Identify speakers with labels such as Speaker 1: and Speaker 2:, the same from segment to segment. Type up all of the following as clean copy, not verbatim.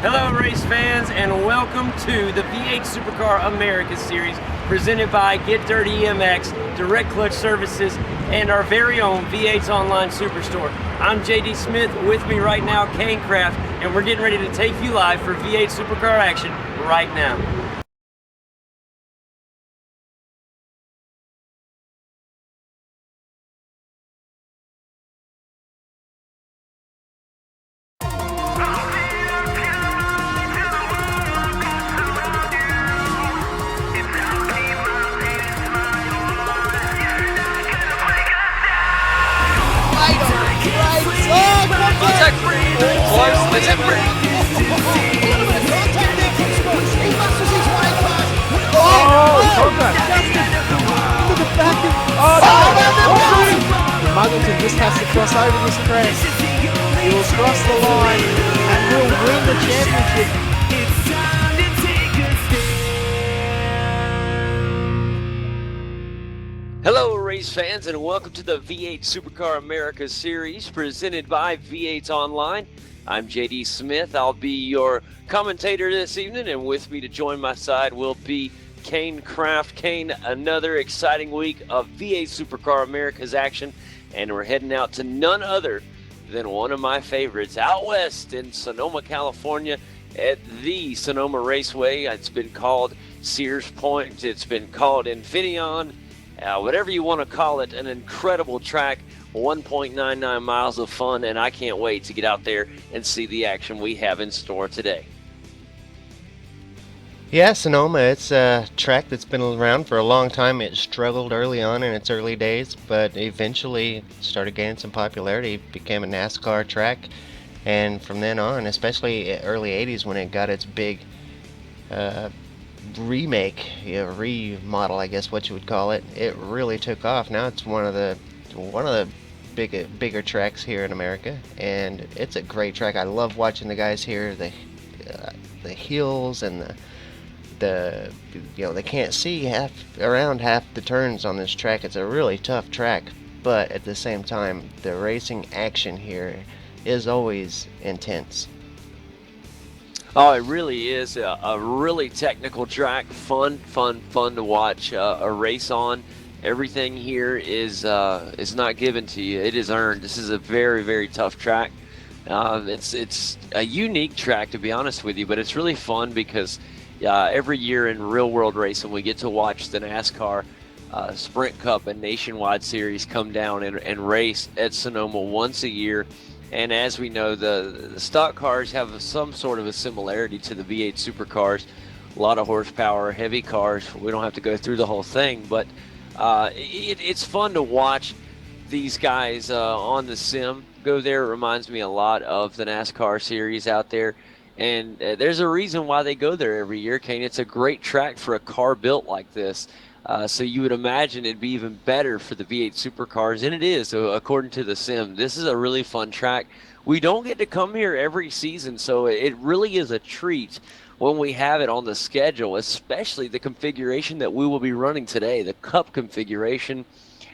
Speaker 1: Hello race fans, and welcome to the V8 Supercar America Series presented by Get Dirty EMX, Direct Clutch Services, and our very own V8's online superstore. I'm JD Smith. With me right now, Kane Kraft, and we're getting ready to take you live for V8 Supercar action right now.
Speaker 2: Contact free. Close the temper.
Speaker 3: Muggleton just has to cross over this crest. He will cross the line and will win the championship.
Speaker 1: Hello race fans, and welcome to the V8 Supercar America Series presented by V8's Online. I'm JD Smith. I'll be your commentator this evening, and with me to join my side will be Kane Kraft. Kane, another exciting week of V8 Supercar America's action, and we're heading out to none other than one of my favorites out west in Sonoma, California at the Sonoma Raceway. It's been called Sears Point. It's been called Infineon. Whatever you want to call it, an incredible track, 1.99 miles of fun, and I can't wait to get out there and see the action we have in store today.
Speaker 4: Yeah, Sonoma, it's a track that's been around for a long time. It struggled early on in its early days, but eventually started gaining some popularity, became a NASCAR track, and from then on, especially early 80s when it got its big remake, remodel, I guess what you would call it, it really took off. Now it's one of the bigger tracks here in America, and it's a great track. I love watching the guys here, the hills and the they can't see around half the turns on this track. It's a really tough track, but at the same time, the racing action here is always intense.
Speaker 1: Oh, it really is a really technical track. Fun to watch a race on. Everything here is not given to you. It is earned. This is a very tough track. It's a unique track, to be honest with you, but it's really fun because every year in real world racing we get to watch the NASCAR Sprint Cup and Nationwide Series come down and race at Sonoma once a year. And as we know, the stock cars have some sort of a similarity to the V8 Supercars. A lot of horsepower, heavy cars. We don't have to go through the whole thing, but it's fun to watch these guys on the sim go there. It reminds me a lot of the NASCAR series out there. And there's a reason why they go there every year, Kane. It's a great track for a car built like this. So you would imagine it'd be even better for the V8 Supercars, and it is, according to the sim. This is a really fun track. We don't get to come here every season, so it really is a treat when we have it on the schedule, especially the configuration that we will be running today, the Cup configuration.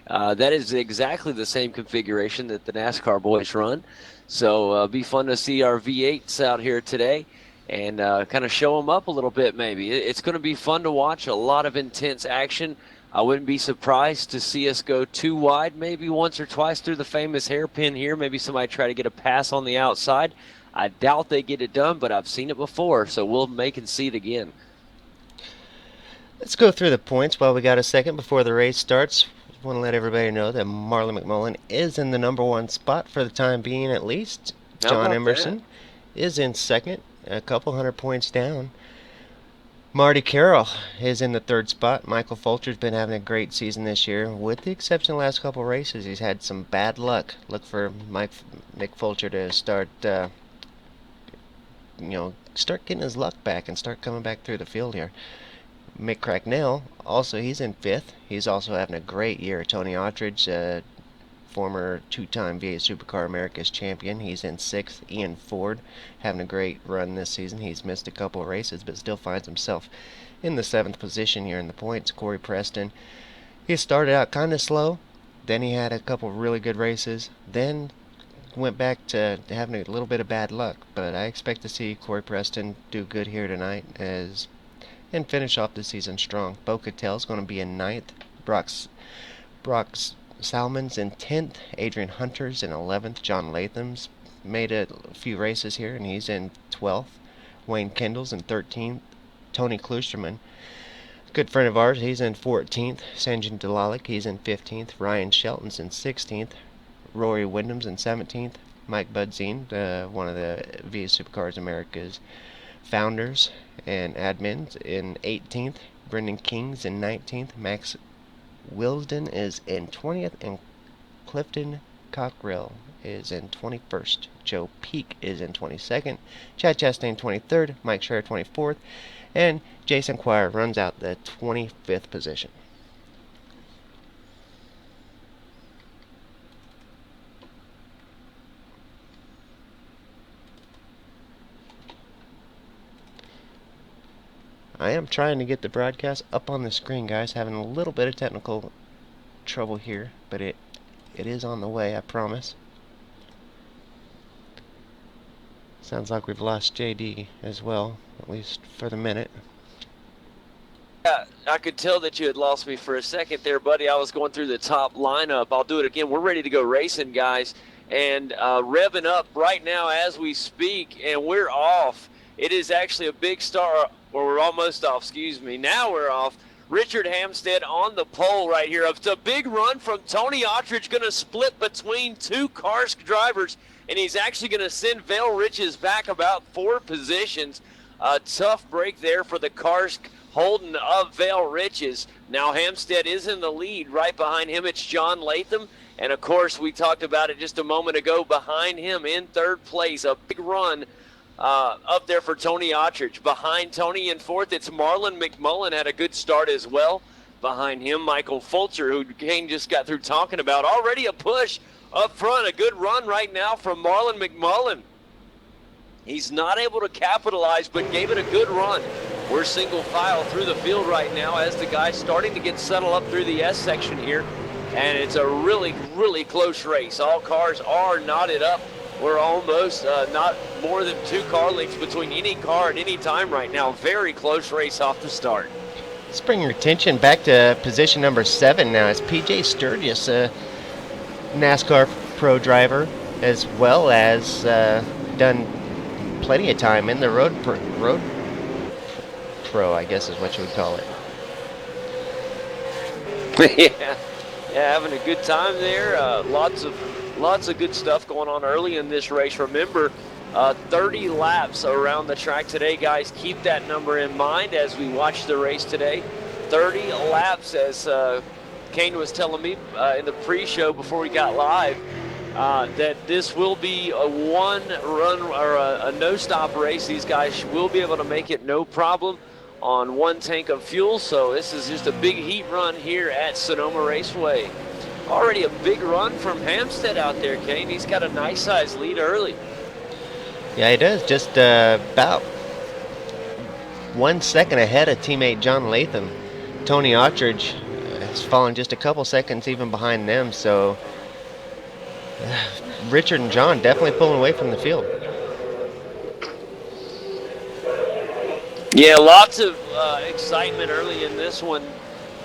Speaker 1: That is exactly the same configuration that the NASCAR boys run. So it'll be fun to see our V8s out here today and kind of show them up a little bit maybe. It's going to be fun to watch, a lot of intense action. I wouldn't be surprised to see us go too wide maybe once or twice through the famous hairpin here. Maybe somebody try to get a pass on the outside. I doubt they get it done, but I've seen it before, so we'll make and see it again.
Speaker 4: Let's go through the points while we got a second before the race starts. I want to let everybody know that Marlon McMullen is in the number one spot for the time being, at least. John Emerson is in second, a couple hundred points down. Marty Carroll is in the third spot. Michael Fulcher's been having a great season this year, with the exception of the last couple races. He's had some bad luck. Look for Nick Fulcher to start getting his luck back and start coming back through the field here. Mick Cracknell, also, he's in fifth. He's also having a great year. Tony Autridge, former two-time V8 Supercar America's champion, he's in sixth. Ian Ford having a great run this season. He's missed a couple of races, but still finds himself in the seventh position here in the points. Corey Preston, he started out kind of slow. Then he had a couple really good races. Then went back to having a little bit of bad luck, but I expect to see Corey Preston do good here tonight and finish off the season strong. Bo Catel's going to be in 9th. Brock Salmon's in 10th. Adrian Hunter's in 11th. John Latham's made a few races here, and he's in 12th. Wayne Kendall's in 13th. Tony Klusterman, good friend of ours, he's in 14th. Sanjin Dalalik, he's in 15th. Ryan Shelton's in 16th. Rory Wyndham's in 17th. Mike Budzine, one of the V8 Supercars America's founders and admins, in 18th. Brendan King's in 19th. Max Wilsden is in 20th, and Clifton Cockrell is in 21st. Joe Peak is in 22nd. Chad Chastain 23rd. Mike Scherer 24th. And Jason Quire runs out the 25th position. I am trying to get the broadcast up on the screen, guys. Having a little bit of technical trouble here, but it is on the way, I promise. Sounds like we've lost JD as well, at least for the minute.
Speaker 1: Yeah, I could tell that you had lost me for a second there, buddy. I was going through the top lineup. I'll do it again. We're ready to go racing, guys, and revving up right now as we speak, and we're off. It is actually a big start, or we're almost off, excuse me. Now we're off. Richard Hampstead on the pole right here. It's a big run from Tony Ottridge, going to split between two Karsk drivers, and he's actually going to send Vale Riches back about 4 positions. A tough break there for the Karsk Holden of Vale Riches. Now Hampstead is in the lead. Right behind him, it's John Latham. And, of course, we talked about it just a moment ago. Behind him in 3rd place, a big run up there for Tony Ottridge. Behind Tony in 4th, it's Marlon McMullen, had a good start as well. Behind him, Michael Fulcher, who Kane just got through talking about. Already a push up front, a good run right now from Marlon McMullen. He's not able to capitalize, but gave it a good run. We're single file through the field right now as the guys starting to get settled up through the S section here. And it's a really, really close race. All cars are knotted up. We're almost not more than 2 car lengths between any car at any time right now. Very close race off the start.
Speaker 4: Let's bring your attention back to position number 7 now. It's PJ Sturgis, a NASCAR pro driver, as well as done plenty of time in the road pro, I guess is what you would call it.
Speaker 1: Yeah, having a good time there. Lots of good stuff going on early in this race. Remember, 30 laps around the track today, guys. Keep that number in mind as we watch the race today. 30 laps, as Kane was telling me in the pre-show before we got live, that this will be a one-run or a no-stop race. These guys will be able to make it no problem on 1 tank of fuel. So this is just a big heat run here at Sonoma Raceway. Already a big run from Hampstead out there, Kane. He's got a nice-sized lead early.
Speaker 4: Yeah, he does. Just about 1 second ahead of teammate John Latham. Tony Ottridge has fallen just a couple seconds even behind them. So Richard and John definitely pulling away from the field.
Speaker 1: Yeah, lots of excitement early in this one.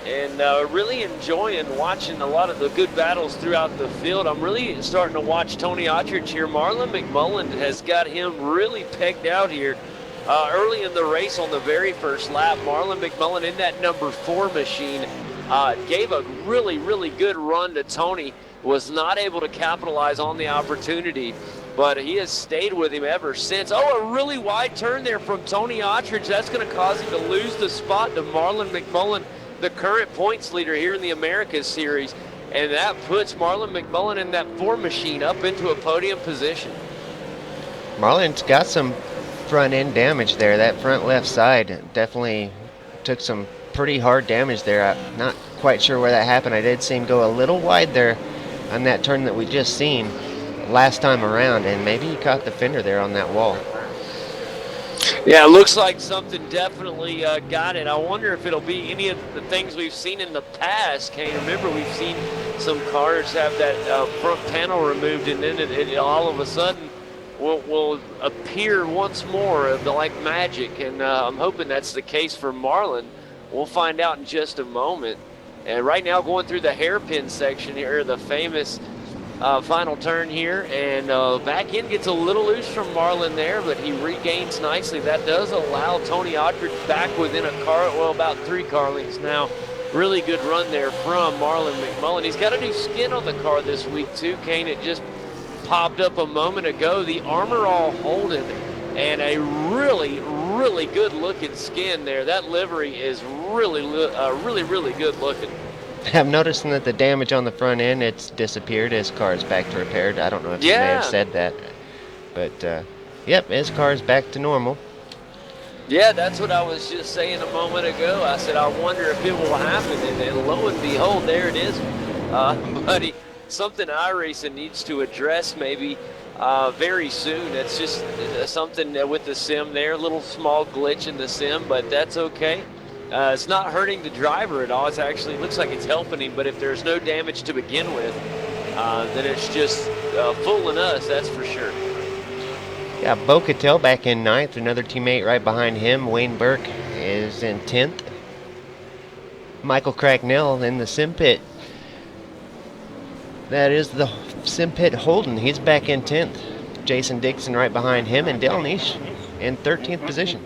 Speaker 1: And really enjoying watching a lot of the good battles throughout the field. I'm really starting to watch Tony Ottridge here. Marlon McMullen has got him really pegged out here. Early in the race on the very first lap, Marlon McMullen in that number 4 machine gave a really, really good run to Tony. Was not able to capitalize on the opportunity, but he has stayed with him ever since. Oh, a really wide turn there from Tony Ottridge. That's going to cause him to lose the spot to Marlon McMullen, the current points leader here in the Americas Series, and that puts Marlon McMullen in that 4 machine up into a podium position.
Speaker 4: Marlon's got some front end damage there. That front left side definitely took some pretty hard damage there. I'm not quite sure where that happened. I did see him go a little wide there on that turn that we just seen last time around, and maybe he caught the fender there on that wall.
Speaker 1: Yeah, it looks like something definitely got it. I wonder if it'll be any of the things we've seen in the past. Kane, remember we've seen some cars have that front panel removed, and then it all of a sudden will appear once more like magic. And I'm hoping that's the case for Marlon. We'll find out in just a moment. And right now, going through the hairpin section here, the famous final turn here, and back end gets a little loose from Marlon there, but he regains nicely. That does allow Tony Autry back within a car, well, about 3 car lengths now. Really good run there from Marlon McMullen. He's got a new skin on the car this week too, Kane. It just popped up a moment ago. The Armor All Holden, and a really, really good looking skin there. That livery is really, really good looking.
Speaker 4: I'm noticing that the damage on the front end, it's disappeared. His car is back to repaired. I don't know if you may have said that. But, yep, his car is back to normal.
Speaker 1: Yeah, that's what I was just saying a moment ago. I said, I wonder if it will happen. And lo and behold, there it is. Buddy, something iRacing needs to address maybe very soon. It's just something with the sim there, a little small glitch in the sim, but that's okay. It's not hurting the driver at all. It's actually looks like it's helping him, but if there's no damage to begin with, then it's just fooling us, that's for sure.
Speaker 4: Yeah, Bo Cattell back in 9th. Another teammate right behind him, Wayne Burke, is in 10th. Michael Cracknell in the sim pit. That is the sim pit Holden. He's back in 10th. Jason Dixon right behind him, and Dale Niche in 13th position.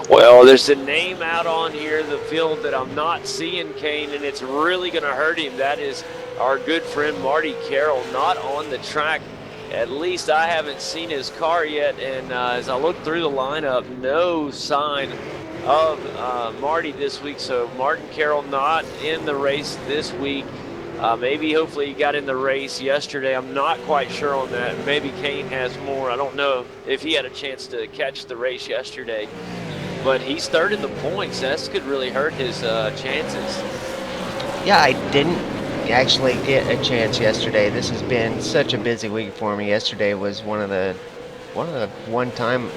Speaker 1: Well, there's a name out on here, the field, that I'm not seeing, Kane, and it's really going to hurt him. That is our good friend Marty Carroll, not on the track. At least I haven't seen his car yet, and as I look through the lineup, no sign of Marty this week. So Martin Carroll not in the race this week. Maybe hopefully he got in the race yesterday. I'm not quite sure on that. Maybe Kane has more. I don't know if he had a chance to catch the race yesterday. But he's third in the points. That could really hurt his chances.
Speaker 4: Yeah, I didn't actually get a chance yesterday. This has been such a busy week for me. Yesterday was one of the one time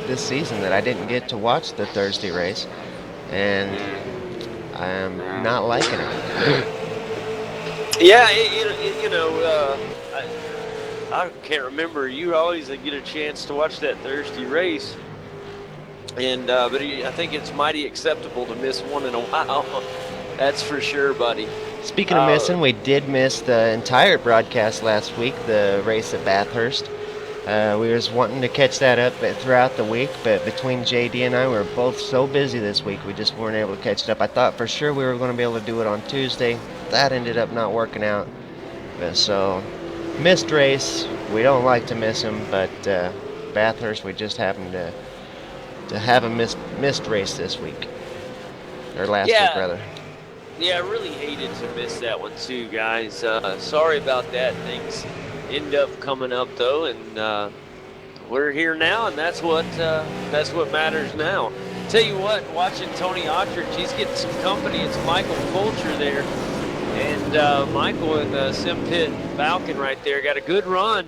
Speaker 4: this season that I didn't get to watch the Thursday race, and I'm not liking it.
Speaker 1: Yeah, I can't remember. You always get a chance to watch that Thursday race, and but I think it's mighty acceptable to miss one in a while. That's for sure, buddy.
Speaker 4: Speaking of missing, we did miss the entire broadcast last week, the race at Bathurst. We was wanting to catch that up throughout the week, but between JD and I, we were both so busy this week, we just weren't able to catch it up. I thought for sure we were going to be able to do it on Tuesday. That ended up not working out. So, missed race. We don't like to miss them, but Bathurst, we just happened to have a missed race this week. Or last week, rather.
Speaker 1: Yeah, I really hated to miss that one too, guys. Sorry about that. Things end up coming up though, and we're here now, and that's what matters now. Tell you what, watching Tony Autry, he's getting some company. It's Michael Fulcher there, and Michael in the Sim Pit Falcon right there got a good run,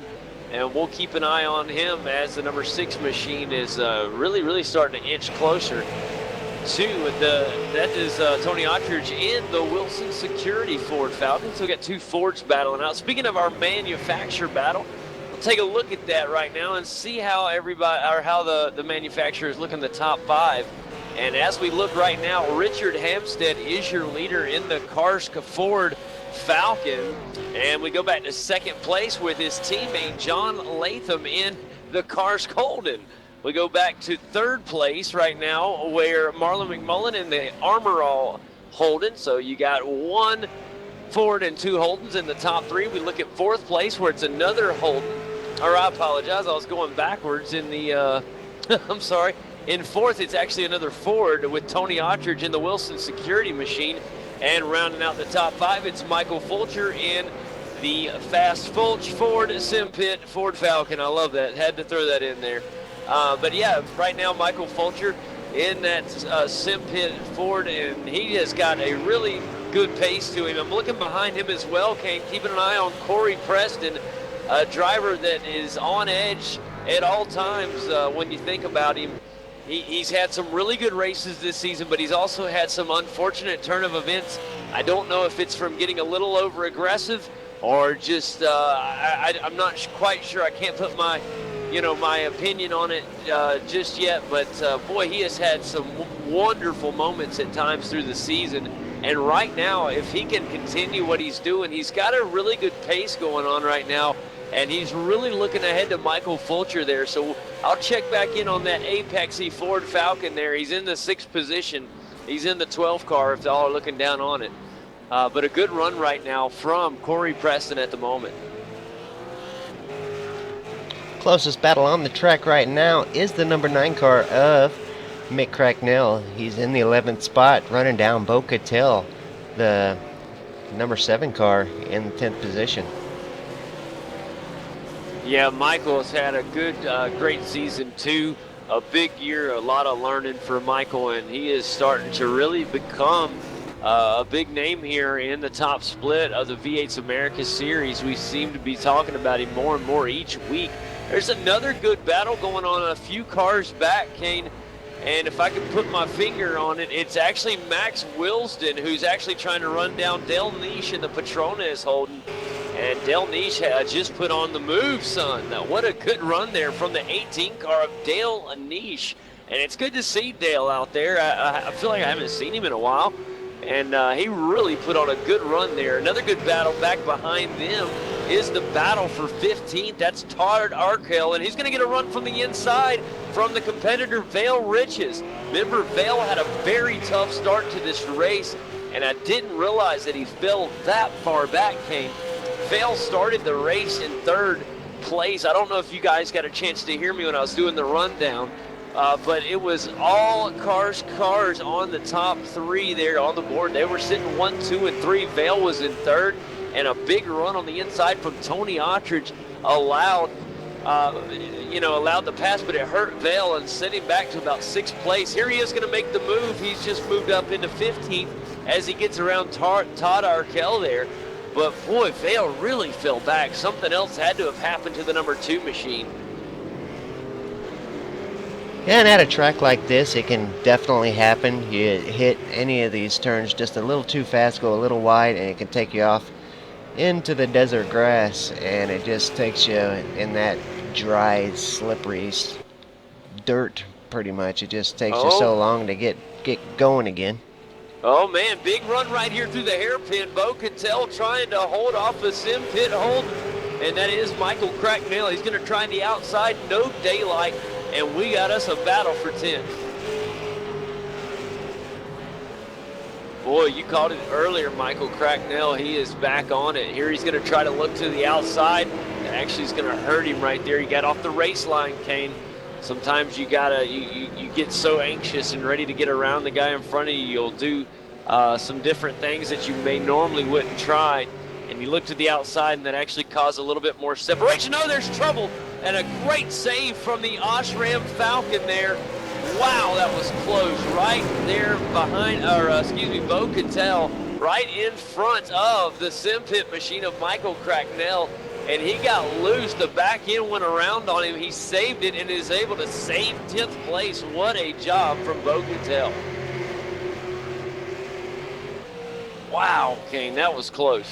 Speaker 1: and we'll keep an eye on him as the number 6 machine is really starting to inch closer to that is Tony Autry in the Wilson Security Ford Falcon. So we got 2 Fords battling out. Speaking of our manufacturer battle, we'll take a look at that right now and see how the manufacturers look in the top 5. And as we look right now, Richard Hampstead is your leader in the Karska Ford Falcon, and we go back to 2nd place with his teammate John Latham in the Karsk Holden. We go back to 3rd place right now, where Marlon McMullen in the Armor All Holden. So you got 1 Ford and 2 Holdens in the top 3. We look at 4th place, where it's another Holden. Or I apologize, I was going backwards in the, I'm sorry. In 4th, it's actually another Ford with Tony Autry in the Wilson Security Machine. And rounding out the top 5, it's Michael Fulcher in the Fast Fulch Ford Sim Pit Ford Falcon. I love that. Had to throw that in there. But yeah, right now Michael Fulcher in that Sim Pit Ford, and he has got a really good pace to him. I'm looking behind him as well, Kane, keeping an eye on Corey Preston, a driver that is on edge at all times when you think about him. He's had some really good races this season, but he's also had some unfortunate turn of events. I don't know if it's from getting a little over aggressive or just I'm not quite sure. I can't put my my opinion on it just yet, but boy, he has had some wonderful moments at times through the season. And right now, if he can continue what he's doing, he's got a really good pace going on right now. And he's really looking ahead to Michael Fulcher there. So I'll check back in on that Apexy Ford Falcon there. He's in the 6th position. He's in the 12 car if y'all are looking down on it. But a good run right now from Corey Preston at the moment.
Speaker 4: Closest battle on the track right now is the number 9 car of Mick Cracknell. He's in the 11th spot, running down Bo Cattell, the number 7 car, in the 10th position.
Speaker 1: Yeah, Michael's had a good, great season too. A big year, a lot of learning for Michael, and he is starting to really become a big name here in the top split of the V8 America Series. We seem to be talking about him more and more each week. There's another good battle going on a few cars back, Kane. And if I could put my finger on it, it's actually Max Wilsden who's actually trying to run down Dale Niche in the Petronas Holden. And Dale Niche just put on the move, son. Now, what a good run there from the 18 car of Dale Niche. And it's good to see Dale out there. I feel like I haven't seen him in a while. And he really put on a good run there. Another good battle back behind them is the battle for 15th. That's Todd Arkell, and he's going to get a run from the inside from the competitor Vale Riches. Remember, Vale had a very tough start to this race, and I didn't realize that he fell that far back, Kane. Vale started the race in 3rd place. I don't know if you guys got a chance to hear me when I was doing the rundown, but it was all cars on the top 3 there on the board. They were sitting 1, 2, and 3. Vale was in 3rd, and a big run on the inside from Tony Ottridge allowed the pass, but it hurt Vale and sent him back to about 6th place. Here he is going to make the move. He's just moved up into 15th as he gets around Todd Arkell there. But boy, Vale really fell back. Something else had to have happened to the number 2 machine.
Speaker 4: And at a track like this, it can definitely happen. You hit any of these turns just a little too fast, go a little wide, and it can take you off into the desert grass, and it just takes you in that dry, slippery dirt, pretty much. It just takes you so long to get going again.
Speaker 1: Oh man, big run right here through the hairpin. Bo Cattell trying to hold off the sim pit hold, and that is Michael Cracknell. He's going to try the outside, no daylight, and we got us a battle for 10th. Boy, you called it earlier, Michael Cracknell. He is back on it. Here he's going to try to look to the outside. It actually is going to hurt him right there. He got off the race line, Kane. Sometimes you get so anxious and ready to get around the guy in front of you. You'll do some different things that you may normally wouldn't try. And you look to the outside, and that actually caused a little bit more separation. Oh, there's trouble. And a great save from the Osram Falcon there. Wow, that was close. Right there behind, Bo Cattell, right in front of the sim pit machine of Michael Cracknell. And he got loose. The back end went around on him. He saved it and is able to save 10th place. What a job from Bo Cattell. Wow, Kane, that was close.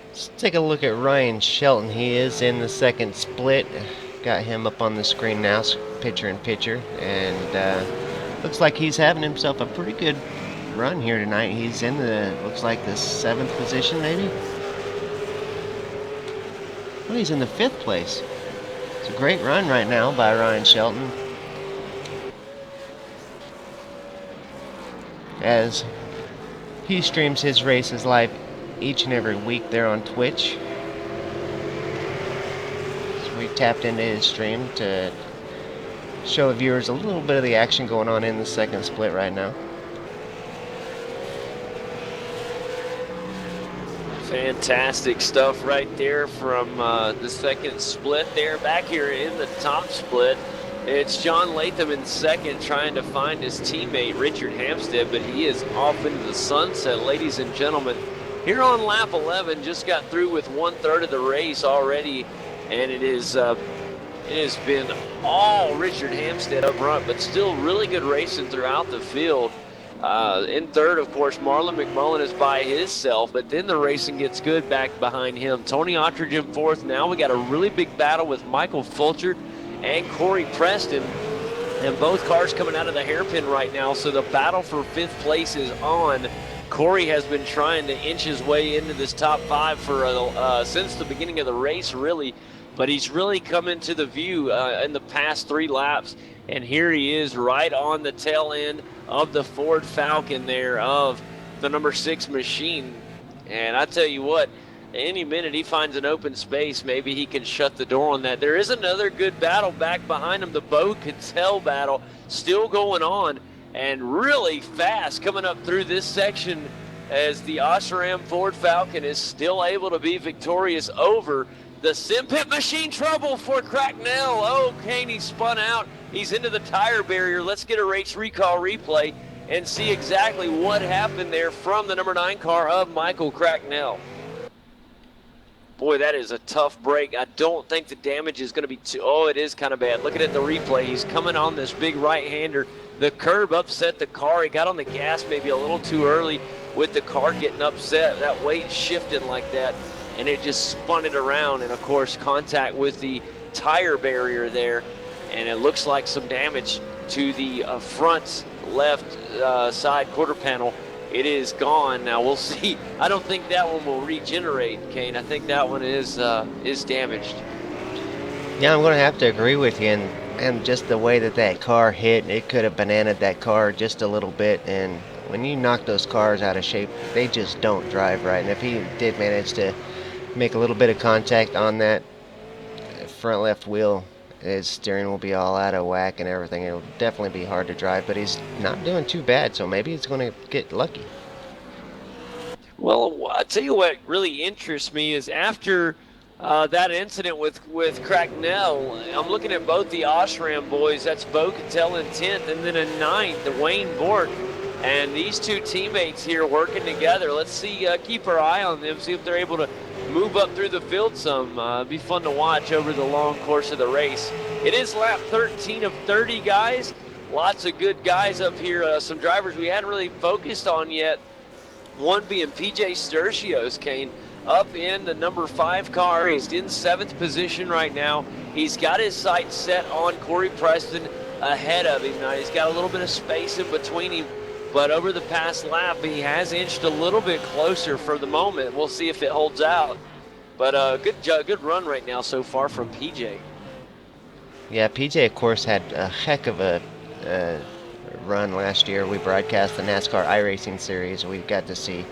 Speaker 4: Let's take a look at Ryan Shelton. He is in the 2nd split. Got him up on the screen now, picture in picture, and looks like he's having himself a pretty good run here tonight. He's in looks like the 7th position maybe. Well, he's in the 5th place. It's a great run right now by Ryan Shelton, as he streams his races live each and every week there on Twitch. So we tapped into his stream to show the viewers a little bit of the action going on in the 2nd split right now.
Speaker 1: Fantastic stuff right there from the 2nd split there. Back here in the top split, it's John Latham in 2nd trying to find his teammate Richard Hampstead, but he is off into the sunset, ladies and gentlemen. Here on lap 11, just got through with 1/3 of the race already, and it has been all Richard Hampstead up front, but still really good racing throughout the field. In third, of course, Marlon McMullen is by himself, but then the racing gets good back behind him. Tony Ottridge in fourth. Now we got a really big battle with Michael Fulcher and Corey Preston, and both cars coming out of the hairpin right now, so the battle for fifth place is on. Corey has been trying to inch his way into this top five for since the beginning of the race, really, but he's really come into the view in the past 3 laps, and here he is right on the tail end of the Ford Falcon there of the number 6 machine. And I tell you what, any minute he finds an open space, maybe he can shut the door on that. There is another good battle back behind him, the Bo Cattell battle still going on, and really fast coming up through this section as the Osram Ford Falcon is still able to be victorious over the Sim Pit machine. Trouble for Cracknell. Oh, Kane, he spun out. He's into the tire barrier. Let's get a race recall replay and see exactly what happened there from the number 9 car of Michael Cracknell. Boy, that is a tough break. I don't think the damage is going to be too... Oh, it is kind of bad. Looking at the replay, he's coming on this big right-hander. The curb upset the car. He got on the gas maybe a little too early with the car getting upset. That weight shifted like that, and it just spun it around. And, of course, contact with the tire barrier there. And it looks like some damage to the front left side quarter panel. It is gone. Now we'll see. I don't think that one will regenerate, Kane. I think that one is damaged.
Speaker 4: Yeah, I'm going to have to agree with you. And just the way that car hit, it could have bananaed that car just a little bit. And when you knock those cars out of shape, they just don't drive right. And if he did manage to make a little bit of contact on that front left wheel, his steering will be all out of whack and everything. It'll definitely be hard to drive, but he's not doing too bad, so maybe he's going to get lucky.
Speaker 1: Well, I'll tell you what really interests me is after that incident with Cracknell, I'm looking at both the Osram boys. That's Bo Cattell in 10th, and then in 9th, Wayne Bork. And these two teammates here working together. Let's see, keep our eye on them, see if they're able to move up through the field some. Be fun to watch over the long course of the race. It is lap 13 of 30, guys. Lots of good guys up here. Some drivers we hadn't really focused on yet. One being PJ Sturcios, Kane, up in the number 5 car. He's in 7th position right now. He's got his sights set on Corey Preston ahead of him. Now he's got a little bit of space in between him, but over the past lap, he has inched a little bit closer for the moment. We'll see if it holds out. But good run right now so far from PJ.
Speaker 4: Yeah, PJ, of course, had a heck of a run last year. We broadcast the NASCAR iRacing series. We got to see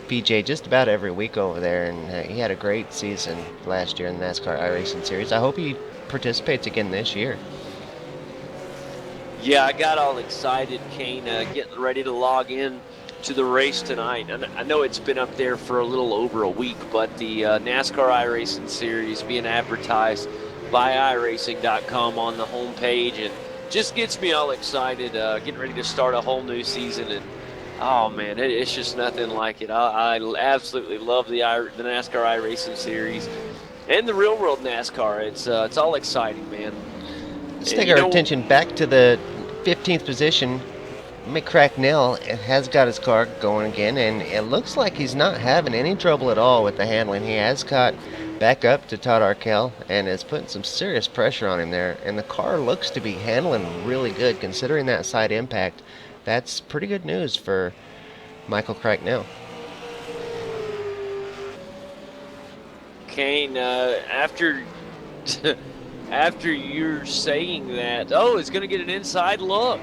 Speaker 4: PJ just about every week over there, and he had a great season last year in the NASCAR iRacing series. I hope he participates again this year.
Speaker 1: Yeah, I got all excited, Kane, getting ready to log in to the race tonight. And I know it's been up there for a little over a week, but the NASCAR iRacing series being advertised by iRacing.com on the homepage, and just gets me all excited, getting ready to start a whole new season. And oh man, it's just nothing like it. I absolutely love the NASCAR iRacing series and the real world NASCAR. It's all exciting, man.
Speaker 4: Let's take our attention back to the 15th position. Mick Cracknell has got his car going again, and it looks like he's not having any trouble at all with the handling. He has caught back up to Todd Arkell and is putting some serious pressure on him there, and the car looks to be handling really good considering that side impact. That's pretty good news for Michael Cracknell.
Speaker 1: Kane, after you're saying that, it's going to get an inside look.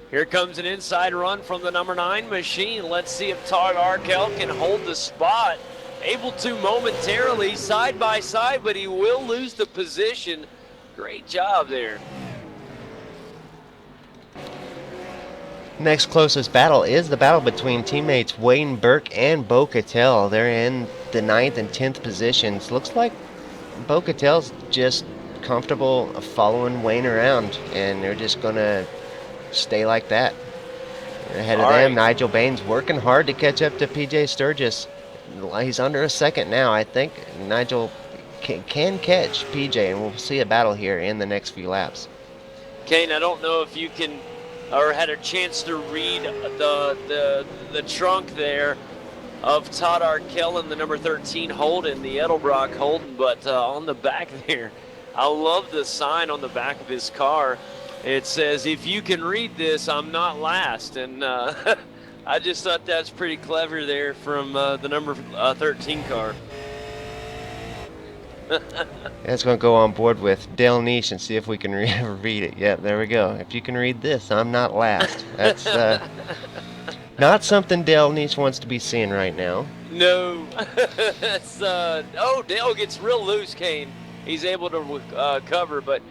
Speaker 1: Here comes an inside run from the number 9 machine. Let's see if Todd Arkell can hold the spot. Able to momentarily, side by side, but he will lose the position. Great job there.
Speaker 4: Next closest battle is the battle between teammates Wayne Burke and Bo Cattell. They're in the 9th and 10th positions. Looks like Bo Cattell's just comfortable following Wayne around, and they're just going to stay like that. Ahead of them, Nigel Baines working hard to catch up to PJ Sturgis. He's under a second now. I think Nigel can catch PJ, and we'll see a battle here in the next few laps.
Speaker 1: Kane, I don't know if you can or had a chance to read the trunk there of Todd Arkell and the number 13 Holden, the Edelbrock Holden, but on the back there, I love the sign on the back of his car. It says, "If you can read this, I'm not last," and I just thought that's pretty clever there from the number 13 car.
Speaker 4: That's going to go on board with Dale Niche and see if we can read it. Yeah, there we go. If you can read this, I'm not last. That's not something Dale Niche wants to be seeing right now.
Speaker 1: No. It's, Dale gets real loose, Kane. He's able to cover, but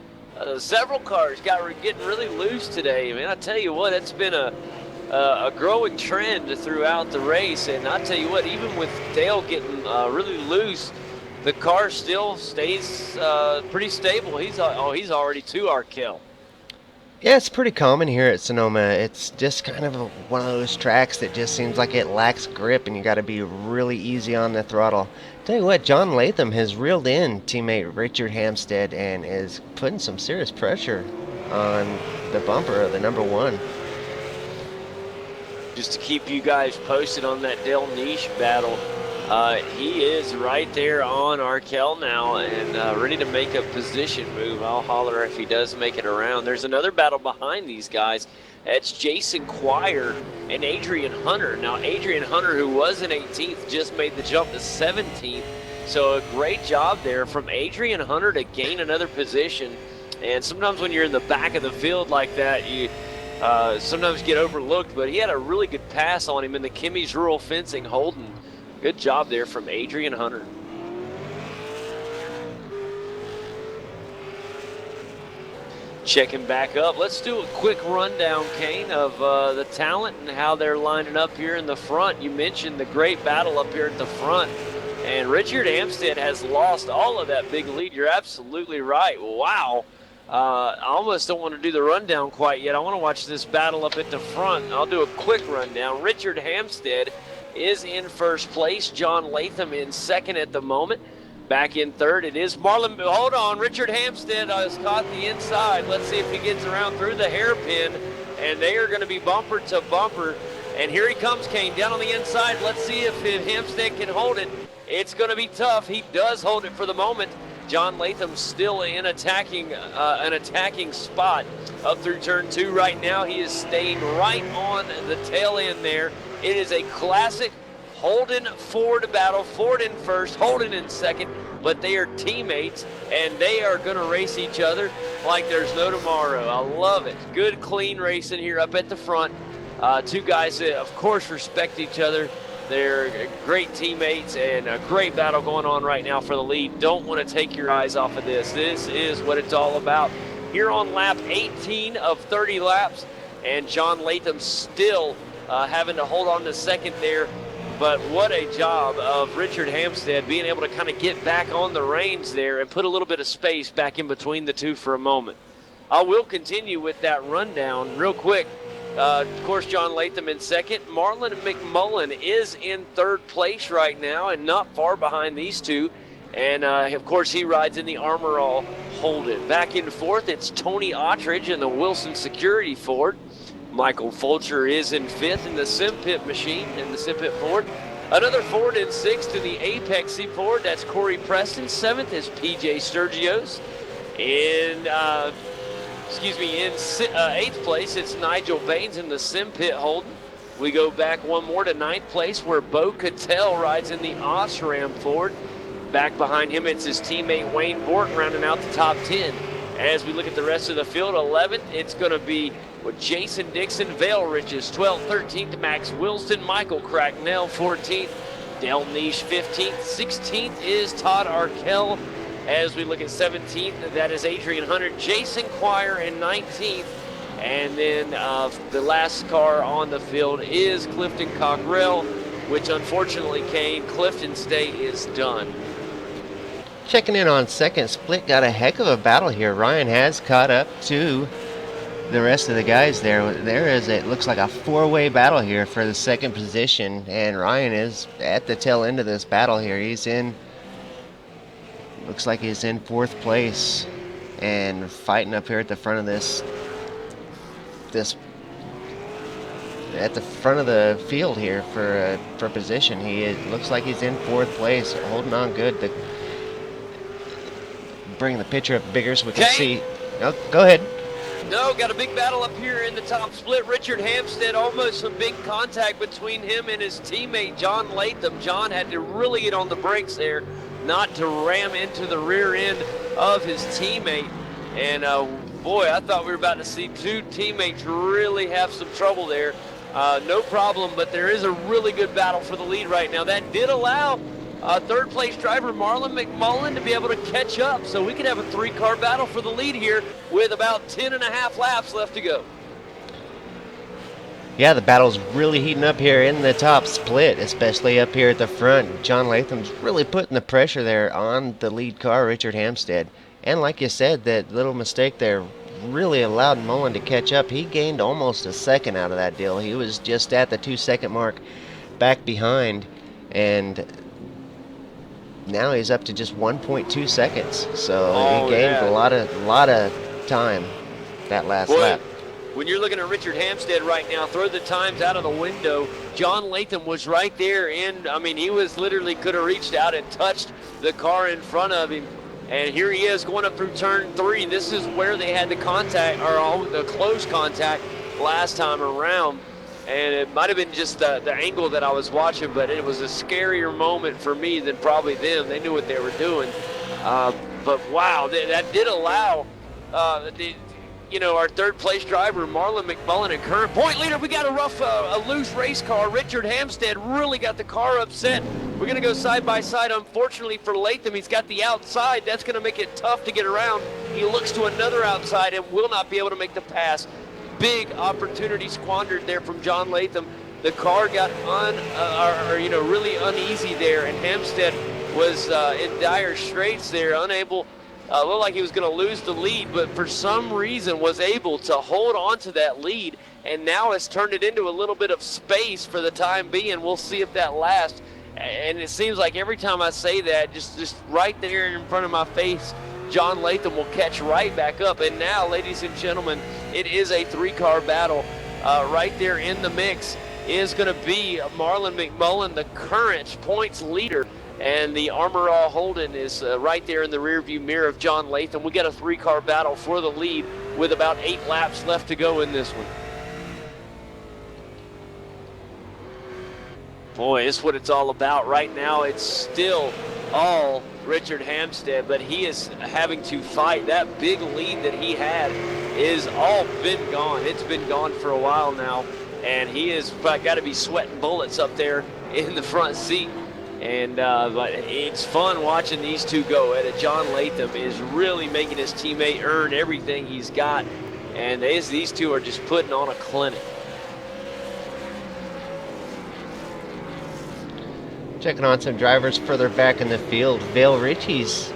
Speaker 1: several cars getting really loose today. I mean, I tell you what, it's been a growing trend throughout the race, and I tell you what, even with Dale getting really loose, the car still stays pretty stable. He's already to Arkell.
Speaker 4: Yeah, it's pretty common here at Sonoma. It's just kind of one of those tracks that just seems like it lacks grip, and you got to be really easy on the throttle. Tell you what, John Latham has reeled in teammate Richard Hampstead and is putting some serious pressure on the bumper of the number 1.
Speaker 1: Just to keep you guys posted on that Dale Niche battle, he is right there on Arkell now and ready to make a position move. I'll holler if he does make it around. There's another battle behind these guys. That's Jason Quire and Adrian Hunter. Now, Adrian Hunter, who was in 18th, just made the jump to 17th. So a great job there from Adrian Hunter to gain another position. And sometimes when you're in the back of the field like that, you sometimes get overlooked. But he had a really good pass on him in the Kimmy's Rural Fencing Holden. Good job there from Adrian Hunter. Checking back up. Let's do a quick rundown, Kane, of the talent and how they're lining up here in the front. You mentioned the great battle up here at the front. And Richard Hampstead has lost all of that big lead. You're absolutely right. Wow. I almost don't want to do the rundown quite yet. I want to watch this battle up at the front. I'll do a quick rundown. Richard Hampstead is in first place. John Latham in second at the moment. Back in third, it is Marlon. Hold on, Richard Hampstead has caught the inside. Let's see if he gets around through the hairpin, and they are going to be bumper to bumper. And here he comes, Kane, down on the inside. Let's see if Hampstead can hold it. It's going to be tough. He does hold it for the moment. John Latham still in an attacking spot up through turn 2 right now. He is staying right on the tail end there. It is a classic Holden Ford battle. Ford in first, Holden in second, but they are teammates and they are going to race each other like there's no tomorrow. I love it. Good, clean racing here up at the front. Two guys that, of course, respect each other. They're great teammates and a great battle going on right now for the lead. Don't want to take your eyes off of this. This is what it's all about. Here on lap 18 of 30 laps, and John Latham still having to hold on to second there. But what a job of Richard Hampstead being able to kind of get back on the reins there and put a little bit of space back in between the two for a moment. I will continue with that rundown real quick. Of course, John Latham in second. Marlon McMullen is in third place right now and not far behind these two. And, of course, he rides in the Armor All Holden. Back in fourth, it's Tony Ottridge in the Wilson Security Ford. Michael Fulcher is in fifth in the Sim Pit machine, in the Sim Pit Ford. Another Ford in sixth in the Apexy Ford. That's Corey Preston. Seventh is PJ Sturgios. In eighth place, it's Nigel Baines in the Sim Pit Holden. We go back one more to ninth place where Bo Cattell rides in the Osram Ford. Back behind him, it's his teammate Wayne Borton rounding out the top 10. As we look at the rest of the field, 11th, it's going to be with Jason Dixon, Vale Riches, 12th, 13th, Max Wilson, Michael Cracknell, 14th, Dale Niche, 15th, 16th is Todd Arkell. As we look at 17th, that is Adrian Hunter, Jason Quire in 19th. And then the last car on the field is Clifton Cockrell, which unfortunately, Kane, Clifton's day is done.
Speaker 4: Checking in on second split, got a heck of a battle here. Ryan has caught up to the rest of the guys there. There is, it looks like a four-way battle here for the second position, and Ryan is at the tail end of this battle here. He's in Looks like he's in 4th place and fighting up here at the front of this at the front of the field here for position. Looks like he's in 4th place, holding on good. Bring the picture up bigger so we can see. Oh, go ahead.
Speaker 1: No, got a big battle up here in the top split. Richard Hampstead, almost some big contact between him and his teammate, John Latham. John had to really get on the brakes there, not to ram into the rear end of his teammate. And boy, I thought we were about to see two teammates really have some trouble there. No problem, but there is a really good battle for the lead right now. That did allow 3rd place driver Marlon McMullen to be able to catch up, so we could have a 3-car battle for the lead here with about 10.5 laps left to go.
Speaker 4: Yeah, the battle's really heating up here in the top split, especially up here at the front. John Latham's really putting the pressure there on the lead car, Richard Hampstead. And like you said, that little mistake there really allowed Mullen to catch up. He gained almost a second out of that deal. He was just at the 2-second mark back behind, and now he's up to just 1.2 seconds. So he gained a lot of time that last lap.
Speaker 1: When you're looking at Richard Hampstead right now, throw the times out of the window. John Latham was right there, and I mean, he was literally could have reached out and touched the car in front of him. And here he is going up through turn 3. This is where they had the contact, or the close contact last time around. And it might have been just the angle that I was watching, but it was a scarier moment for me than probably them. They knew what they were doing. But wow, that did allow, our 3rd place driver, Marlon McMullen, and current point leader. We got a loose race car. Richard Hampstead really got the car upset. We're going to go side by side. Unfortunately for Latham, he's got the outside. That's going to make it tough to get around. He looks to another outside and will not be able to make the pass. Big opportunity squandered there from John Latham. The car got really uneasy there, and Hampstead was in dire straits there, unable. Looked like he was going to lose the lead, but for some reason was able to hold on to that lead, and now has turned it into a little bit of space for the time being. We'll see if that lasts. And it seems like every time I say that, just right there in front of my face, John Latham will catch right back up. And now, ladies and gentlemen, it is a 3-car battle. Right there in the mix is going to be Marlon McMullen, the current points leader. And the Armor All Holden is right there in the rearview mirror of John Latham. We got a 3-car battle for the lead with about 8 laps left to go in this one. Boy, it's what it's all about right now. It's still all Richard Hampstead, but he is having to fight. That big lead that he had is all been gone. It's been gone for a while now, and he has got to be sweating bullets up there in the front seat. And but it's fun watching these two go at it. John Latham is really making his teammate earn everything he's got, and these two are just putting on a clinic.
Speaker 4: Checking on some drivers further back in the field. Vale Ritchie's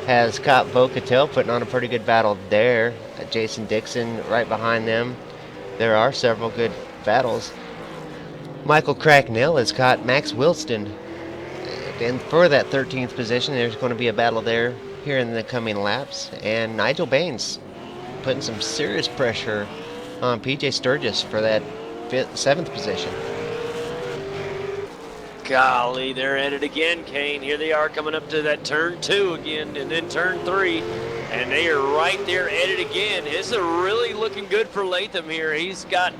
Speaker 4: has caught Bo Cattell putting on a pretty good battle there. Jason Dixon right behind them. There are several good battles. Michael Cracknell has caught Max Wilston. And for that 13th position, there's going to be a battle there here in the coming laps. And Nigel Baines putting some serious pressure on PJ Sturgis for that 7th position.
Speaker 1: Golly, they're at it again, Kane. Here they are coming up to that turn 2 again, and then turn 3, and they are right there at it again. It's really looking good for Latham here. He's got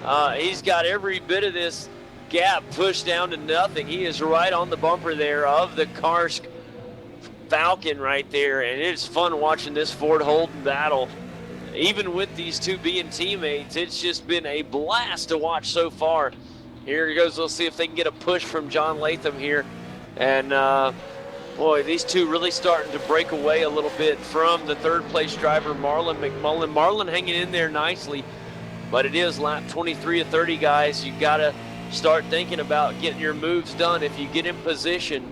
Speaker 1: every bit of this gap pushed down to nothing. He is right on the bumper there of the Karsk Falcon right there, and it's fun watching this Ford Holden battle. Even with these two being teammates, it's just been a blast to watch so far. Here he goes. We'll see if they can get a push from John Latham here. And, boy, these two really starting to break away a little bit from the 3rd place driver, Marlon McMullen. Marlon hanging in there nicely, but it is lap 23 of 30, guys. You got to start thinking about getting your moves done. If you get in position,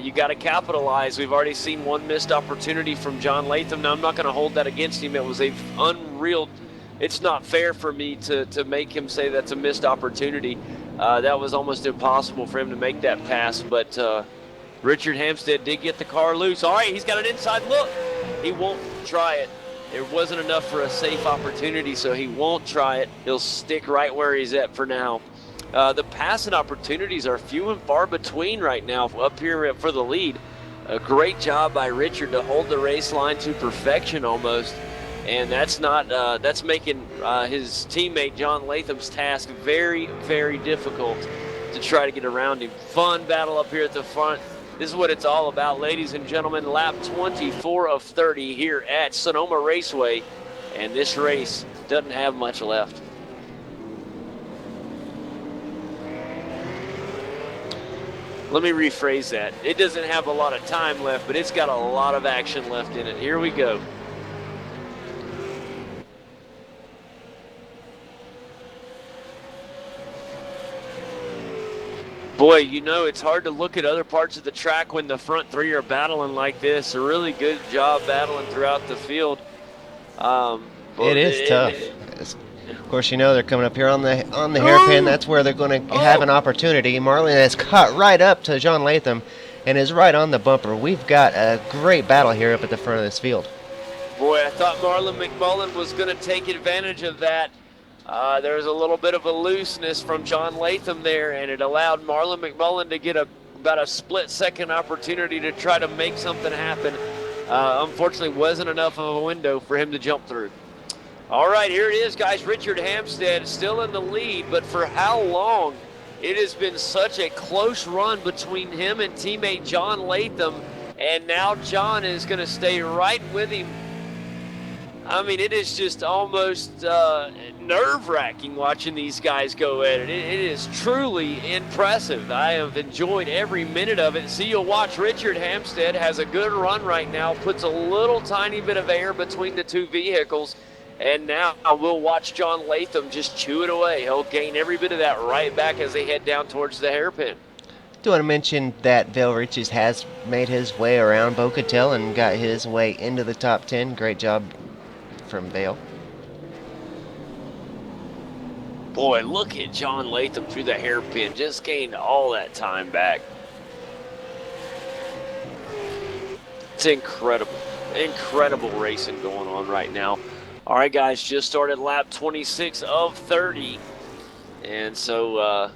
Speaker 1: you got to capitalize. We've already seen one missed opportunity from John Latham. Now, I'm not going to hold that against him. It was a unreal. It's not fair for me to make him say that's a missed opportunity. That was almost impossible for him to make that pass, but Richard Hampstead did get the car loose. All right, he's got an inside look. He won't try it. There wasn't enough for a safe opportunity, so he won't try it. He'll stick right where he's at for now. The passing opportunities are few and far between right now up here for the lead. A great job by Richard to hold the race line to perfection almost. And that's making his teammate John Latham's task very, very difficult to try to get around him. Fun battle up here at the front. This is what it's all about, ladies and gentlemen. Lap 24 of 30 here at Sonoma Raceway. And this race doesn't have much left. Let me rephrase that. It doesn't have a lot of time left, but it's got a lot of action left in it. Here we go. Boy, you know, it's hard to look at other parts of the track when the front three are battling like this. A really good job battling throughout the field.
Speaker 4: It is tough. Of course, you know they're coming up here on the hairpin. That's where they're going to have an opportunity. Marlon has caught right up to John Latham and is right on the bumper. We've got a great battle here up at the front of this field.
Speaker 1: Boy, I thought Marlon McMullen was going to take advantage of that. There was a little bit of a looseness from John Latham there, and it allowed Marlon McMullen to get about a split-second opportunity to try to make something happen. Unfortunately, wasn't enough of a window for him to jump through. All right, here it is, guys. Richard Hampstead still in the lead, but for how long? It has been such a close run between him and teammate John Latham, and now John is going to stay right with him. I mean, it is just almost nerve-wracking watching these guys go at it. It is truly impressive. I have enjoyed every minute of it. See, you'll watch Richard Hampstead has a good run right now, puts a little tiny bit of air between the two vehicles, and now we'll watch John Latham just chew it away. He'll gain every bit of that right back as they head down towards the hairpin.
Speaker 4: Do want to mention that Vail Riches has made his way around Bo Cattell and got his way into the top 10. Great job from Vail.
Speaker 1: Boy, look at John Latham through the hairpin. Just gained all that time back. It's incredible. Incredible racing going on right now. All right, guys, just started lap 26 of 30. And so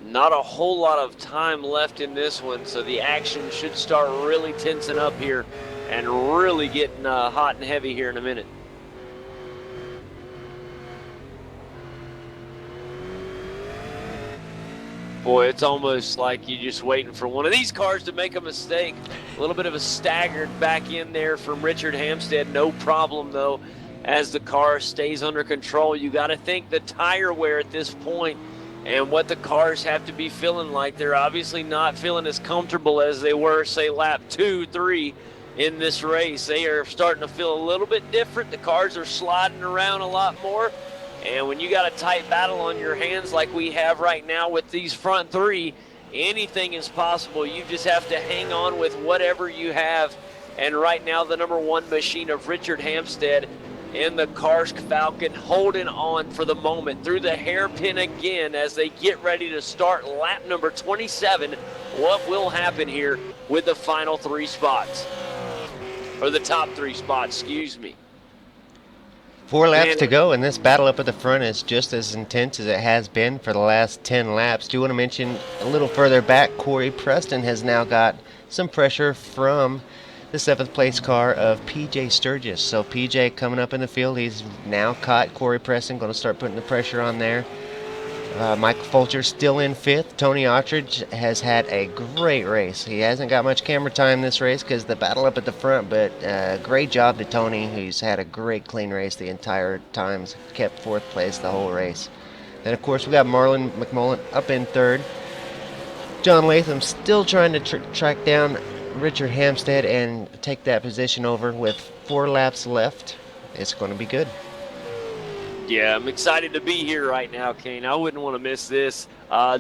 Speaker 1: not a whole lot of time left in this one. So the action should start really tensing up here and really getting hot and heavy here in a minute. Boy, it's almost like you're just waiting for one of these cars to make a mistake. A little bit of a staggered back in there from Richard Hampstead. No problem, though, as the car stays under control. You got to think the tire wear at this point and what the cars have to be feeling like. They're obviously not feeling as comfortable as they were, say, lap 2, 3 in this race. They are starting to feel a little bit different. The cars are sliding around a lot more. And when you got a tight battle on your hands like we have right now with these front three, anything is possible. You just have to hang on with whatever you have. And right now, the number one machine of Richard Hampstead in the Karsk Falcon holding on for the moment through the hairpin again as they get ready to start lap number 27. What will happen here with the final three spots? Or the top three spots, excuse me.
Speaker 4: 4 laps to go, and this battle up at the front is just as intense as it has been for the last 10 laps. Do you want to mention a little further back, Corey Preston has now got some pressure from the 7th place car of PJ Sturgis. So PJ coming up in the field, he's now caught Corey Preston, going to start putting the pressure on there. Michael Fulcher still in 5th. Tony Ottridge has had a great race. He hasn't got much camera time this race because the battle up at the front, but great job to Tony, who's had a great clean race the entire time. Kept 4th place the whole race. Then, of course, we got Marlon McMullen up in 3rd. John Latham still trying to track down Richard Hampstead and take that position over with 4 laps left. It's going to be good.
Speaker 1: Yeah, I'm excited to be here right now, Kane. I wouldn't want to miss this.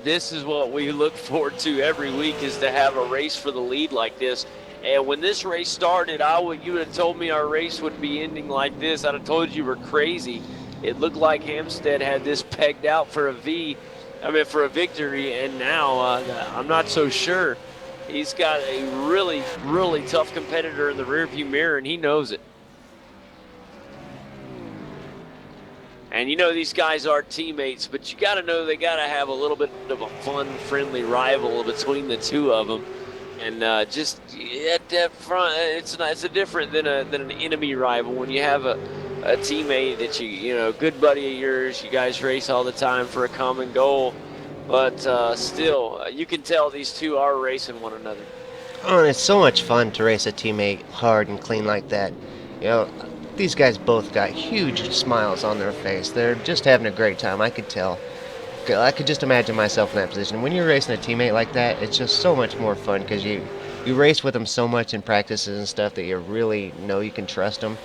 Speaker 1: This is what we look forward to every week, is to have a race for the lead like this. And when this race started, you would have told me our race would be ending like this. I'd have told you we're crazy. It looked like Hampstead had this pegged out for a victory, and now I'm not so sure. He's got a really, really tough competitor in the rearview mirror, and he knows it. And you know these guys are teammates, but you got to know they got to have a little bit of a fun, friendly rival between the two of them. And just at that front, it's different than an enemy rival when you have a teammate that you know, good buddy of yours. You guys race all the time for a common goal, but still, you can tell these two are racing one another.
Speaker 4: Oh, and it's so much fun to race a teammate hard and clean like that. You know, these guys both got huge smiles on their face. They're just having a great time. I could tell. I could just imagine myself in that position. When you're racing a teammate like that, it's just so much more fun because you race with them so much in practices and stuff that you really know you can trust them.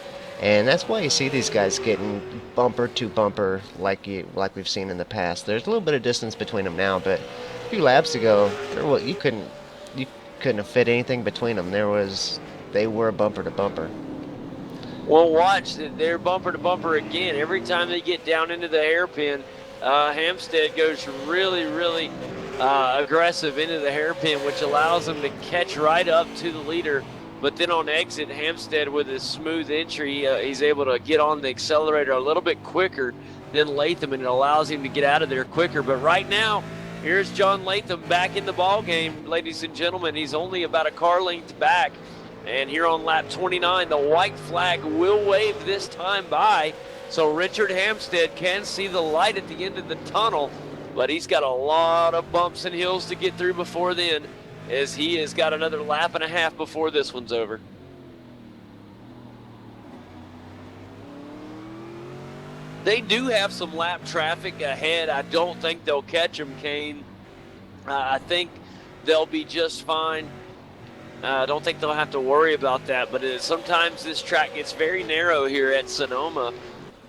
Speaker 4: And that's why you see these guys getting bumper to bumper like we've seen in the past. There's a little bit of distance between them now, but a few laps ago, you couldn't have fit anything between them. They were bumper to bumper.
Speaker 1: Well, watch, they're bumper to bumper again. Every time they get down into the hairpin, Hampstead goes really, really aggressive into the hairpin, which allows them to catch right up to the leader. But then on exit, Hampstead with his smooth entry, he's able to get on the accelerator a little bit quicker than Latham, and it allows him to get out of there quicker. But right now, here's John Latham back in the ball game, ladies and gentlemen. He's only about a car length back. And here on lap 29, the white flag will wave this time by. So Richard Hampstead can see the light at the end of the tunnel, but he's got a lot of bumps and hills to get through before then, as he has got another lap and a half before this one's over. They do have some lap traffic ahead. I don't think they'll catch them, Kane. I think they'll be just fine. I don't think they'll have to worry about that, but sometimes this track gets very narrow here at Sonoma,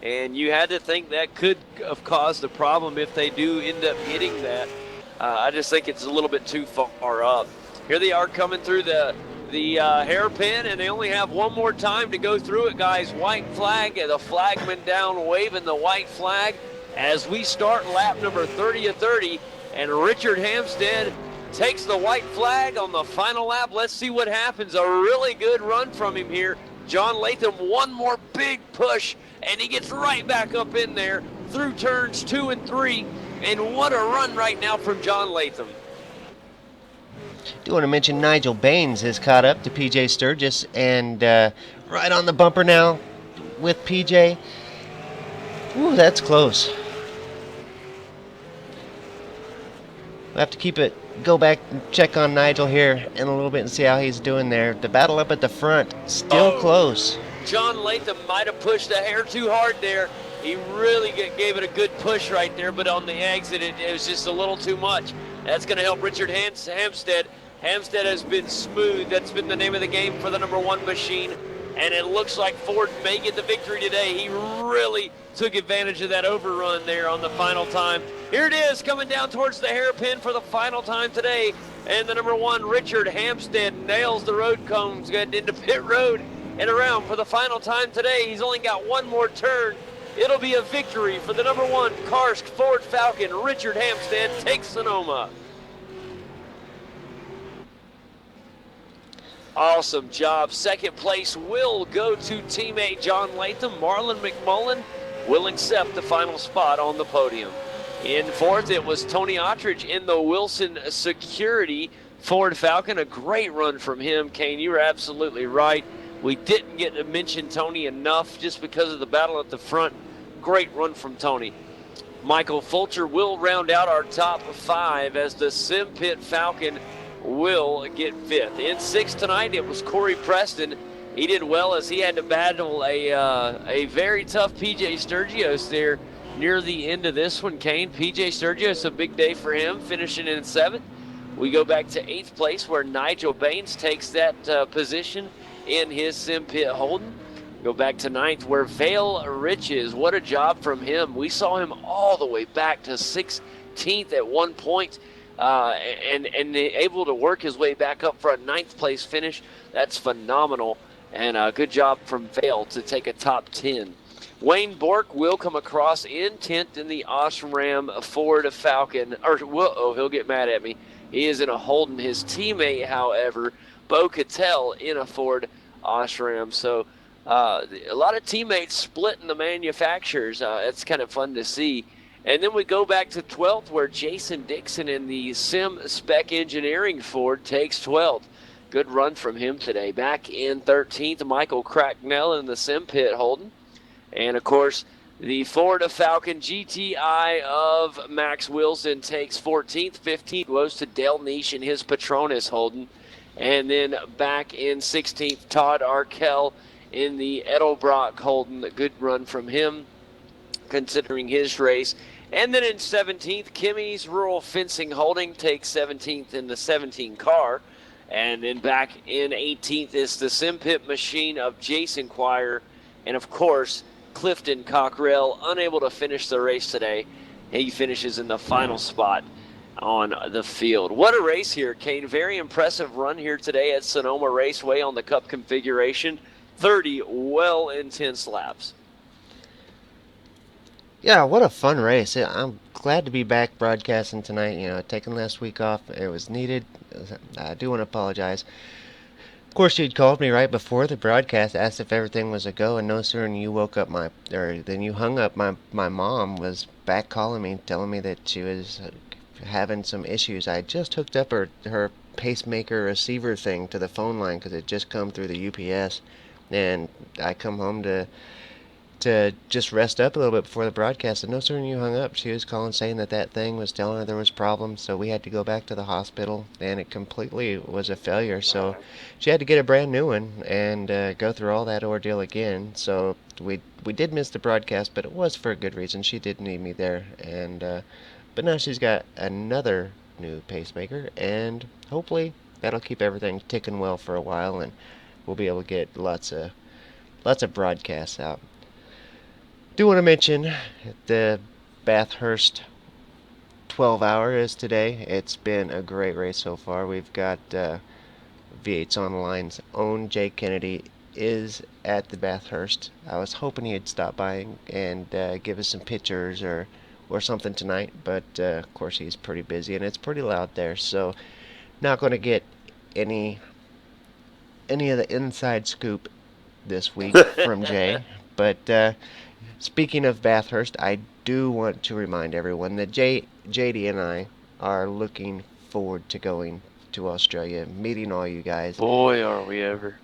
Speaker 1: and you had to think that could have caused a problem if they do end up hitting that. I just think it's a little bit too far up. Here they are coming through the hairpin, and they only have one more time to go through it, guys. White flag, and the flagman down waving the white flag as we start lap number 30 of 30, and Richard Hampstead takes the white flag on the final lap. Let's see what happens. A really good run from him here. John Latham, one more big push, and he gets right back up in there through turns 2 and 3. And what a run right now from John Latham.
Speaker 4: Do want to mention Nigel Baines has caught up to PJ Sturgis, and right on the bumper now with PJ. Ooh, that's close. We'll have to go back and check on Nigel here in a little bit and see how he's doing there. The battle up at the front, still close.
Speaker 1: John Latham might have pushed a hair too hard there. He really gave it a good push right there, but on the exit, it was just a little too much. That's going to help Richard Hampstead. Hampstead has been smooth. That's been the name of the game for the number 1 machine, and it looks like Ford may get the victory today. He really took advantage of that overrun there on the final time. Here it is, coming down towards the hairpin for the final time today, and the number 1, Richard Hampstead, nails the road cones, getting into pit road and around for the final time today. He's only got one more turn. It'll be a victory for the number 1 Karsk Ford Falcon. Richard Hampstead takes Sonoma. Awesome job. Second place will go to teammate John Latham. Marlon McMullen will accept the final spot on the podium. In fourth, it was Tony Ottridge in the Wilson Security Ford Falcon. A great run from him, Kane. You were absolutely right. We didn't get to mention Tony enough just because of the battle at the front. Great run from Tony. Michael Fulcher will round out our top 5 as the Sim Pit Falcon will get 5th. In 6th tonight, it was Corey Preston. He did well as he had to battle a very tough PJ Sturgios there near the end of this one, Kane. PJ Sturgios, a big day for him, finishing in 7th. We go back to 8th place where Nigel Baines takes that position in his Sim Pit Holden. Go back to 9th where Vale Riches, what a job from him. We saw him all the way back to 16th at one point. And able to work his way back up for a 9th place finish. That's phenomenal, and a good job from Vale to take a top 10. Wayne Bork will come across in 10th in the Osram Ford Falcon, he'll get mad at me. He is in a Holden. His teammate, however, Bo Cattell, in a Ford Osram. So a lot of teammates splitting the manufacturers. It's kind of fun to see. And then we go back to 12th, where Jason Dixon in the Sim Spec Engineering Ford takes 12th. Good run from him today. Back in 13th, Michael Cracknell in the Sim Pit Holden. And, of course, the Ford Falcon GTI of Max Wilson takes 14th. 15th goes to Dale Niche in his Patronus Holden. And then back in 16th, Todd Arkell in the Edelbrock Holden. A good run from him, considering his race. And then in 17th, Kimmy's Rural Fencing Holding takes 17th in the 17 car. And then back in 18th is the Sim Pit Machine of Jason Quire. And, of course, Clifton Cockrell, unable to finish the race today. He finishes in the final spot on the field. What a race here, Kane. Very impressive run here today at Sonoma Raceway on the Cup configuration. 30 well-intense laps.
Speaker 4: Yeah, what a fun race. I'm glad to be back broadcasting tonight. You know, taking last week off, it was needed. I do want to apologize. Of course, you'd called me right before the broadcast, asked if everything was a go, and no sooner than you woke up than you hung up, my mom was back calling me, telling me that she was having some issues. I just hooked up her pacemaker receiver thing to the phone line because it just come through the UPS, and I come home to just rest up a little bit before the broadcast, and no sooner than you hung up, she was calling saying that thing was telling her there was problems, so we had to go back to the hospital, and it completely was a failure, so she had to get a brand new one and go through all that ordeal again. So we did miss the broadcast, but it was for a good reason. She did need me there, and but now she's got another new pacemaker, and hopefully that'll keep everything ticking well for a while, and we'll be able to get lots of broadcasts out. Do want to mention the Bathurst 12 hour is today. It's been a great race so far. We've got V8's Online's own Jake Kennedy is at the Bathurst. I was hoping he'd stop by and give us some pictures or something tonight, but of course he's pretty busy and it's pretty loud there, so not going to get any of the inside scoop this week from Jay. But speaking of Bathurst, I do want to remind everyone that JD and I are looking forward to going to Australia, meeting all you guys.
Speaker 1: Boy, are we ever.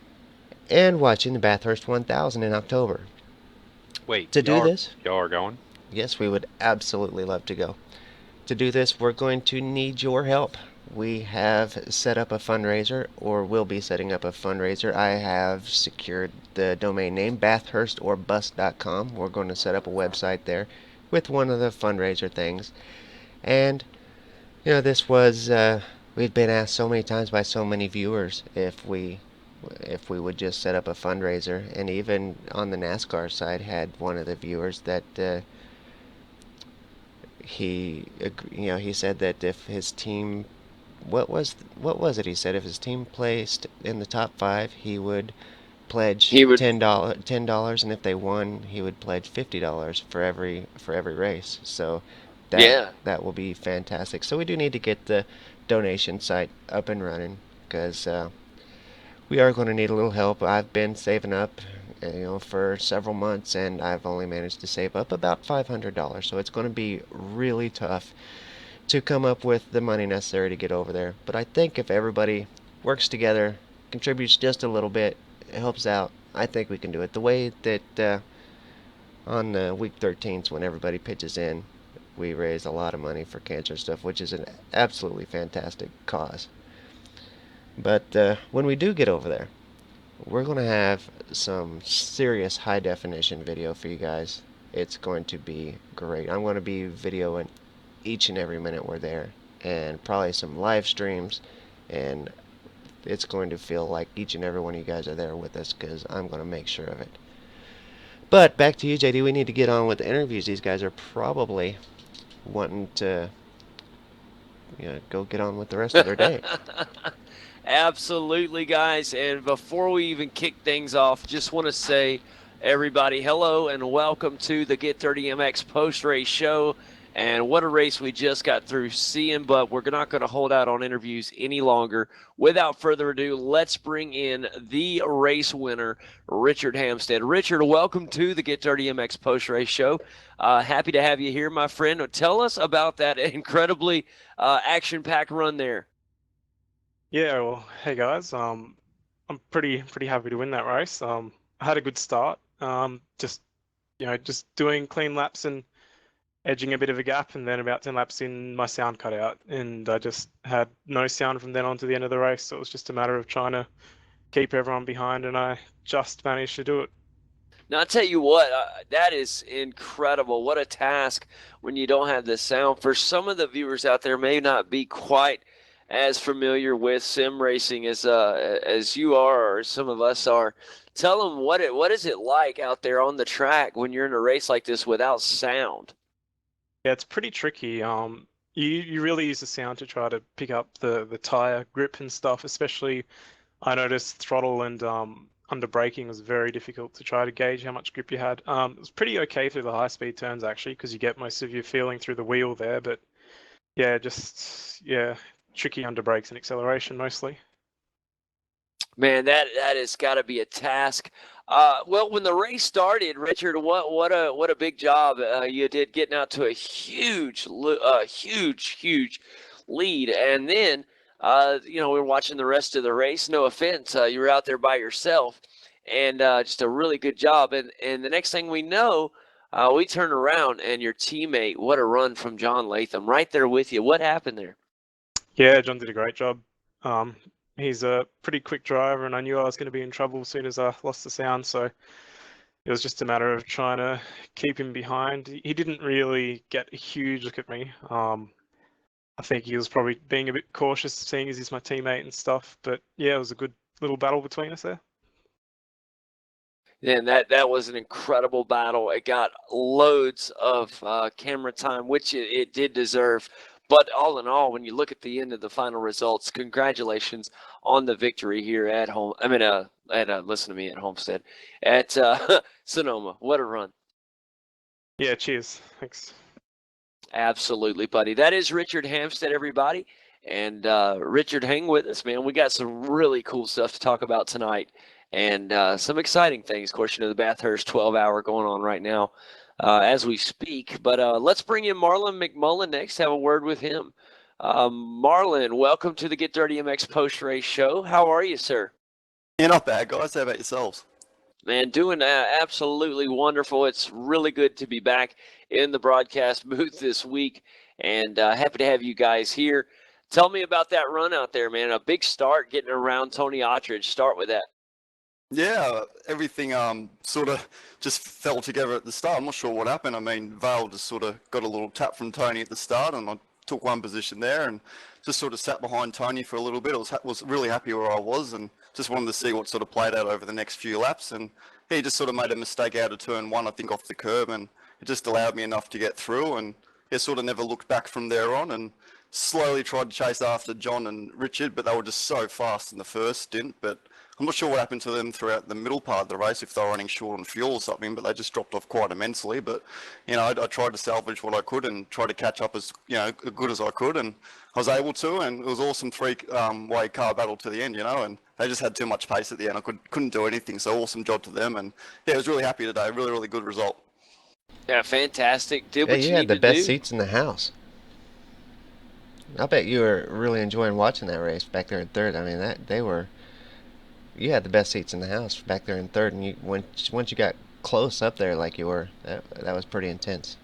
Speaker 4: And watching the Bathurst 1000 in October.
Speaker 2: Wait,
Speaker 4: to do this,
Speaker 2: y'all are going?
Speaker 4: Yes, we would absolutely love to go. To do this, we're going to need your help. We have set up a fundraiser, or will be setting up a fundraiser. I have secured the domain name, bathurstorbus.com. We're going to set up a website there with one of the fundraiser things. And, you know, this was, we'd been asked so many times by so many viewers if we would just set up a fundraiser. And even on the NASCAR side, had one of the viewers that he said that if his team, what was it he said, if his team placed in the top 5, he would pledge $10, and if they won, he would pledge $50 for every race. So that will be fantastic. So we do need to get the donation site up and running, because we are going to need a little help. I've been saving up, for several months, and I've only managed to save up about $500. So it's going to be really tough to come up with the money necessary to get over there. But I think if everybody works together, contributes just a little bit, it helps out, I think we can do it. The way that on week 13s, when everybody pitches in, we raise a lot of money for cancer stuff, which is an absolutely fantastic cause. But when we do get over there, we're going to have some serious high-definition video for you guys. It's going to be great. I'm going to be videoing each and every minute we're there, and probably some live streams, and it's going to feel like each and every one of you guys are there with us, because I'm going to make sure of it. But back to you, JD. We need to get on with the interviews. These guys are probably wanting to go get on with the rest of their day.
Speaker 1: Absolutely, guys. And before we even kick things off, just want to say, everybody, hello and welcome to the Get 30 MX post-race show. And what a race we just got through seeing, but we're not going to hold out on interviews any longer. Without further ado, let's bring in the race winner, Richard Hampstead. Richard, welcome to the Get Dirty MX Post Race Show. Happy to have you here, my friend. Tell us about that incredibly action-packed run there.
Speaker 5: Yeah, well, hey guys. I'm pretty happy to win that race. I had a good start. Just doing clean laps and edging a bit of a gap, and then about 10 laps in, my sound cut out, and I just had no sound from then on to the end of the race. So it was just a matter of trying to keep everyone behind, and I just managed to do it.
Speaker 1: Now, I'll tell you what, that is incredible. What a task when you don't have the sound. For some of the viewers out there may not be quite as familiar with sim racing as you are or some of us are. Tell them what is it like out there on the track when you're in a race like this without sound?
Speaker 5: Yeah, it's pretty tricky. You really use the sound to try to pick up the tire grip and stuff, especially I noticed throttle and under braking was very difficult to try to gauge how much grip you had. It was pretty okay through the high speed turns actually, because you get most of your feeling through the wheel there, but yeah, tricky under brakes and acceleration mostly.
Speaker 1: Man, that has got to be a task. Well, when the race started, Richard, what a big job you did getting out to a huge lead, and then we were watching the rest of the race. No offense, you were out there by yourself, and just a really good job. And the next thing we know, we turn around and your teammate, what a run from John Latham, right there with you. What happened there?
Speaker 5: Yeah, John did a great job. He's a pretty quick driver, and I knew I was going to be in trouble as soon as I lost the sound, so it was just a matter of trying to keep him behind. He didn't really get a huge look at me. I think he was probably being a bit cautious, seeing as he's my teammate and stuff, but yeah, it was a good little battle between us there.
Speaker 1: And that was an incredible battle. It got loads of camera time, which it did deserve. But all in all, when you look at the end of the final results, congratulations on the victory here at home. I mean, listen to me, at Homestead, at Sonoma. What a run!
Speaker 5: Yeah, cheers. Thanks.
Speaker 1: Absolutely, buddy. That is Richard Hampstead, everybody. And Richard, hang with us, man. We got some really cool stuff to talk about tonight, and some exciting things. Of course, you know, the Bathurst 12-hour going on right now as we speak. But let's bring in Marlon McMullen next, have a word with him. Marlon, welcome to the Get Dirty MX post-race show. How are you, sir?
Speaker 6: Yeah, not bad, guys. How about yourselves?
Speaker 1: Man, doing absolutely wonderful. It's really good to be back in the broadcast booth this week, and happy to have you guys here. Tell me about that run out there, man. A big start getting around Tony Ottridge. Start with that.
Speaker 6: Yeah, everything sort of just fell together at the start. I'm not sure what happened. I mean, Vale just sort of got a little tap from Tony at the start, and I took one position there and just sort of sat behind Tony for a little bit. I was really happy where I was and just wanted to see what sort of played out over the next few laps. And he just sort of made a mistake out of turn one, I think, off the curb, and it just allowed me enough to get through. And he sort of never looked back from there on, and slowly tried to chase after John and Richard, but they were just so fast in the first stint. But I'm not sure what happened to them throughout the middle part of the race, if they were running short on fuel or something, but they just dropped off quite immensely. But, you know, I tried to salvage what I could and try to catch up as, you know, good as I could, and I was able to, and it was awesome three-way car battle to the end, you know, and they just had too much pace at the end. I couldn't do anything, so awesome job to them, and yeah, I was really happy today. Really, really good result.
Speaker 1: Yeah, fantastic. Did
Speaker 4: Yeah,
Speaker 1: what
Speaker 4: you
Speaker 1: you
Speaker 4: had
Speaker 1: need
Speaker 4: the
Speaker 1: to
Speaker 4: best
Speaker 1: do.
Speaker 4: seats in the house. I bet you were really enjoying watching that race back there in third. I mean, you had the best seats in the house back there in third, and once you got close up there like you were, that was pretty intense.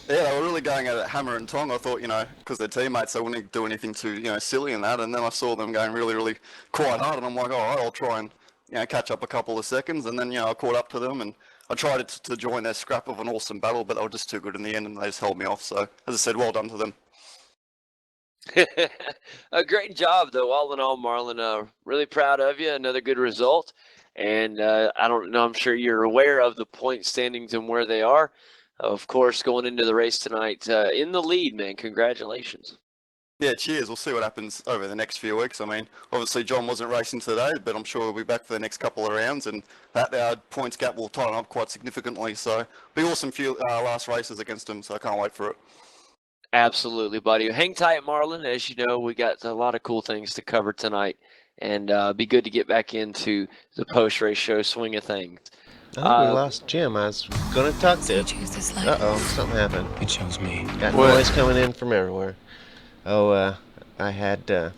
Speaker 6: Yeah, they were really going at it hammer and tong. I thought, you know, because they're teammates, they wouldn't do anything too, you know, silly in that. And then I saw them going really, really quite hard, and I'm like, all right, I'll try and, you know, catch up a couple of seconds. And then, you know, I caught up to them, and I tried to join their scrap of an awesome battle, but they were just too good in the end, and they just held me off. So, as I said, well done to them.
Speaker 1: A great job, though, all in all, Marlon. Really proud of you. Another good result. And I don't know, I'm sure you're aware of the point standings and where they are. Of course, going into the race tonight in the lead, man. Congratulations.
Speaker 6: Yeah, cheers. We'll see what happens over the next few weeks. I mean, obviously John wasn't racing today, but I'm sure we'll be back for the next couple of rounds, and that our points gap will tighten up quite significantly. So, be awesome few last races against him. So I can't wait for it.
Speaker 1: Absolutely, buddy. Hang tight, Marlon. As you know, we got a lot of cool things to cover tonight, and be good to get back into the post-race show swing of things.
Speaker 4: I think we lost Jim. I was going to talk to him. Uh-oh, something happened.
Speaker 2: It shows me.
Speaker 4: Got noise coming in from everywhere. Oh, I had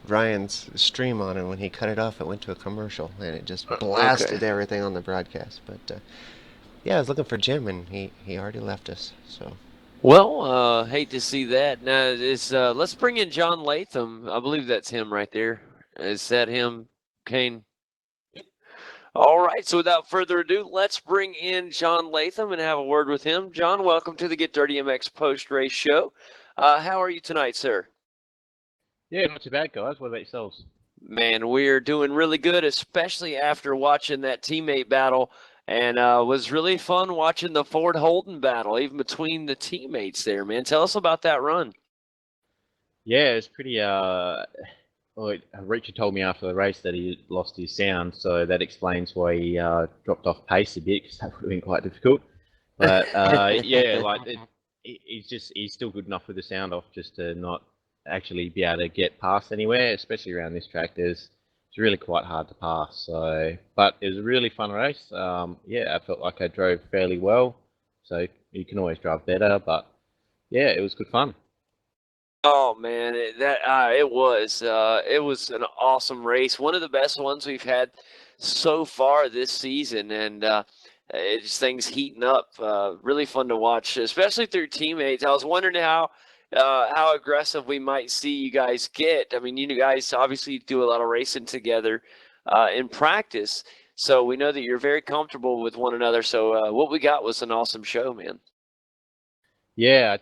Speaker 4: Ryan's stream on, and when he cut it off, it went to a commercial, and it just blasted everything on the broadcast. But yeah, I was looking for Jim, and he already left us. So.
Speaker 1: Well, hate to see that. Now, let's bring in John Latham. I believe that's him right there. Is that him, Kane? All right, so without further ado, let's bring in John Latham and have a word with him. John, welcome to the Get Dirty MX post-race show. How are you tonight, sir?
Speaker 7: Yeah, not too bad, guys. What about yourselves?
Speaker 1: Man, we're doing really good, especially after watching that teammate battle. And was really fun watching the Ford Holden battle, even between the teammates there, man. Tell us about that run.
Speaker 7: Yeah, it's pretty. Well, Richard told me after the race that he lost his sound, so that explains why he dropped off pace a bit, because that would have been quite difficult. But yeah, like he's still good enough with the sound off, just to not actually be able to get past anywhere, especially around this track. It's really quite hard to pass. So, but it was a really fun race. Yeah, I felt like I drove fairly well. So you can always drive better, but yeah, it was good fun.
Speaker 1: Oh man, it was an awesome race, one of the best ones we've had so far this season, and it's things heating up. Really fun to watch, especially through teammates. I was wondering how aggressive we might see you guys get. I mean, you guys obviously do a lot of racing together in practice, so we know that you're very comfortable with one another. So what we got was an awesome show, man.
Speaker 7: Yeah,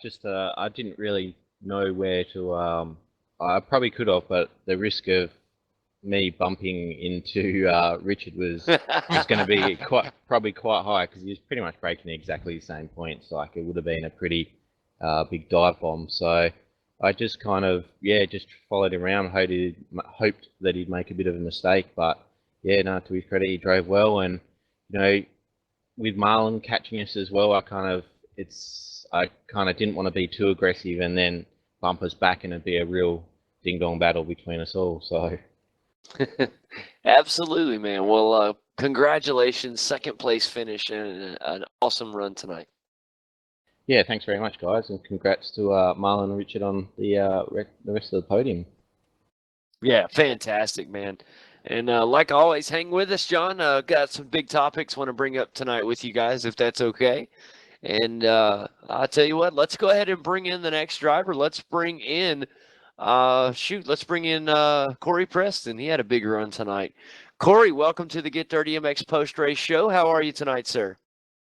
Speaker 7: I didn't really know where to. I probably could have, but the risk of me bumping into Richard was going to be probably quite high, because he was pretty much breaking exactly the same points. Like, it would have been a pretty big dive bomb. So I just kind of just followed him around, hoped that he'd make a bit of a mistake. But yeah, no, to his credit, he drove well, and with Marlon catching us as well, I kind of didn't want to be too aggressive and then bump us back, and it'd be a real ding-dong battle between us all. So
Speaker 1: absolutely, man. Well, congratulations, second place finish and an awesome run tonight.
Speaker 7: Yeah, thanks very much, guys, and congrats to Marlon and Richard on the rest of the podium.
Speaker 1: Yeah, fantastic, man. And like always, hang with us, John. Got some big topics want to bring up tonight with you guys, if that's okay. And I'll tell you what, let's go ahead and bring in the next driver. Let's bring in, Corey Preston. He had a big run tonight. Corey, welcome to the Get Dirty MX post-race show. How are you tonight, sir?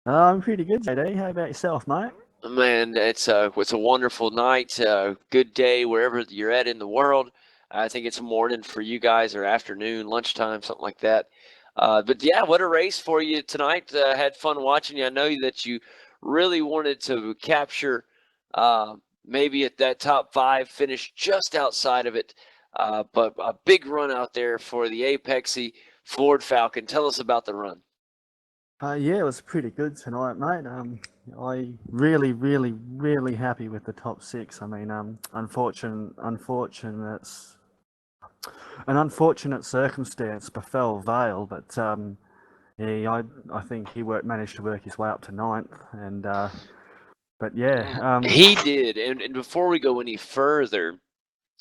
Speaker 3: I'm pretty good, JD. How about yourself, mate?
Speaker 1: Man, it's a wonderful night, good day wherever you're at in the world. I think it's morning for you guys, or afternoon, lunchtime, something like that. But yeah, what a race for you tonight. Had fun watching you. I know that you really wanted to capture maybe at that top 5, finish just outside of it. But a big run out there for the Apexy Ford Falcon. Tell us about the run.
Speaker 3: Yeah, it was pretty good tonight, mate. I really happy with the top 6. I mean, an unfortunate circumstance befell Vale, but yeah, I think he managed to work his way up to 9th, and but yeah,
Speaker 1: he did. And before we go any further,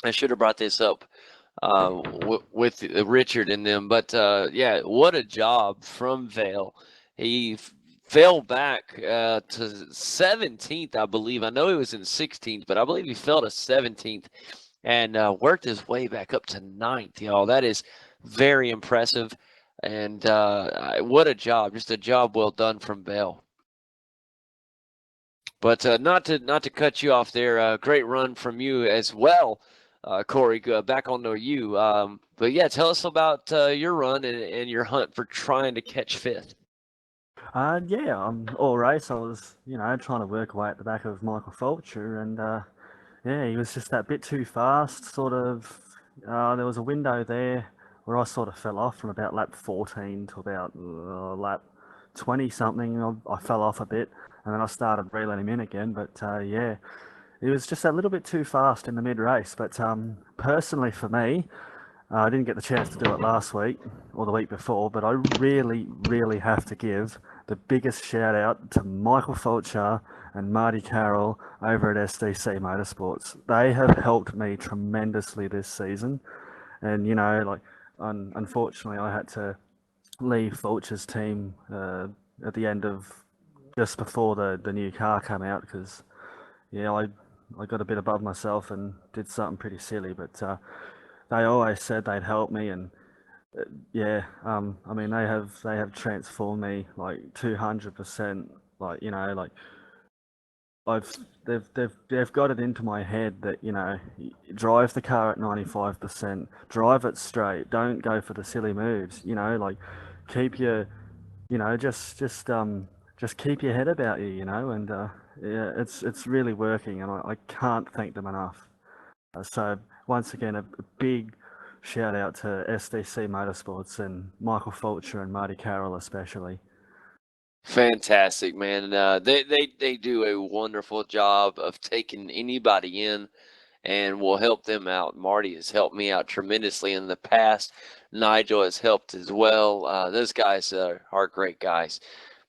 Speaker 1: I should have brought this up with Richard and them, but yeah, what a job from Vale. He fell back to 17th, I believe. I know he was in 16th, but I believe he fell to 17th and worked his way back up to 9th, y'all. That is very impressive. And what a job. Just a job well done from Vale. But not to cut you off there, great run from you as well, Corey. Back on to you. But yeah, tell us about your run and your hunt for trying to catch 5th.
Speaker 3: Yeah, all race I was, trying to work away at the back of Michael Fulcher, and yeah, he was just that bit too fast. Sort of, there was a window there where I sort of fell off from about lap 14 to about lap 20 something. I fell off a bit, and then I started reeling him in again. But yeah, he was just a little bit too fast in the mid race. But personally, for me, I didn't get the chance to do it last week or the week before, but I really, really have to give the biggest shout out to Michael Fulcher and Marty Carroll over at SDC Motorsports. They have helped me tremendously this season. And, you know, like, unfortunately, I had to leave Fulcher's team at the end of just before the new car came out because, yeah, I got a bit above myself and did something pretty silly. But they always said they'd help me, and yeah, I mean they have transformed me like 200%. Like, you know, like I've they've got it into my head that, you know, drive the car at 95%, drive it straight, don't go for the silly moves. You know, like keep your, you know, just keep your head about you. You know, and yeah, it's really working, and I can't thank them enough. So once again, a big shout out to SDC Motorsports and Michael Fulcher and Marty Carroll especially.
Speaker 1: Fantastic, man. They do a wonderful job of taking anybody in and will help them out. Marty has helped me out tremendously in the past. Nigel has helped as well. Those guys are great guys.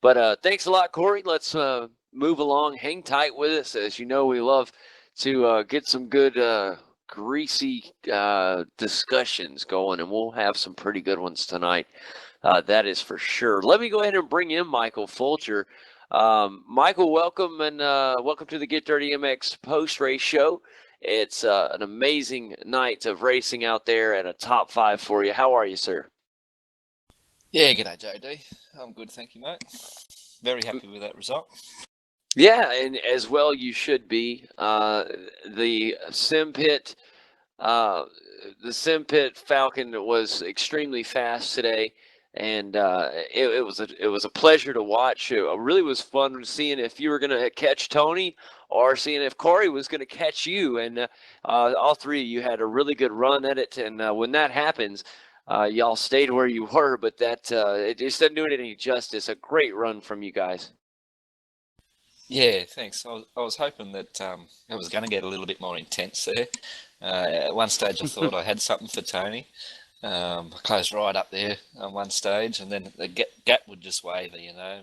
Speaker 1: But thanks a lot, Corey. Let's move along. Hang tight with us. As you know, we love to get some good, greasy discussions going, and we'll have some pretty good ones tonight. That is for sure. Let me go ahead and bring in Michael Fulcher. Michael, welcome, and welcome to the Get Dirty MX post-race show. It's an amazing night of racing out there and a top 5 for you. How are you, sir?
Speaker 2: Yeah, g'day, JD. I'm good, thank you, mate. Very happy with that result.
Speaker 1: Yeah, and as well you should be. The Sim Pit Falcon was extremely fast today, and it was a pleasure to watch. It really was fun seeing if you were going to catch Tony or seeing if Corey was going to catch you. And all three of you had a really good run at it. And when that happens, y'all stayed where you were, but that it just doesn't do it any justice. A great run from you guys.
Speaker 2: Yeah, thanks. I was hoping that it was going to get a little bit more intense there. At one stage, I thought I had something for Tony. I closed right up there on one stage, and then the gap would just waver, you know,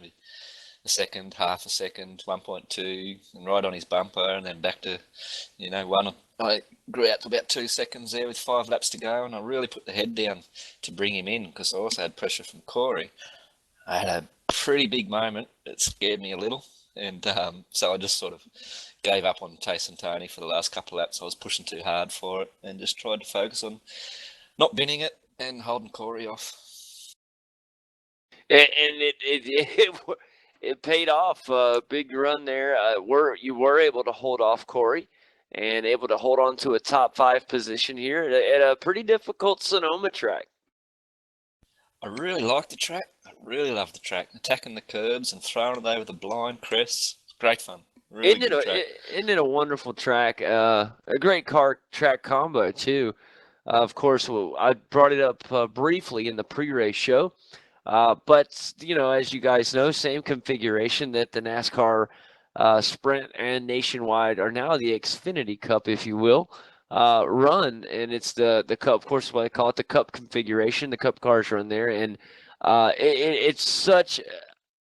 Speaker 2: a second, half a second, 1.2, and right on his bumper, and then back to, you know, one. I grew out to about 2 seconds there with 5 laps to go, and I really put the head down to bring him in because I also had pressure from Corey. I had a pretty big moment. It scared me a little. And so I just sort of gave up on chasing Tony for the last couple of laps. I was pushing too hard for it and just tried to focus on not binning it and holding Corey off.
Speaker 1: And it paid off. Big run there. You were able to hold off Corey and able to hold on to a top 5 position here at a pretty difficult Sonoma track.
Speaker 2: I really like the track. I really love the track. Attacking the curbs and throwing it over the blind crests. Great fun. Really good track.
Speaker 1: Isn't it a wonderful track? A great car track combo too. Of course, I brought it up briefly in the pre-race show. But, you know, as you guys know, same configuration that the NASCAR Sprint and Nationwide are now the Xfinity Cup, if you will, run. And it's the Cup, of course, what I call it, the Cup configuration. The Cup cars run there. And it's such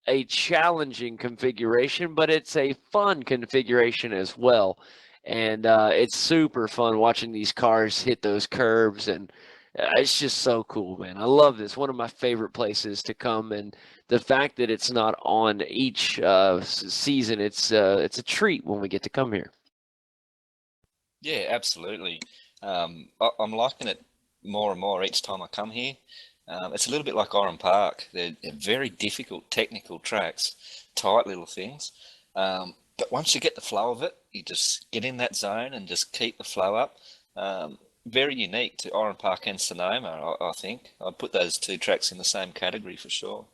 Speaker 1: a challenging configuration, but it's a fun configuration as well. And it's super fun watching these cars hit those curves, and it's just so cool, man. I love this. One of my favorite places to come, and the fact that it's not on each season, it's a treat when we get to come here.
Speaker 2: Yeah, absolutely. I'm liking it more and more each time I come here. It's a little bit like Oran Park. They're very difficult technical tracks, tight little things. But once you get the flow of it, you just get in that zone and just keep the flow up. Very unique to Oran Park and Sonoma, I think. I'd put those two tracks in the same category for sure.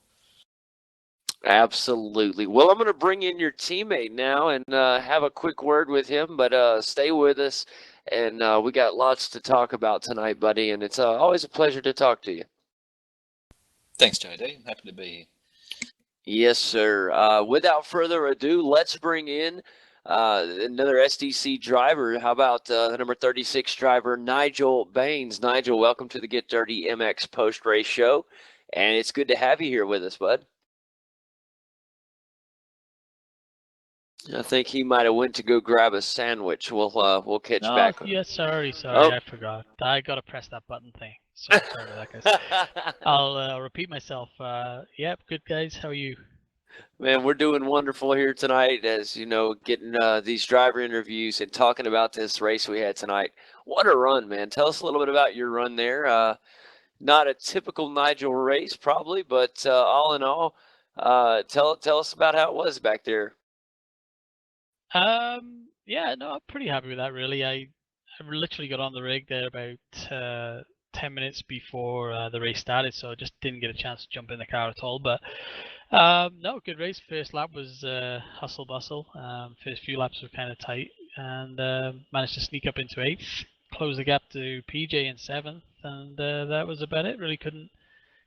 Speaker 1: Absolutely. Well, I'm going to bring in your teammate now and have a quick word with him, but stay with us. And we got lots to talk about tonight, buddy, and it's always a pleasure to talk to you.
Speaker 2: Thanks, JD. I'm happy to be here.
Speaker 1: Yes, sir. Without further ado, let's bring in another SDC driver. How about the number 36 driver, Nigel Baines? Nigel, welcome to the Get Dirty MX post-race show, and it's good to have you here with us, bud. I think he might have went to go grab a sandwich. We'll catch
Speaker 8: No,
Speaker 1: back.
Speaker 8: yeah, sorry,
Speaker 1: Oh.
Speaker 8: I forgot. I gotta press that button thing. Sorry about that, guys. I'll repeat myself. Yep, good guys. How are you?
Speaker 1: Man, we're doing wonderful here tonight, as you know, getting these driver interviews and talking about this race we had tonight. What a run, man! Tell us a little bit about your run there. Not a typical Nigel race, probably, but all in all, tell us about how it was back there.
Speaker 8: Yeah, no, I'm pretty happy with that. Really, I literally got on the rig there about 10 minutes before the race started, so I just didn't get a chance to jump in the car at all. But no, good race. First lap was hustle bustle. First few laps were kind of tight, and managed to sneak up into 8th, close the gap to PJ in 7th, and that was about it. Really couldn't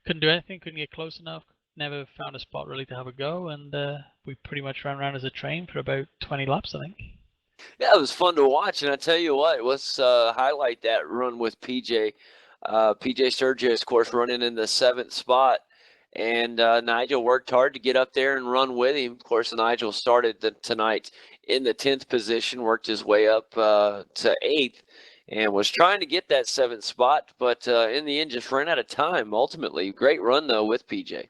Speaker 8: do anything. Couldn't get close enough. Never found a spot really to have a go, and we pretty much ran around as a train for about 20 laps, I think.
Speaker 1: Yeah, it was fun to watch, and I tell you what, let's highlight that run with PJ. PJ Sturgis, of course, running in the 7th spot, and Nigel worked hard to get up there and run with him. Of course, Nigel started tonight in the 10th position, worked his way up to 8th, and was trying to get that 7th spot, but in the end just ran out of time ultimately. Great run, though, with PJ.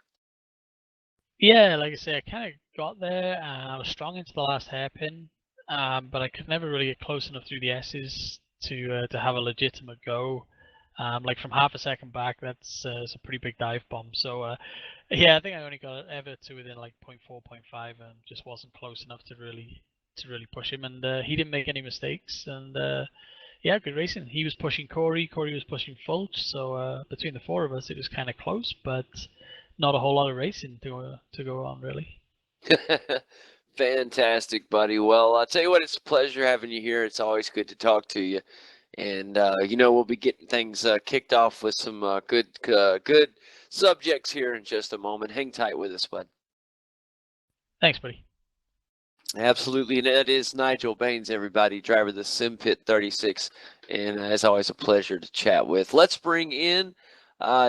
Speaker 8: Yeah, like I say, I kind of got there. I was strong into the last hairpin, but I could never really get close enough through the S's to have a legitimate go. Like from half a second back, that's a pretty big dive bomb. So yeah, I think I only got ever to within like 0.4, 0.5, and just wasn't close enough to really push him. And he didn't make any mistakes. And yeah, good racing. He was pushing Corey was pushing Fulch. So between the 4 of us, it was kind of close, but not a whole lot of racing to go on, really.
Speaker 1: Fantastic, buddy. Well, I'll tell you what, it's a pleasure having you here. It's always good to talk to you. And, you know, we'll be getting things kicked off with some good subjects here in just a moment. Hang tight with us, bud.
Speaker 8: Thanks, buddy.
Speaker 1: Absolutely. And that is Nigel Baines, everybody, driver of the SimPit 36. And as always, a pleasure to chat with. Let's bring in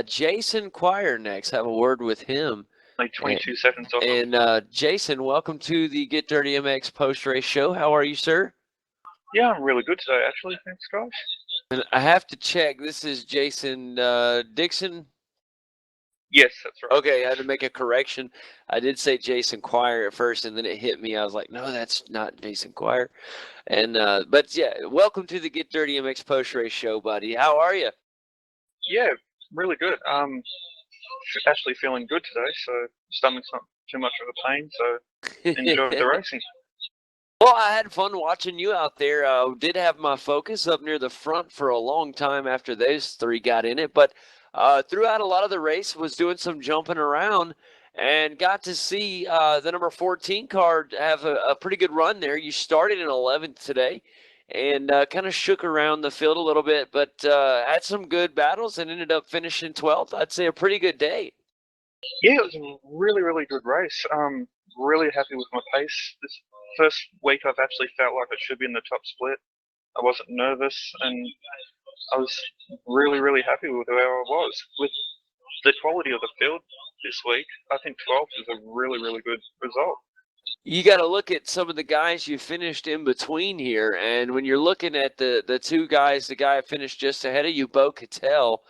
Speaker 1: Jason Quire next. Have a word with him.
Speaker 9: Like 22 seconds off.
Speaker 1: And Jason, welcome to the Get Dirty MX post-race show. How are you, sir?
Speaker 9: Yeah, I'm really good today, actually. Thanks, guys.
Speaker 1: And I have to check. This is Jason Dixon.
Speaker 9: Yes, that's right.
Speaker 1: Okay, I had to make a correction. I did say Jason Quire at first, and then it hit me. I was like, no, that's not Jason Quire. And but yeah, welcome to the Get Dirty MX post-race show, buddy. How are you?
Speaker 9: Yeah, really good. Actually feeling good today, so stomach's not too much of a pain, so enjoy the racing.
Speaker 1: Well, I had fun watching you out there. Did have my focus up near the front for a long time after those 3 got in it, but throughout a lot of the race was doing some jumping around and got to see the number 14 car have a pretty good run there. You started in 11th today and kind of shook around the field a little bit, but had some good battles and ended up finishing 12th. I'd say a pretty good day.
Speaker 9: Yeah, it was a really, really good race. Really happy with my pace. This first week I've actually felt like I should be in the top split. I wasn't nervous, and I was really, really happy with where I was. With the quality of the field this week, I think 12th is a really, really good result.
Speaker 1: You got to look at some of the guys you finished in between here, and when you're looking at the 2 guys, the guy finished just ahead of you, Bo Cattell,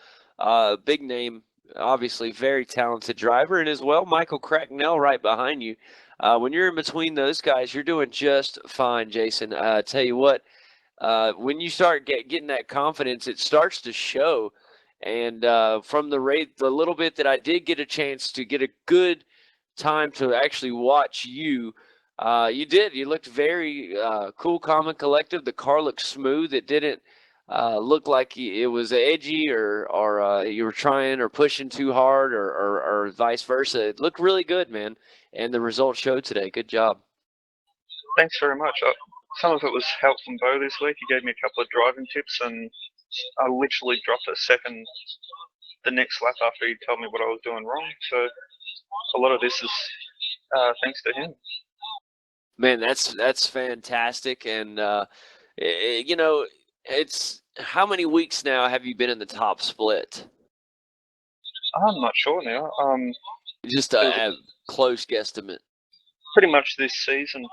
Speaker 1: big name, obviously very talented driver, and as well Michael Cracknell right behind you. When you're in between those guys, you're doing just fine, Jason. Tell you what, when you start getting that confidence, it starts to show. And from the little bit that I did get a chance to get a good time to actually watch you, you looked very cool, calm, and collective. The car looked smooth. It didn't looked like it was edgy, or you were trying or pushing too hard, or vice versa. It looked really good, man, and the results showed today. Good job.
Speaker 9: Thanks very much. Some of it was help from Bo this week. He gave me a couple of driving tips, and I literally dropped a second the next lap after he told me what I was doing wrong. So a lot of this is thanks to him.
Speaker 1: Man, that's fantastic, and you know, it's how many weeks now have you been in the top split?
Speaker 9: I'm not sure now.
Speaker 1: Just a close guesstimate.
Speaker 9: Pretty much this season.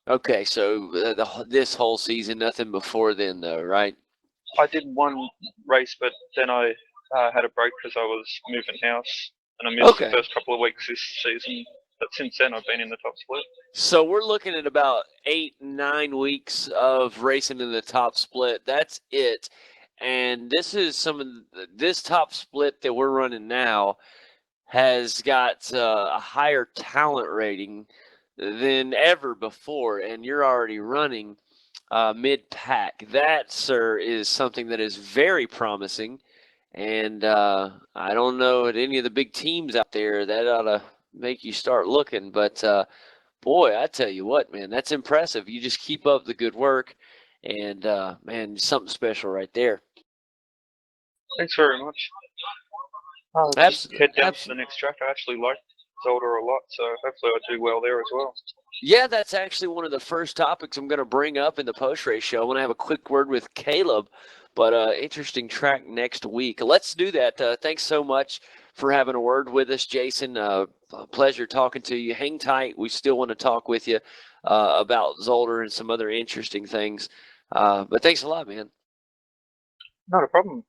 Speaker 1: Okay, so this whole season, nothing before then, though, right?
Speaker 9: I did one race, but then I had a break because I was moving house, and I missed the first couple of weeks this season. But since then, I've been in the top split.
Speaker 1: So we're looking at about 8-9 weeks of racing in the top split. That's it. And this is this top split that we're running now has got a higher talent rating than ever before, and you're already running mid-pack. That, sir, is something that is very promising, and I don't know at any of the big teams out there that ought to make you start looking, but boy, I tell you what, man, that's impressive. You just keep up the good work, and man, something special right there.
Speaker 9: Thanks very much. Just head down to the next track. I actually like Zolder a lot, so hopefully I do well there as well.
Speaker 1: Yeah, that's actually one of the first topics I'm going to bring up in the post-race show. I want to have a quick word with Caleb, but interesting track next week. Let's do that. Thanks so much for having a word with us, Jason. Pleasure talking to you. Hang tight. We still want to talk with you about Zolder and some other interesting things. But thanks a lot, man.
Speaker 9: Not a problem.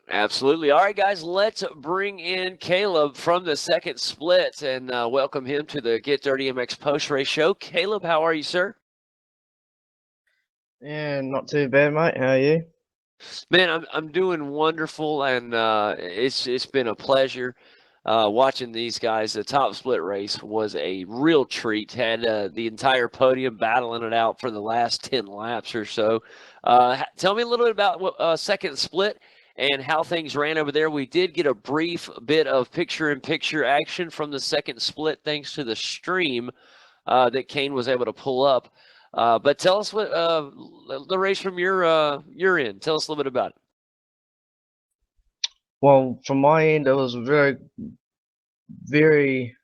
Speaker 1: Absolutely. All right, guys, let's bring in Caleb from the second split and welcome him to the Get Dirty MX post-race show. Caleb, how are you, sir?
Speaker 10: Yeah, not too bad, mate. How are you?
Speaker 1: Man, I'm doing wonderful, and it's been a pleasure watching these guys. The top split race was a real treat. Had the entire podium battling it out for the last 10 laps or so. Tell me a little bit about second split and how things ran over there. We did get a brief bit of picture-in-picture action from the second split thanks to the stream that Kane was able to pull up. But tell us what the race from your end. Tell us a little bit about it.
Speaker 10: Well, from my end, it was a very, very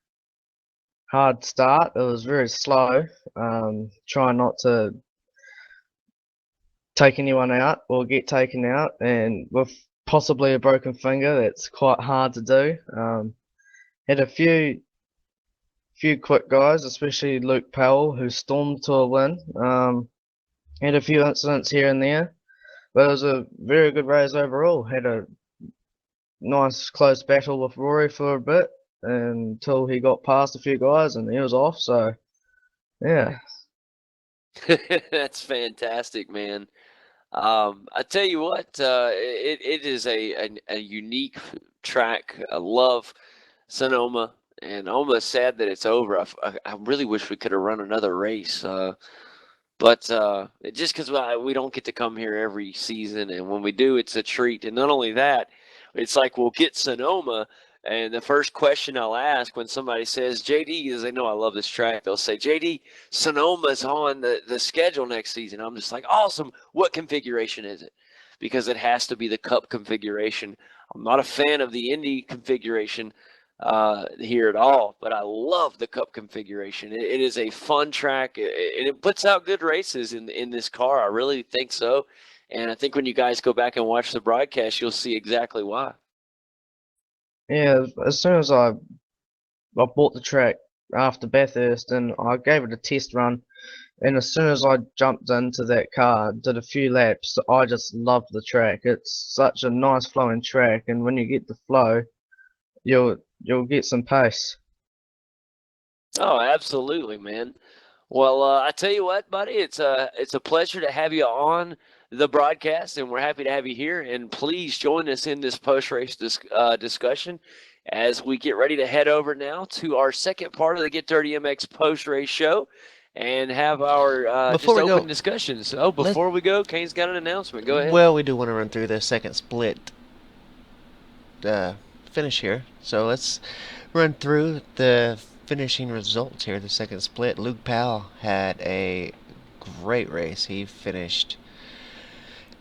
Speaker 10: hard start. It was very slow. Trying not to take anyone out or get taken out, and with possibly a broken finger, that's quite hard to do. Had a few quick guys, especially Luke Powell, who stormed to a win. Had a few incidents here and there, but it was a very good race overall. Had a nice close battle with Rory for a bit until he got past a few guys and he was off. So, yeah.
Speaker 1: That's fantastic, man. I tell you what, it is a unique track. I love Sonoma, and almost sad that it's over. I really wish we could have run another race, but just because we don't get to come here every season, and when we do, it's a treat. And not only that, it's like we'll get Sonoma, and the first question I'll ask when somebody says, JD, because they know I love this track, they'll say, JD, Sonoma's on the schedule next season. I'm just like, awesome. What configuration is it? Because it has to be the Cup configuration. I'm not a fan of the Indy configuration here at all, but I love the Cup configuration. It is a fun track, and it puts out good races in this car. I really think so. And I think when you guys go back and watch the broadcast, you'll see exactly why.
Speaker 10: Yeah, as soon as I bought the track after Bathurst, and I gave it a test run, and as soon as I jumped into that car, did a few laps, I just loved the track. It's such a nice flowing track, and when you get the flow, you'll get some pace.
Speaker 1: Oh, absolutely, man. Well, I tell you what, buddy, it's a pleasure to have you on the broadcast, and we're happy to have you here. And please join us in this post-race discussion as we get ready to head over now to our second part of the Get Dirty MX post-race show. and have our
Speaker 4: Before
Speaker 1: just
Speaker 4: we go,
Speaker 1: open discussions. Oh, before we go, Kane's got an announcement. Go ahead.
Speaker 4: Well, we do want to run through the second split finish here. So let's run through the finishing results here. The second split. Luke Powell had a great race. He finished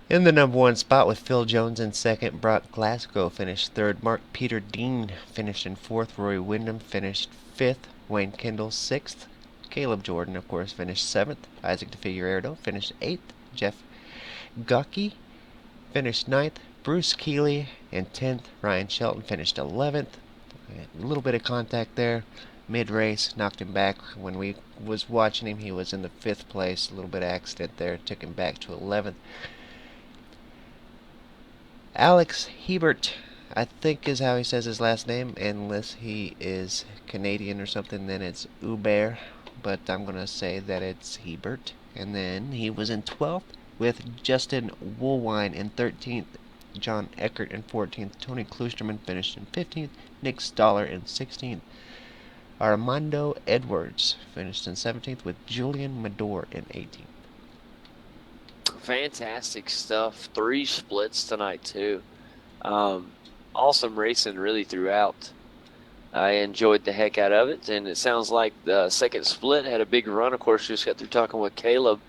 Speaker 4: in the number 1 spot with Phil Jones in second. Brock Glasgow finished third. Mark Peter Dean finished in fourth. Rory Wyndham finished fifth. Wayne Kendall sixth. Caleb Jordan, of course, finished seventh. Isaac DeFigueiredo finished eighth. Jeff Gucky finished ninth. Bruce Keeley in 10th. Ryan Shelton finished 11th. A little bit of contact there. Mid-race, knocked him back. When we was watching him, he was in the 5th place. A little bit of accident there. Took him back to 11th. Alex Hebert, I think is how he says his last name. Unless he is Canadian or something, then it's Hubert. But I'm going to say that it's Hebert. And then he was in 12th with Justin Woolwine in 13th. John Eckert in 14th. Tony Klusterman finished in 15th. Nick Stoller in 16th. Armando Edwards finished in 17th with Julian Mador in 18th.
Speaker 1: Fantastic stuff. 3 splits tonight, too. Awesome racing really throughout. I enjoyed the heck out of it, and it sounds like the second split had a big run. Of course, just got through talking with Caleb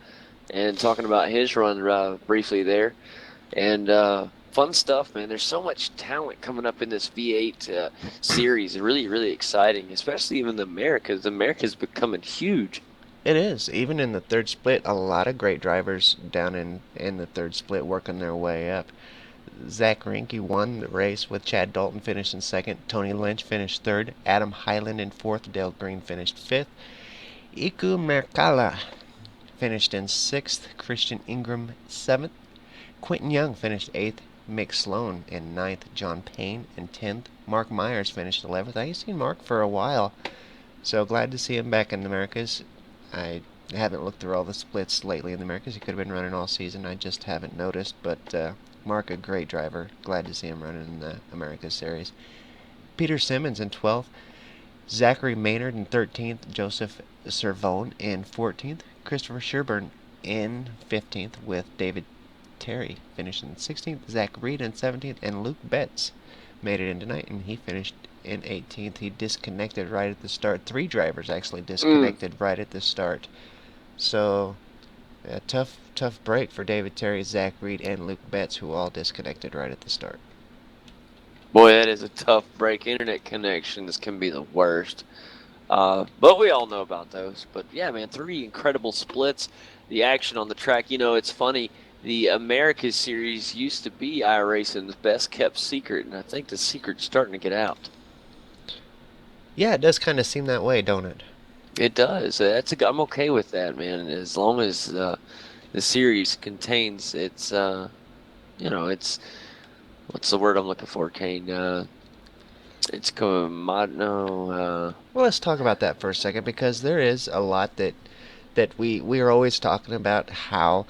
Speaker 1: and talking about his run briefly there. And fun stuff, man. There's so much talent coming up in this V8 series. Really, really exciting, especially even the Americas. The Americas becoming huge.
Speaker 4: It is. Even in the third split, a lot of great drivers down in the third split working their way up. Zach Rinke won the race with Chad Dalton finishing second. Tony Lynch finished third. Adam Hyland in fourth. Dale Green finished fifth. Iku Mercala finished in sixth. Christian Ingram seventh. Quentin Young finished eighth. Mick Sloan in ninth. John Payne in 10th. Mark Myers finished 11th. I ain't seen Mark for a while, so glad to see him back in the Americas. I haven't looked through all the splits lately in the Americas. He could have been running all season. I just haven't noticed. But Mark, a great driver. Glad to see him running in the Americas Series. Peter Simmons in 12th. Zachary Maynard in 13th. Joseph Servone in 14th. Christopher Sherburne in 15th with David Terry finishing in 16th. Zach Reed in 17th. And Luke Betts made it in tonight, and he finished in 18th. He disconnected right at the start. 3 drivers actually disconnected right at the start. So a tough break for David Terry, Zach Reed, and Luke Betts, who all disconnected right at the start.
Speaker 1: Boy, that is a tough break. Internet connections can be the worst. But we all know about those. But yeah, man, 3 incredible splits. The action on the track, it's funny. The Americas Series used to be iRacing's best kept secret, and I think the secret's starting to get out.
Speaker 4: Yeah, it does kind of seem that way, don't it?
Speaker 1: It does. I'm okay with that, man. As long as the series contains its, it's what's the word I'm looking for, Kane? It's well,
Speaker 4: let's talk about that for a second, because there is a lot that we are always talking about, how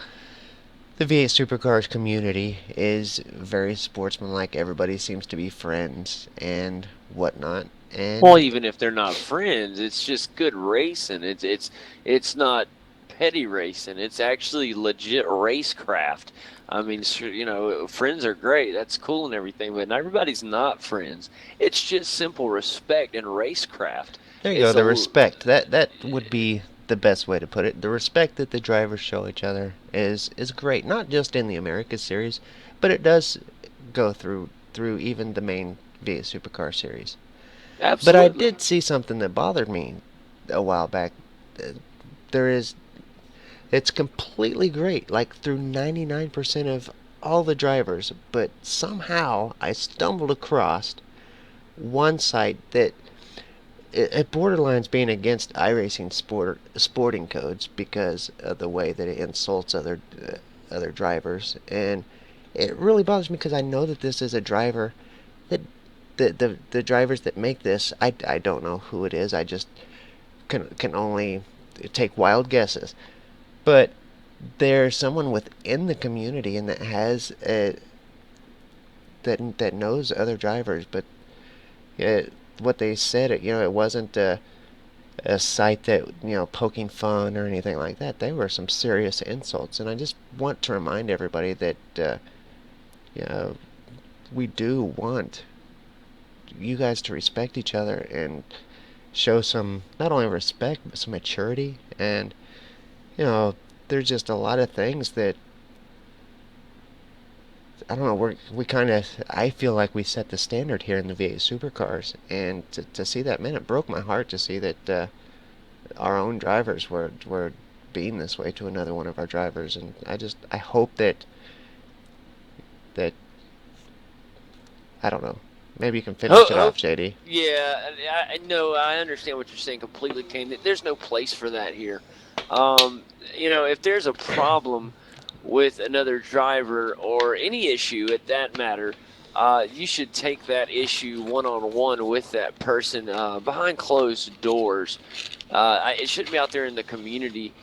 Speaker 4: the V8 Supercars community is very sportsmanlike. Everybody seems to be friends and whatnot. And
Speaker 1: well, even if they're not friends, it's just good racing. It's not petty racing. It's actually legit racecraft. I mean, friends are great. That's cool and everything, but everybody's not friends. It's just simple respect and racecraft.
Speaker 4: There you go. The respect. That would be the best way to put it. The respect that the drivers show each other is great. Not just in the Americas Series, but it does go through even the main V8 Supercar Series.
Speaker 1: Absolutely.
Speaker 4: But I did see something that bothered me a while back. It's completely great, like through 99% of all the drivers, but somehow I stumbled across one site that it borderlines being against iRacing sporting codes because of the way that it insults other drivers, and it really bothers me because I know that this is a driver that the drivers that make this, I don't know who it is. I just can only take wild guesses, but there's someone within the community and that has that knows other drivers, but what they said, it wasn't a site that, poking fun or anything like that. They were some serious insults, and I just want to remind everybody that you know, we do want you guys to respect each other and show some, not only respect, but some maturity. And there's just a lot of things that, I don't know, I feel like we set the standard here in the V8 Supercars, and to see that, man, it broke my heart to see that our own drivers were being this way to another one of our drivers. And I hope that I don't know. Maybe you can finish it off, JD.
Speaker 1: Yeah, no, I understand what you're saying completely, Kane. There's no place for that here. If there's a problem with another driver or any issue at that matter, you should take that issue one-on-one with that person behind closed doors. It shouldn't be out there in the community.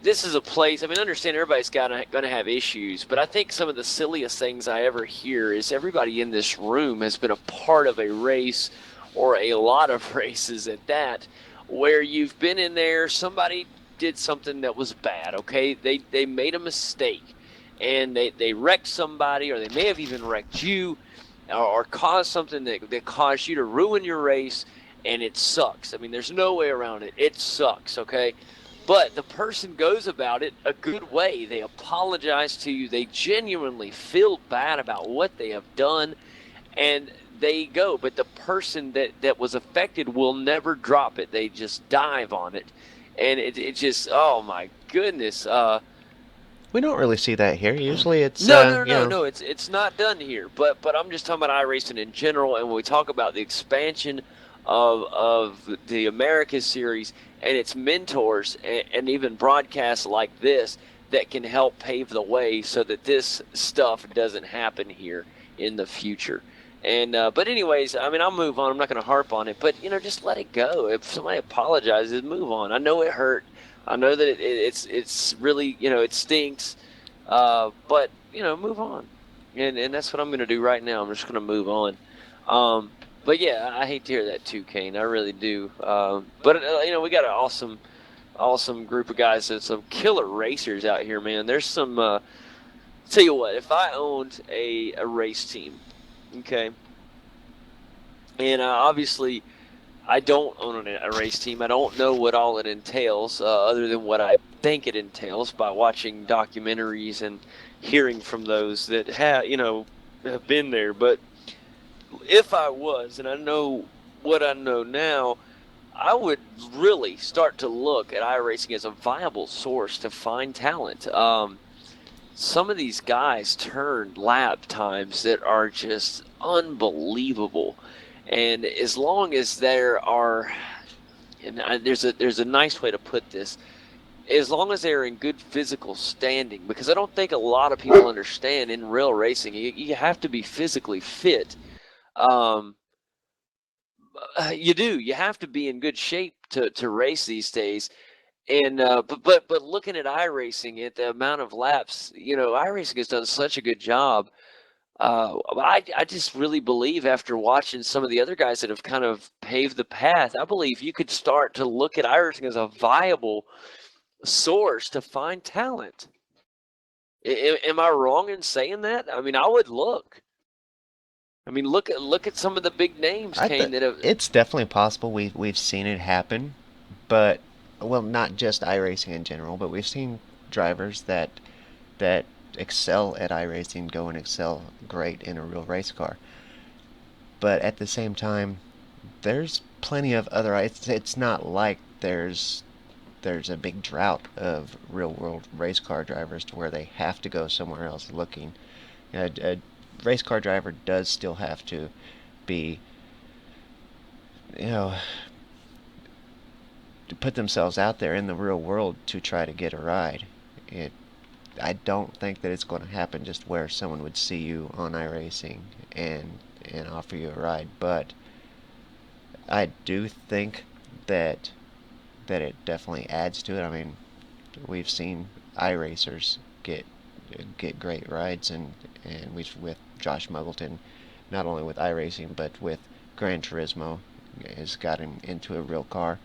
Speaker 1: This is a place, I mean, understand everybody's going to have issues, but I think some of the silliest things I ever hear is everybody in this room has been a part of a race or a lot of races at that, where you've been in there, somebody did something that was bad, okay? They made a mistake, and they wrecked somebody, or they may have even wrecked you, or caused something that caused you to ruin your race, and it sucks. I mean, there's no way around it. It sucks, okay? But the person goes about it a good way. They apologize to you. They genuinely feel bad about what they have done, and they go. But the person that was affected will never drop it. They just dive on it. And it just, oh my goodness.
Speaker 4: We don't really see that here. Usually it's
Speaker 1: No. It's not done here. But I'm just talking about iRacing in general. And when we talk about the expansion of the America Series and its mentors and even broadcasts like this that can help pave the way so that this stuff doesn't happen here in the future. And but anyways, I mean, I'll move on. I'm not going to harp on it, but just let it go. If somebody apologizes, move on. I know it hurt. I know that it's really, it stinks. But move on. And that's what I'm going to do right now. I'm just going to move on. But yeah, I hate to hear that too, Kane. I really do. But we got an awesome group of guys and some killer racers out here, man. There's some. Tell you what, if I owned a race team, okay, and obviously I don't own a race team. I don't know what all it entails, other than what I think it entails by watching documentaries and hearing from those that have been there, but. If I was, and I know what I know now, I would really start to look at iRacing as a viable source to find talent. Some of these guys turn lap times that are just unbelievable, and as long as there are, and there's a nice way to put this, as long as they're in good physical standing, because I don't think a lot of people understand in real racing, you have to be physically fit. You do. You have to be in good shape to race these days. And but looking at iRacing, at the amount of laps, iRacing has done such a good job. I just really believe, after watching some of the other guys that have kind of paved the path, I believe you could start to look at iRacing as a viable source to find talent. Am I wrong in saying that? I mean, I would look. I mean, look at some of the big names, Kane.
Speaker 4: It's definitely possible. We've seen it happen, but not just iRacing in general, but we've seen drivers that excel at iRacing go and excel great in a real race car. But at the same time, there's plenty of other. It's not like there's a big drought of real world race car drivers to where they have to go somewhere else looking. A race car driver does still have to be, to put themselves out there in the real world to try to get a ride. I don't think that it's going to happen just where someone would see you on iRacing and offer you a ride, but I do think that it definitely adds to it. I mean, we've seen iRacers get great rides, and we've with Josh Muggleton, not only with iRacing but with Gran Turismo, has got him into a real car,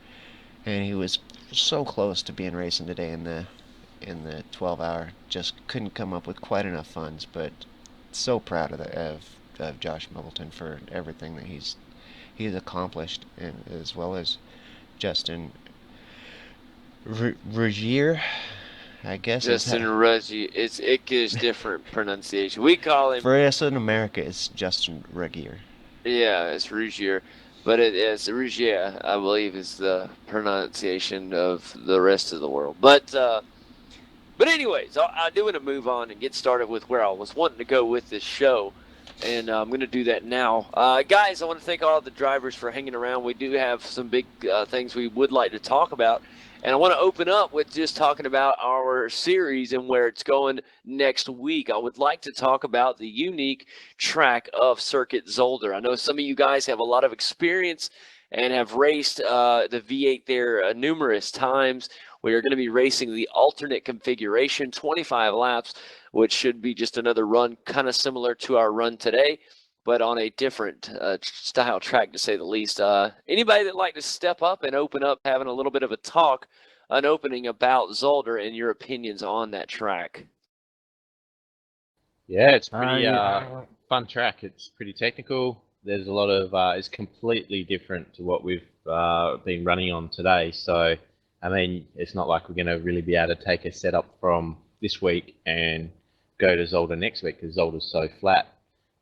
Speaker 4: and he was so close to being racing today in the 12 hour. Just couldn't come up with quite enough funds, but so proud of Josh Middleton for everything that he's accomplished, and as well as Justin Rogier, I guess.
Speaker 1: Justin Ruggie. It gives different pronunciation. We call him.
Speaker 4: For us in America, it's Justin Rogier.
Speaker 1: Yeah, it's Rougier, but it's Rougier, I believe, is the pronunciation of the rest of the world. But anyways, I do want to move on and get started with where I was wanting to go with this show, and I'm going to do that now. Guys, I want to thank all the drivers for hanging around. We do have some big things we would like to talk about, and I want to open up with just talking about our series and where it's going next week. I would like to talk about the unique track of Circuit Zolder. I know some of you guys have a lot of experience and have raced the V8 there numerous times. We are going to be racing the alternate configuration, 25 laps, which should be just another run kind of similar to our run today, but on a different style track, to say the least. Anybody that'd like to step up and open up, having a little bit of a talk, an opening about Zolder and your opinions on that track?
Speaker 7: Yeah, it's pretty
Speaker 3: yeah.
Speaker 7: fun track. It's pretty technical. There's a lot of it's completely different to what we've been running on today. So, I mean, it's not like we're going to really be able to take a setup from this week and go to Zolder next week because Zolder's so flat.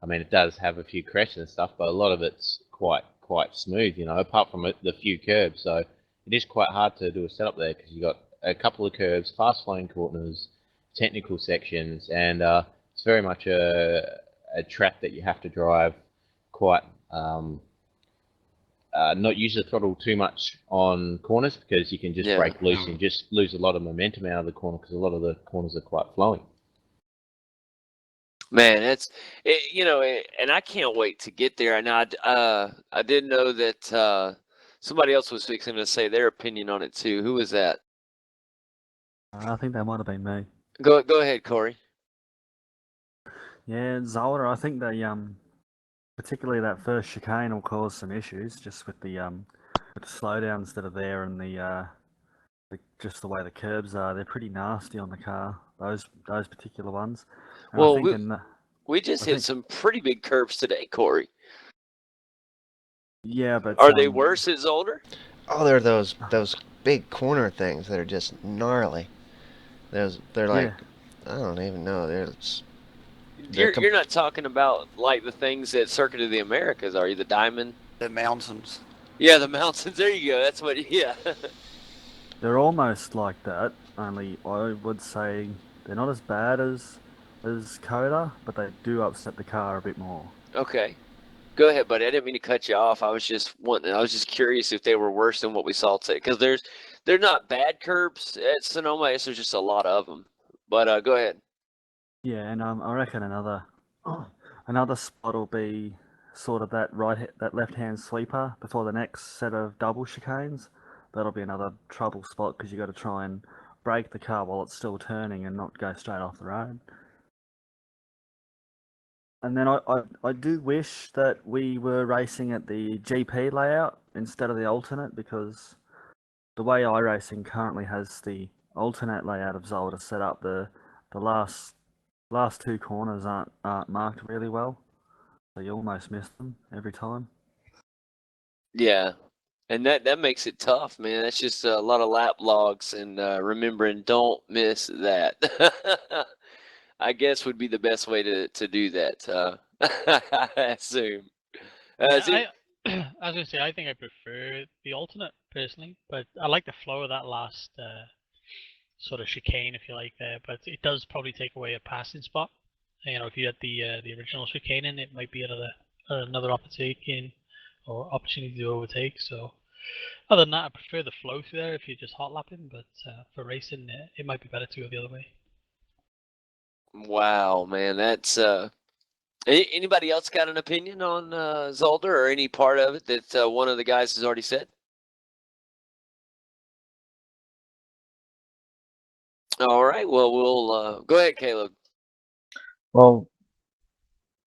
Speaker 7: I mean, it does have a few crashes and stuff, but a lot of it's quite smooth, you know, apart from the few curbs. So it is quite hard to do a setup there because you've got a couple of curbs, fast flowing corners, technical sections, and it's very much a track that you have to drive quite not use the throttle too much on corners because you can just break loose and just lose a lot of momentum out of the corner because a lot of the corners are quite flowing.
Speaker 1: Man, and I can't wait to get there. And I did know that somebody else was fixing to say their opinion on it too. Who was that?
Speaker 3: I think that might have been me.
Speaker 1: Go ahead, Corey.
Speaker 3: Yeah, Zolder, I think they particularly that first chicane will cause some issues just with the slowdowns that are there and just the way the curbs are. They're pretty nasty on the car. Those particular ones. And
Speaker 1: Well,
Speaker 3: I think
Speaker 1: we just hit some pretty big curves today, Corey.
Speaker 3: Yeah, but
Speaker 1: are they worse at Zolder?
Speaker 4: Oh, they're those big corner things that are just gnarly. They're like, I don't even know.
Speaker 1: You're not talking about like the things at Circuit of the Americas, are you? The Diamond?
Speaker 6: The mountains.
Speaker 1: Yeah, the mountains. There you go. That's what. Yeah.
Speaker 3: They're almost like that. Only I would say they're not as bad as Coda, but they do upset the car a bit more.
Speaker 1: Okay. Go ahead, buddy. I didn't mean to cut you off. I was just curious if they were worse than what we saw today, because they're not bad curbs at Sonoma. There's just a lot of them. But go ahead.
Speaker 3: Yeah, and I reckon another spot will be sort of that left-hand sweeper before the next set of double chicanes. That'll be another trouble spot because you got to try and brake the car while it's still turning and not go straight off the road. And then I do wish that we were racing at the GP layout instead of the alternate, because the way iRacing currently has the alternate layout of Zolder set up, the last two corners aren't marked really well, so you almost miss them every time.
Speaker 1: Yeah, and that makes it tough, man. That's just a lot of lap logs and remembering don't miss that. I guess would be the best way to do that. I assume.
Speaker 8: I was gonna say, I think I prefer the alternate personally, but I like the flow of that last sort of chicane, if you like, there. But it does probably take away a passing spot. You know, if you had the original chicane in, it might be another opportunity to overtake. So other than that, I prefer the flow through there if you're just hot lapping. But for racing, it might be better to go the other way.
Speaker 1: Wow, man, that's anybody else got an opinion on Zolder or any part of it that one of the guys has already said? All right, well, we'll go ahead, Caleb.
Speaker 10: Well,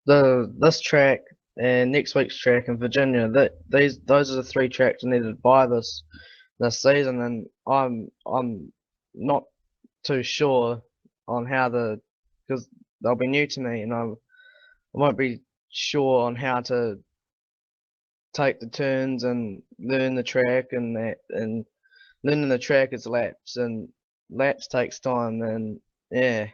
Speaker 10: this track and next week's track in Virginia. Those are the 3 tracks I needed to buy this season, and I'm not too sure on how because they'll be new to me, and I won't be sure on how to take the turns and learn the track and that, and learning the track is laps, and laps takes time, and yeah.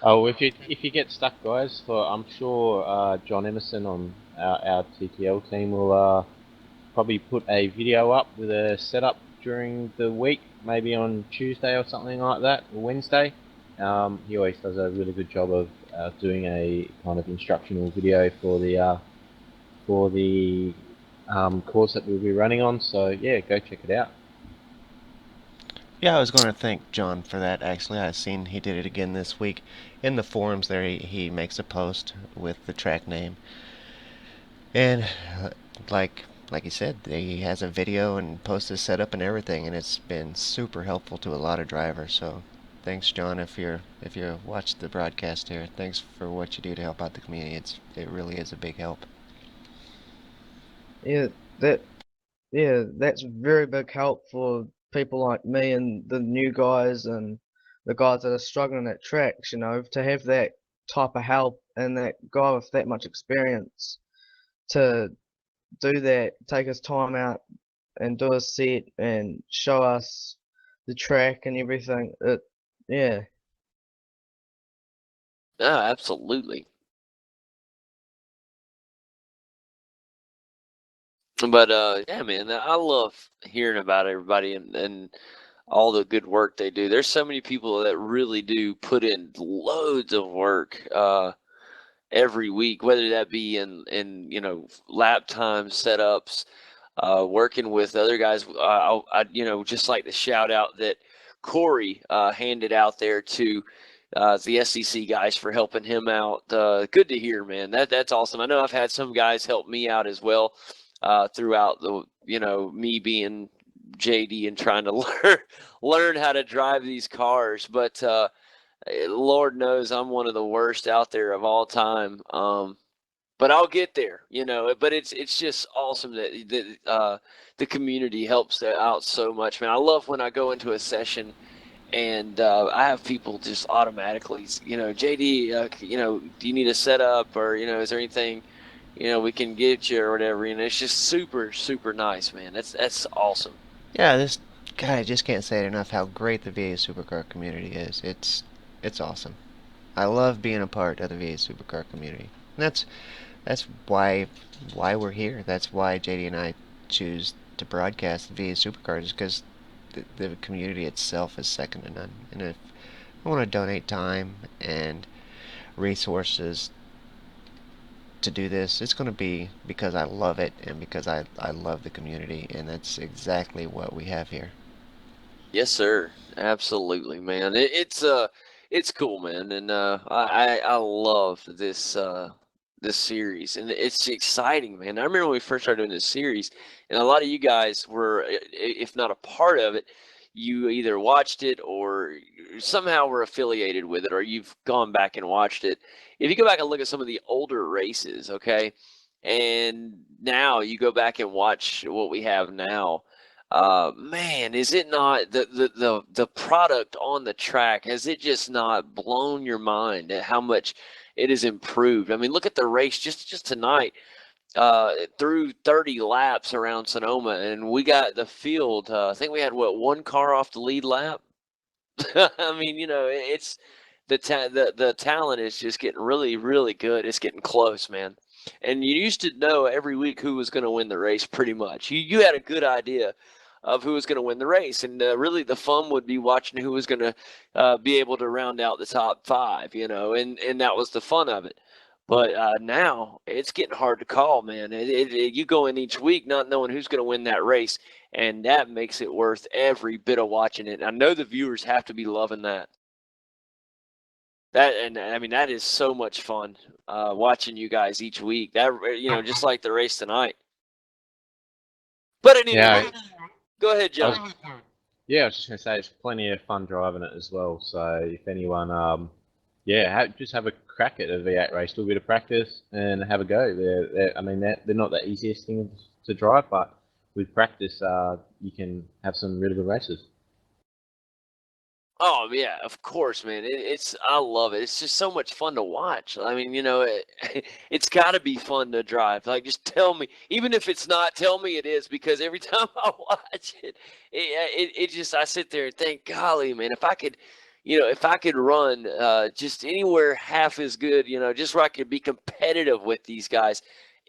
Speaker 7: Oh, if you get stuck, guys, I'm sure John Emerson on our TTL team will probably put a video up with a setup during the week, maybe on Tuesday or something like that, or Wednesday. He always does a really good job of doing a kind of instructional video for the course that we'll be running on. So yeah, go check it out.
Speaker 4: Yeah, I was going to thank John for that, actually. I've seen he did it again this week. In the forums there, he makes a post with the track name. And like he said, he has a video and posts his setup and everything, and it's been super helpful to a lot of drivers. So thanks, John, if you watched the broadcast here. Thanks for what you do to help out the community. It really is a big help.
Speaker 10: Yeah, that's very big help for people like me and the new guys and the guys that are struggling at tracks, to have that type of help and that guy with that much experience to do that, take his time out and do a set and show us the track and everything. Yeah.
Speaker 1: Absolutely. But yeah, man, I love hearing about everybody and all the good work they do. There's so many people that really do put in loads of work every week, whether that be in lap time setups, working with other guys. I just like to shout out that Corey handed out there to the SEC guys for helping him out. Good to hear, man. That's awesome. I know I've had some guys help me out as well throughout the me being JD and trying to learn how to drive these cars, but Lord knows I'm one of the worst out there of all time. But I'll get there, But it's just awesome that the community helps out so much, man. I love when I go into a session and I have people just automatically, JD, do you need a setup or is there anything we can get you or whatever? It's just super super nice, man. That's awesome.
Speaker 4: Yeah, I just can't say it enough how great the V8 Supercar community is. It's awesome. I love being a part of the V8 Supercar community. And that's why we're here. That's why JD and I choose to broadcast V8 Supercars, because the community itself is second to none. And if I want to donate time and resources to do this, it's going to be because I love it and because I love the community, and that's exactly what we have here.
Speaker 1: Yes, sir. Absolutely, man. It's cool, man, and I love this series, and it's exciting, man. I remember when we first started doing this series, and a lot of you guys were, if not a part of it, you either watched it or somehow were affiliated with it, or you've gone back and watched it. If you go back and look at some of the older races, okay, and now you go back and watch what we have now. Man, is it not the product on the track? Has it just not blown your mind at how much it has improved? I mean, look at the race just tonight, through 30 laps around Sonoma, and we got the field. I think we had one car off the lead lap. I mean, it's the talent is just getting really, really good. It's getting close, man. And you used to know every week who was going to win the race, pretty much. You had a good idea of who was going to win the race, and really the fun would be watching who was going to be able to round out the top five, and that was the fun of it. But now it's getting hard to call, man. You go in each week not knowing who's going to win that race, and that makes it worth every bit of watching it. I know the viewers have to be loving that. And I mean, that is so much fun watching you guys each week. That just like the race tonight. But anyway,
Speaker 7: Yeah,
Speaker 1: go ahead,
Speaker 7: I
Speaker 1: John.
Speaker 7: was, yeah, I was just gonna say it's plenty of fun driving it as well. So if anyone yeah, just have a crack at a V8 race, do a bit of practice, and have a go. I mean, they're not the easiest thing to drive, but with practice, you can have some really good races.
Speaker 1: Oh yeah, of course, man. It's I love it. It's just so much fun to watch. I mean, it's got to be fun to drive. Like, just tell me, even if it's not, tell me it is, because every time I watch it just I sit there and think, golly, man, if I could run just anywhere half as good, just where I could be competitive with these guys,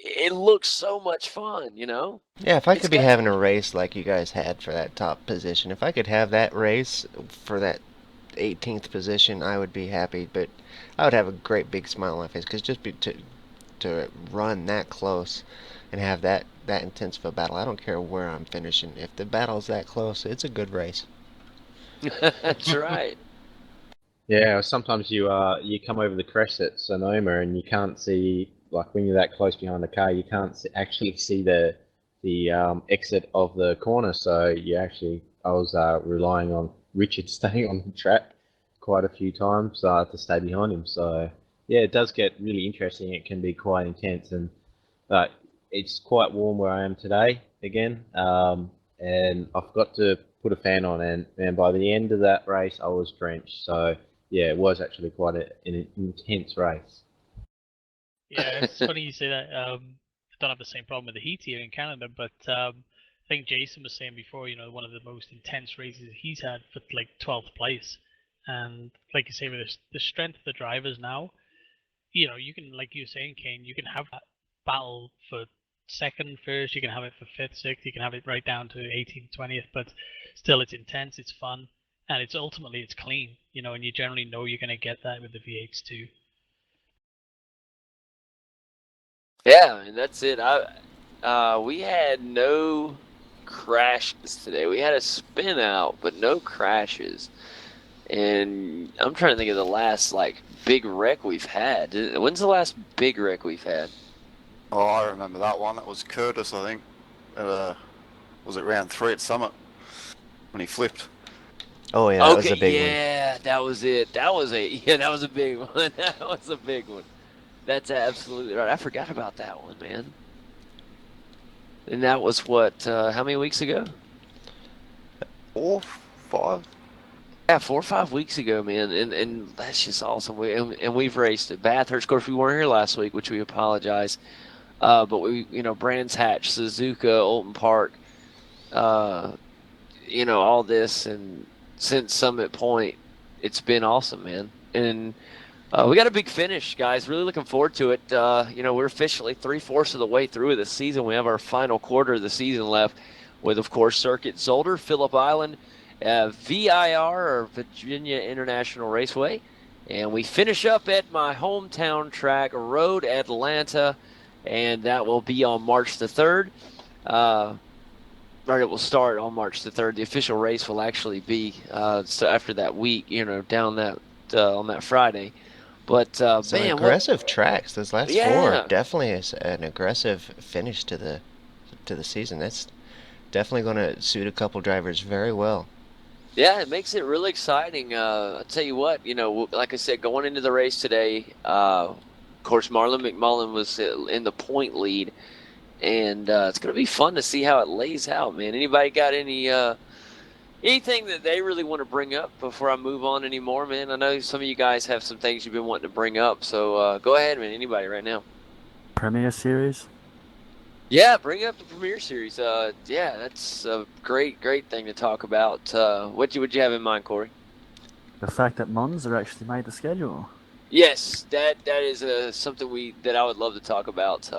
Speaker 1: it looks so much fun.
Speaker 4: Yeah, if I
Speaker 1: It's
Speaker 4: could be
Speaker 1: got.
Speaker 4: having a race like you guys had for that top position, if I could have that race for that 18th position, I would be happy. But I would have a great big smile on my face because to run that close and have that intense of a battle, I don't care where I'm finishing. If the battle's that close, it's a good race.
Speaker 1: That's right.
Speaker 7: Yeah, sometimes you come over the crest at Sonoma and you can't see, like when you're that close behind the car, you can't actually see the exit of the corner. So I was relying on Richard staying on the track quite a few times to stay behind him. So yeah, it does get really interesting. It can be quite intense, and uh, it's quite warm where I am today again. And I forgot to put a fan on, and by the end of that race, I was drenched. So yeah, it was actually quite an intense race.
Speaker 8: Yeah, it's funny you say that. I don't have the same problem with the heat here in Canada, but I think Jason was saying before, one of the most intense races he's had for like 12th place. And like you say, with the strength of the drivers now, you can, like you were saying, Kane, you can have that battle for second, first, you can have it for fifth, sixth, you can have it right down to 18th, 20th, but still it's intense, it's fun, and it's clean, and you generally know you're going to get that with the V8s too.
Speaker 1: Yeah, and that's it. We had no crashes today. We had a spin out, but no crashes. And I'm trying to think of the last big wreck we've had. When's the last big wreck we've had?
Speaker 6: Oh, I remember that one. That was Curtis, I think. Was it round 3 at Summit when he flipped?
Speaker 4: Oh yeah, that was
Speaker 1: Okay,
Speaker 4: a big one.
Speaker 1: yeah, that was it. That was a big one. That was a big one. That's absolutely right. I forgot about that one, man. And that was what? How many weeks ago?
Speaker 6: 4, 5.
Speaker 1: Yeah, 4 or 5 weeks ago, man, and that's just awesome. And we've raced at Bathurst. Of course, we weren't here last week, which we apologize. But Brands Hatch, Suzuka, Olton Park, uh, all this, and since Summit Point, it's been awesome, man. And we got a big finish, guys. Really looking forward to it. We're officially 3/4 of the way through the season. We have our final quarter of the season left, with, of course, Circuit Zolder, Phillip Island, VIR, or Virginia International Raceway. And we finish up at my hometown track, Road Atlanta, and that will be on March the 3rd. Or it will start on March the 3rd. The official race will actually be so after that week, down that on that Friday. But
Speaker 4: Some
Speaker 1: man,
Speaker 4: aggressive tracks. Those last four
Speaker 1: yeah.
Speaker 4: definitely is an aggressive finish to the season. That's definitely going to suit a couple drivers very well.
Speaker 1: Yeah, it makes it really exciting. I'll tell you what, like I said, going into the race today, of course, Marlon McMullen was in the point lead, and it's going to be fun to see how it lays out, man. Anybody got anything that they really want to bring up before I move on anymore, man? I know some of you guys have some things you've been wanting to bring up, so go ahead, man. Anybody right now?
Speaker 3: Premier Series?
Speaker 1: Yeah, bring up the Premier Series. Yeah, that's a great thing to talk about. What would you have in mind, Corey?
Speaker 3: The fact that Monza actually made the schedule.
Speaker 1: Yes, that is something that I would love to talk about.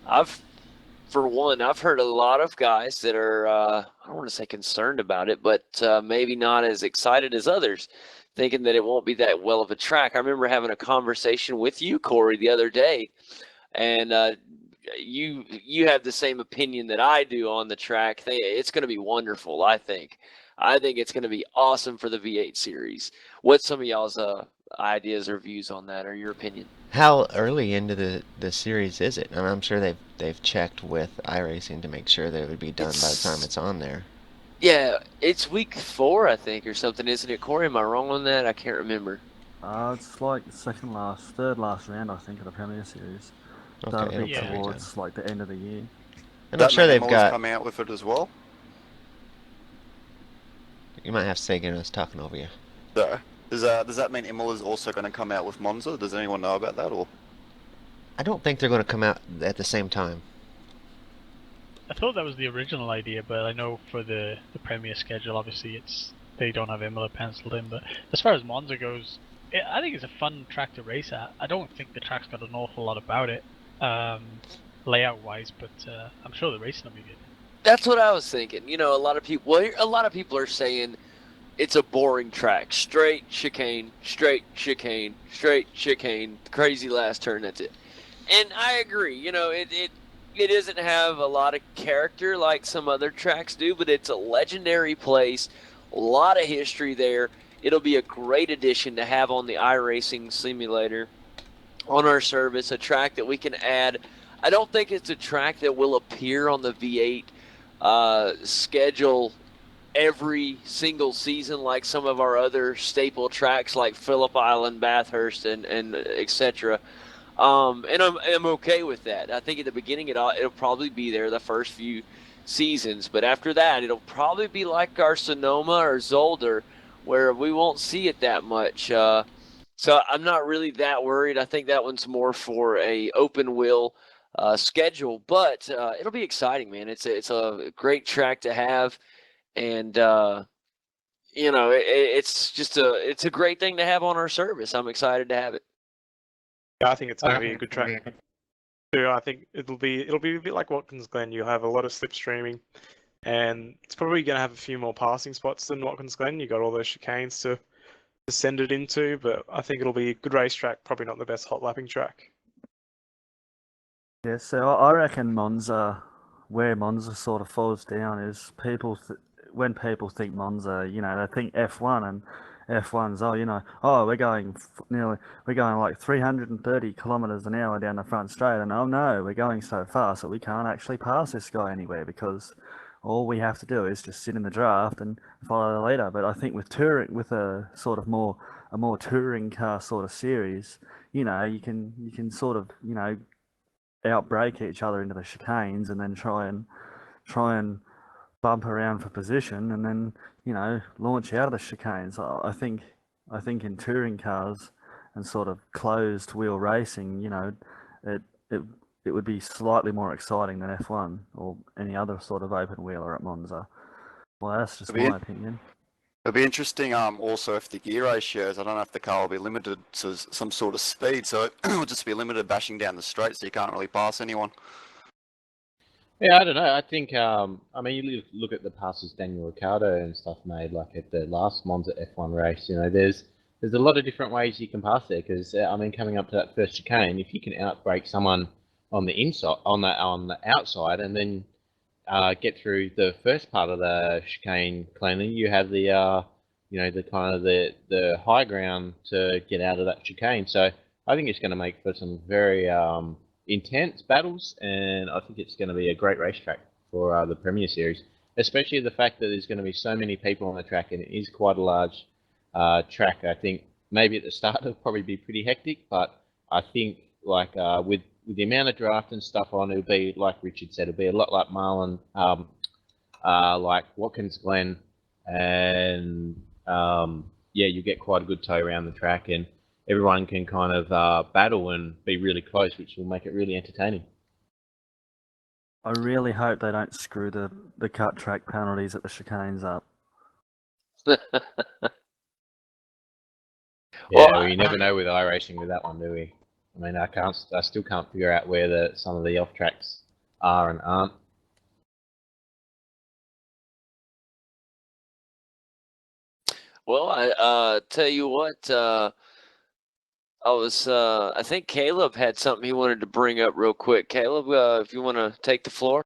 Speaker 1: I've heard a lot of guys that are I don't want to say concerned about it, but maybe not as excited as others, thinking that it won't be that well of a track. I remember having a conversation with you, Corey, the other day, and you have the same opinion that I do on the track. It's going to be wonderful. I think it's going to be awesome for the V8 series. What's some of y'all's ideas or views on that, or your opinion?
Speaker 4: How early into the series is it? I'm sure they've checked with iRacing to make sure that it would be done by the time it's on there.
Speaker 1: Yeah, it's week 4, I think, or something, isn't it, Corey? Am I wrong on that? I can't remember.
Speaker 3: It's like third last round, I think, of the Premier Series. So
Speaker 4: Okay,
Speaker 3: it'll
Speaker 4: it'll
Speaker 3: be
Speaker 8: Yeah.
Speaker 4: probably be
Speaker 3: towards like the end of the year.
Speaker 4: And I'm
Speaker 6: That
Speaker 4: sure
Speaker 6: mean
Speaker 4: they've
Speaker 6: Imola's
Speaker 4: got.
Speaker 6: coming out with it as well.
Speaker 4: You might have to say again. I was talking over you.
Speaker 6: So, does that mean Imola's also going to come out with Monza? Does anyone know about that, or?
Speaker 4: I don't think they're going to come out at the same time.
Speaker 8: I thought that was the original idea, but I know for the Premier schedule, obviously they don't have Imola penciled in. But as far as Monza goes, I think it's a fun track to race at. I don't think the track's got an awful lot about it, layout-wise, but I'm sure the racing will be good.
Speaker 1: That's what I was thinking. You know, a lot of people are saying it's a boring track. Straight chicane, straight chicane, straight chicane, crazy last turn, that's it. And I agree, you know, it doesn't have a lot of character like some other tracks do, but it's a legendary place, a lot of history there. It'll be a great addition to have on the iRacing simulator on our service, a track that we can add. I don't think it's a track that will appear on the V8 schedule every single season like some of our other staple tracks like Phillip Island, Bathurst, and etc. And I'm okay with that. I think at the beginning it'll probably be there the first few seasons, but after that it'll probably be like our Sonoma or Zolder, where we won't see it that much. So I'm not really that worried. I think that one's more for a open wheel schedule, but it'll be exciting, man. It's a great track to have, and you know it's a great thing to have on our service. I'm excited to have it.
Speaker 5: Yeah, I think it's going to be a good track. So I think it'll be a bit like Watkins Glen. You'll have a lot of slipstreaming, and it's probably going to have a few more passing spots than Watkins Glen. You got all those chicanes to send it into, but I think it'll be a good racetrack. Probably not the best hot lapping track.
Speaker 3: Yeah, so I reckon where Monza sort of falls down is when people think Monza, you know, they think F1 and F1's, we're going like 330 kilometers an hour down the front straight, and oh no, we're going so fast that we can't actually pass this guy anywhere because all we have to do is just sit in the draft and follow the leader. But I think with a sort of more touring car sort of series, you know, you can sort of, you know, outbrake each other into the chicanes and then try and bump around for position and then, you know, launch out of the chicanes. I think in touring cars and sort of closed wheel racing, you know, it it it would be slightly more exciting than F1 or any other sort of open wheeler at Monza. Well, that's just my opinion.
Speaker 6: It'll be interesting. Also, if the gear ratios, I don't know if the car will be limited to some sort of speed, so it'll just be limited bashing down the straight, so you can't really pass anyone.
Speaker 7: Yeah, I don't know. I think, I mean, you look at the passes Daniel Ricciardo and stuff made, like at the last Monza F1 race. You know, there's a lot of different ways you can pass there. Because I mean, coming up to that first chicane, if you can outbrake someone on the inside, on the outside, and then get through the first part of the chicane cleanly, you have the you know, the kind of the high ground to get out of that chicane. So I think it's going to make for some very intense battles, and I think it's going to be a great racetrack for the Premier Series, especially the fact that there's going to be so many people on the track, and it is quite a large track. I think maybe at the start it'll probably be pretty hectic, but I think like with the amount of draft and stuff on, it'll be like Richard said, it'll be a lot like Marlin, like Watkins Glen, and yeah, you get quite a good tow around the track, and everyone can kind of battle and be really close, which will make it really entertaining.
Speaker 3: I really hope they don't screw the cut track penalties at the chicanes up.
Speaker 7: Yeah, well, you never know with iRacing with that one, do we? I mean, I still can't figure out where some of the off tracks are and aren't.
Speaker 1: Well, I tell you what, I think Caleb had something he wanted to bring up real quick. Caleb, if you want to take the floor.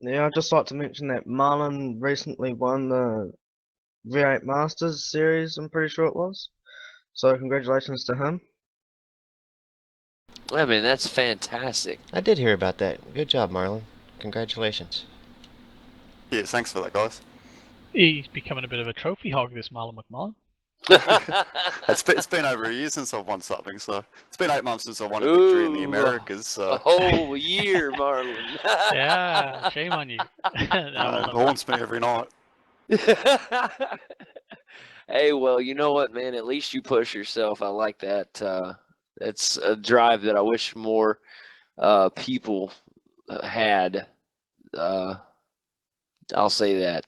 Speaker 10: Yeah, I'd just like to mention that Marlon recently won the V8 Masters series, I'm pretty sure it was. So congratulations to him.
Speaker 1: I mean, that's fantastic.
Speaker 4: I did hear about that. Good job, Marlon. Congratulations.
Speaker 6: Yeah, thanks for that, guys.
Speaker 8: He's becoming a bit of a trophy hog, this Marlon McMullen.
Speaker 6: It's been over a year since I've won something, so it's been 8 months since I won a victory in the
Speaker 1: Ooh,
Speaker 6: Americas.
Speaker 1: a
Speaker 6: So
Speaker 1: whole year, Marlon.
Speaker 8: Yeah, shame on you. No, well
Speaker 6: it
Speaker 8: done.
Speaker 6: haunts me every night.
Speaker 1: Hey, well, you know what, man? At least you push yourself. I like that. It's a drive that I wish more people had. Uh, I'll say that.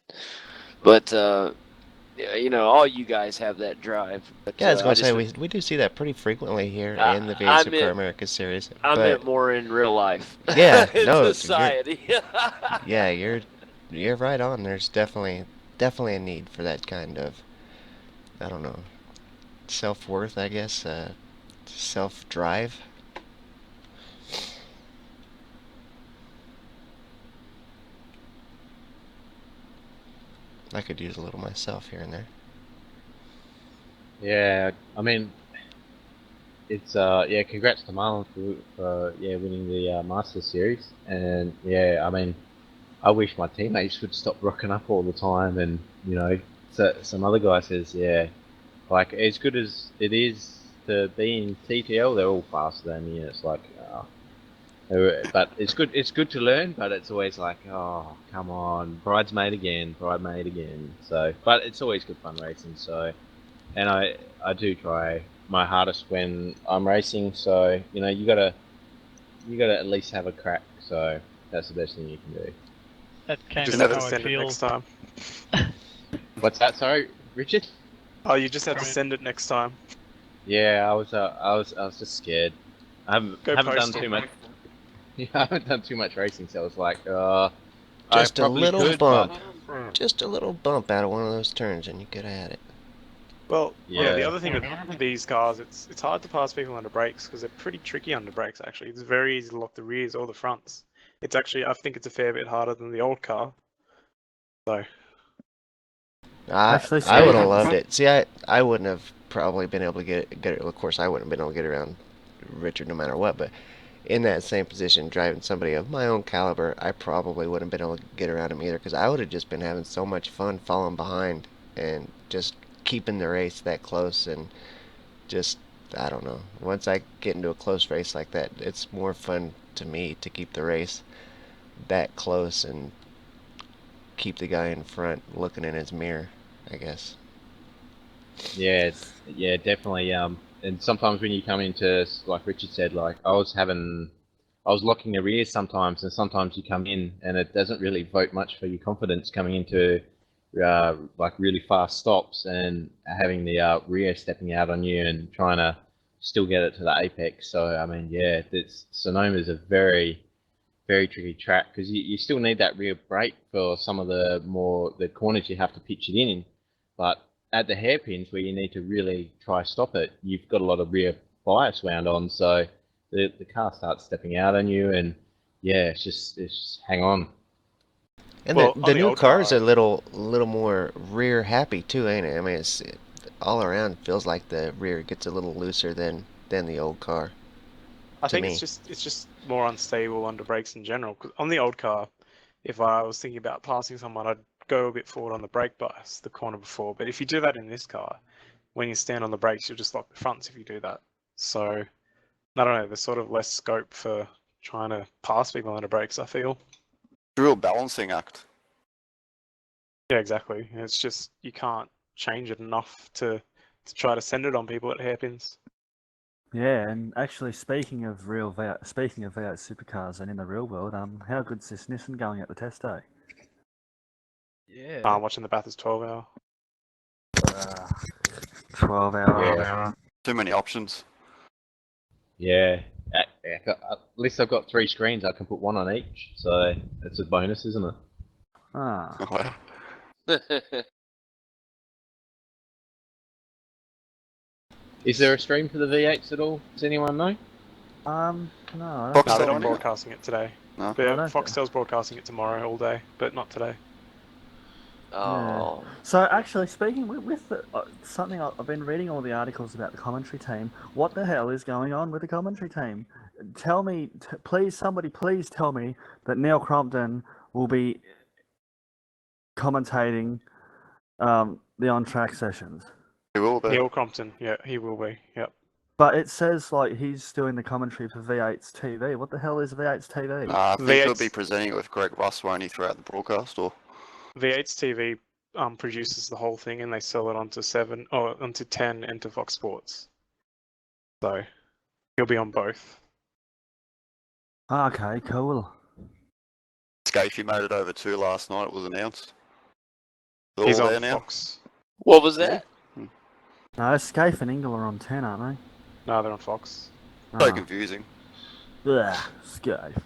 Speaker 1: But yeah, you know, all you guys have that drive. But
Speaker 4: Yeah, I was
Speaker 1: I
Speaker 4: gonna say
Speaker 1: just
Speaker 4: we do see that pretty frequently here
Speaker 1: I,
Speaker 4: in the V8
Speaker 1: I
Speaker 4: Supercar
Speaker 1: meant
Speaker 4: America series.
Speaker 1: I
Speaker 4: But
Speaker 1: meant more in real life,
Speaker 4: yeah,
Speaker 1: in
Speaker 4: no,
Speaker 1: society.
Speaker 4: you're right on. There's definitely a need for that kind of, I don't know, self-worth, I guess, self-drive. I could use a little myself here and there.
Speaker 7: Yeah, I mean, it's yeah, congrats to Marlon for yeah winning the Masters series, and yeah, I mean, I wish my teammates would stop rocking up all the time, and you know, so, some other guy says, yeah, like as good as it is to be in TTL, they're all faster than me, and it's like, but it's good. It's good to learn, but it's always like, oh, come on, bridesmaid again, bridesmaid again. So, but it's always good fun racing. So, and I do try my hardest when I'm racing. So, you know, you gotta at least have a crack. So that's the best thing you can do.
Speaker 8: That's kind
Speaker 5: Just
Speaker 8: of
Speaker 5: have to
Speaker 8: how I
Speaker 5: send it next
Speaker 8: feel.
Speaker 5: time.
Speaker 7: What's that? Sorry, Richard.
Speaker 5: Oh, you just have to
Speaker 8: Right.
Speaker 5: send it next time.
Speaker 7: Yeah, I was just scared.
Speaker 5: Go
Speaker 7: haven't done
Speaker 5: postal.
Speaker 7: too much. Yeah, I haven't done too much racing, so I was like, I
Speaker 4: Just a
Speaker 7: probably
Speaker 4: little
Speaker 7: could,
Speaker 4: bump.
Speaker 7: but
Speaker 4: Just a little bump out of one of those turns and you could have had it.
Speaker 5: Well, yeah. The
Speaker 7: yeah.
Speaker 5: other thing with these cars, it's hard to pass people under brakes because they're pretty tricky under brakes. Actually, it's very easy to lock the rears or the fronts. It's actually, I think it's a fair bit harder than the old car. So
Speaker 3: Actually
Speaker 4: I would have
Speaker 3: speaking,
Speaker 4: loved it. See, I wouldn't have probably been able to get it. Of course, I wouldn't have been able to get around Richard no matter what. But in that same position, driving somebody of my own caliber, I probably wouldn't have been able to get around him either because I would have just been having so much fun falling behind and just keeping the race that close and just I don't know. Once I get into a close race like that, it's more fun to me to keep the race that close and keep the guy in front looking in his mirror, I guess.
Speaker 7: Yeah, yeah, definitely. And sometimes when you come into, like Richard said, like I was locking the rear sometimes, and sometimes you come in and it doesn't really vote much for your confidence coming into like really fast stops and having the rear stepping out on you and trying to still get it to the apex. So I mean, yeah, Sonoma is a very tricky track because you still need that rear brake for some of the corners you have to pitch it in. But at the hairpins where you need to really try stop it, you've got a lot of rear bias wound on, so the car starts stepping out on you, and yeah, it's just hang on.
Speaker 4: And
Speaker 5: well,
Speaker 4: the
Speaker 5: on the
Speaker 4: new
Speaker 5: old
Speaker 4: car's
Speaker 5: car,
Speaker 4: a little more rear happy too, ain't it? I mean, it all around feels like the rear gets a little looser than the old car
Speaker 5: I
Speaker 4: to
Speaker 5: think
Speaker 4: me.
Speaker 5: it's just more unstable under brakes in general. 'Cause on the old car, if I was thinking about passing someone, I'd go a bit forward on the brake bias, the corner before. But if you do that in this car, when you stand on the brakes, you'll just lock the fronts if you do that. So I don't know. There's sort of less scope for trying to pass people under brakes, I feel.
Speaker 6: It's a real balancing act.
Speaker 5: Yeah, exactly. It's just you can't change it enough to try to send it on people at hairpins.
Speaker 3: yeah, and actually speaking of V8 supercars and in the real world, how good's this Nissan going at the test day?
Speaker 10: Yeah.
Speaker 5: I'm watching the Bathurst 12 hour.
Speaker 3: 12-hour.
Speaker 7: Yeah.
Speaker 6: Too many options.
Speaker 7: Yeah, at least I've got 3 screens. I can put one on each, so it's a bonus, isn't it?
Speaker 3: Ah,
Speaker 7: Is there a stream for the V8s at all? Does anyone know?
Speaker 3: no, I don't
Speaker 6: Fox
Speaker 5: No,
Speaker 3: think
Speaker 5: they're
Speaker 6: Foxtel
Speaker 5: not
Speaker 6: on here?
Speaker 5: broadcasting it today.
Speaker 6: No.
Speaker 5: But
Speaker 3: I don't thi-
Speaker 5: Foxtel's broadcasting it tomorrow all day, but not today.
Speaker 1: Oh,
Speaker 3: So actually, speaking with the, something I've been reading all the articles about the commentary team. What the hell is going on with the commentary team? Tell me, please, somebody, please tell me that Neil Crompton will be commentating the on-track sessions.
Speaker 6: He will be.
Speaker 5: Neil Crompton, yeah, he will be. Yep.
Speaker 3: But it says like he's doing the commentary for V8's TV. What the hell is V8's TV?
Speaker 6: I think he'll be
Speaker 5: V8's
Speaker 6: presenting it with Greg Russ, won't he, throughout the broadcast? Or
Speaker 5: V8's TV produces the whole thing, and they sell it onto 10 and to Fox Sports. So he'll be on both.
Speaker 3: Okay, cool.
Speaker 6: Scafey made it over too last night. It was announced. They're
Speaker 5: He's
Speaker 6: all
Speaker 5: on
Speaker 6: there now.
Speaker 5: Fox.
Speaker 1: What was
Speaker 6: Is he?
Speaker 1: that?
Speaker 3: No, Scaife and Ingle are on 10, aren't
Speaker 5: No, they're on Fox.
Speaker 3: they?
Speaker 6: So
Speaker 3: Ah.
Speaker 6: confusing.
Speaker 3: Ugh, Scaife.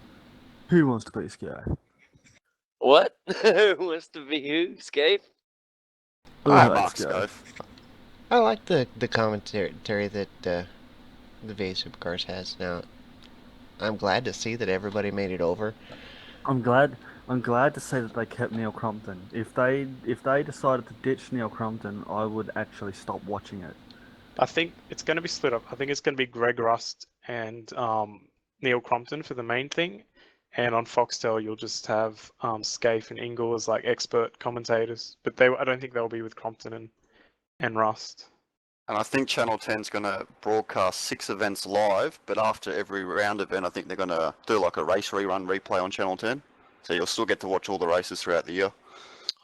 Speaker 3: Who wants to be Scaife?
Speaker 1: What? Who wants to be who? Scape?
Speaker 6: Ah,
Speaker 3: Ugh,
Speaker 6: Mark
Speaker 3: Scaife.
Speaker 6: Scove.
Speaker 4: I like the commentary that the V8 Supercars has now. I'm glad to see that everybody made it over.
Speaker 3: I'm glad to see that they kept Neil Crompton. If they decided to ditch Neil Crompton, I would actually stop watching it.
Speaker 5: I think it's going to be split up. I think it's going to be Greg Rust and Neil Crompton for the main thing, and on Foxtel you'll just have Scaife and Ingle as like expert commentators. But I don't think they'll be with Crompton and Rust.
Speaker 6: And I think Channel 10's going to broadcast 6 events live, but after every round event, I think they're going to do like a race rerun replay on Channel 10. So you'll still get to watch all the races throughout the year.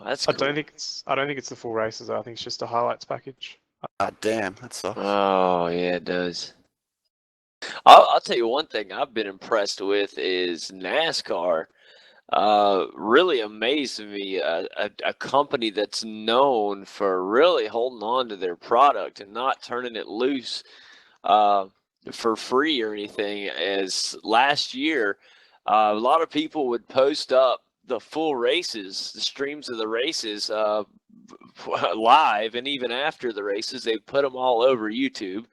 Speaker 1: That's
Speaker 5: I
Speaker 1: cool.
Speaker 5: don't think it's the full races. I think it's just a highlights package.
Speaker 6: Ah, damn, that sucks.
Speaker 1: Oh, yeah, it does. I'll tell you one thing I've been impressed with is NASCAR. Really amazed me. A company that's known for really holding on to their product and not turning it loose for free or anything. As last year, a lot of people would post up the full races, the streams of the races live, and even after the races, they put them all over YouTube.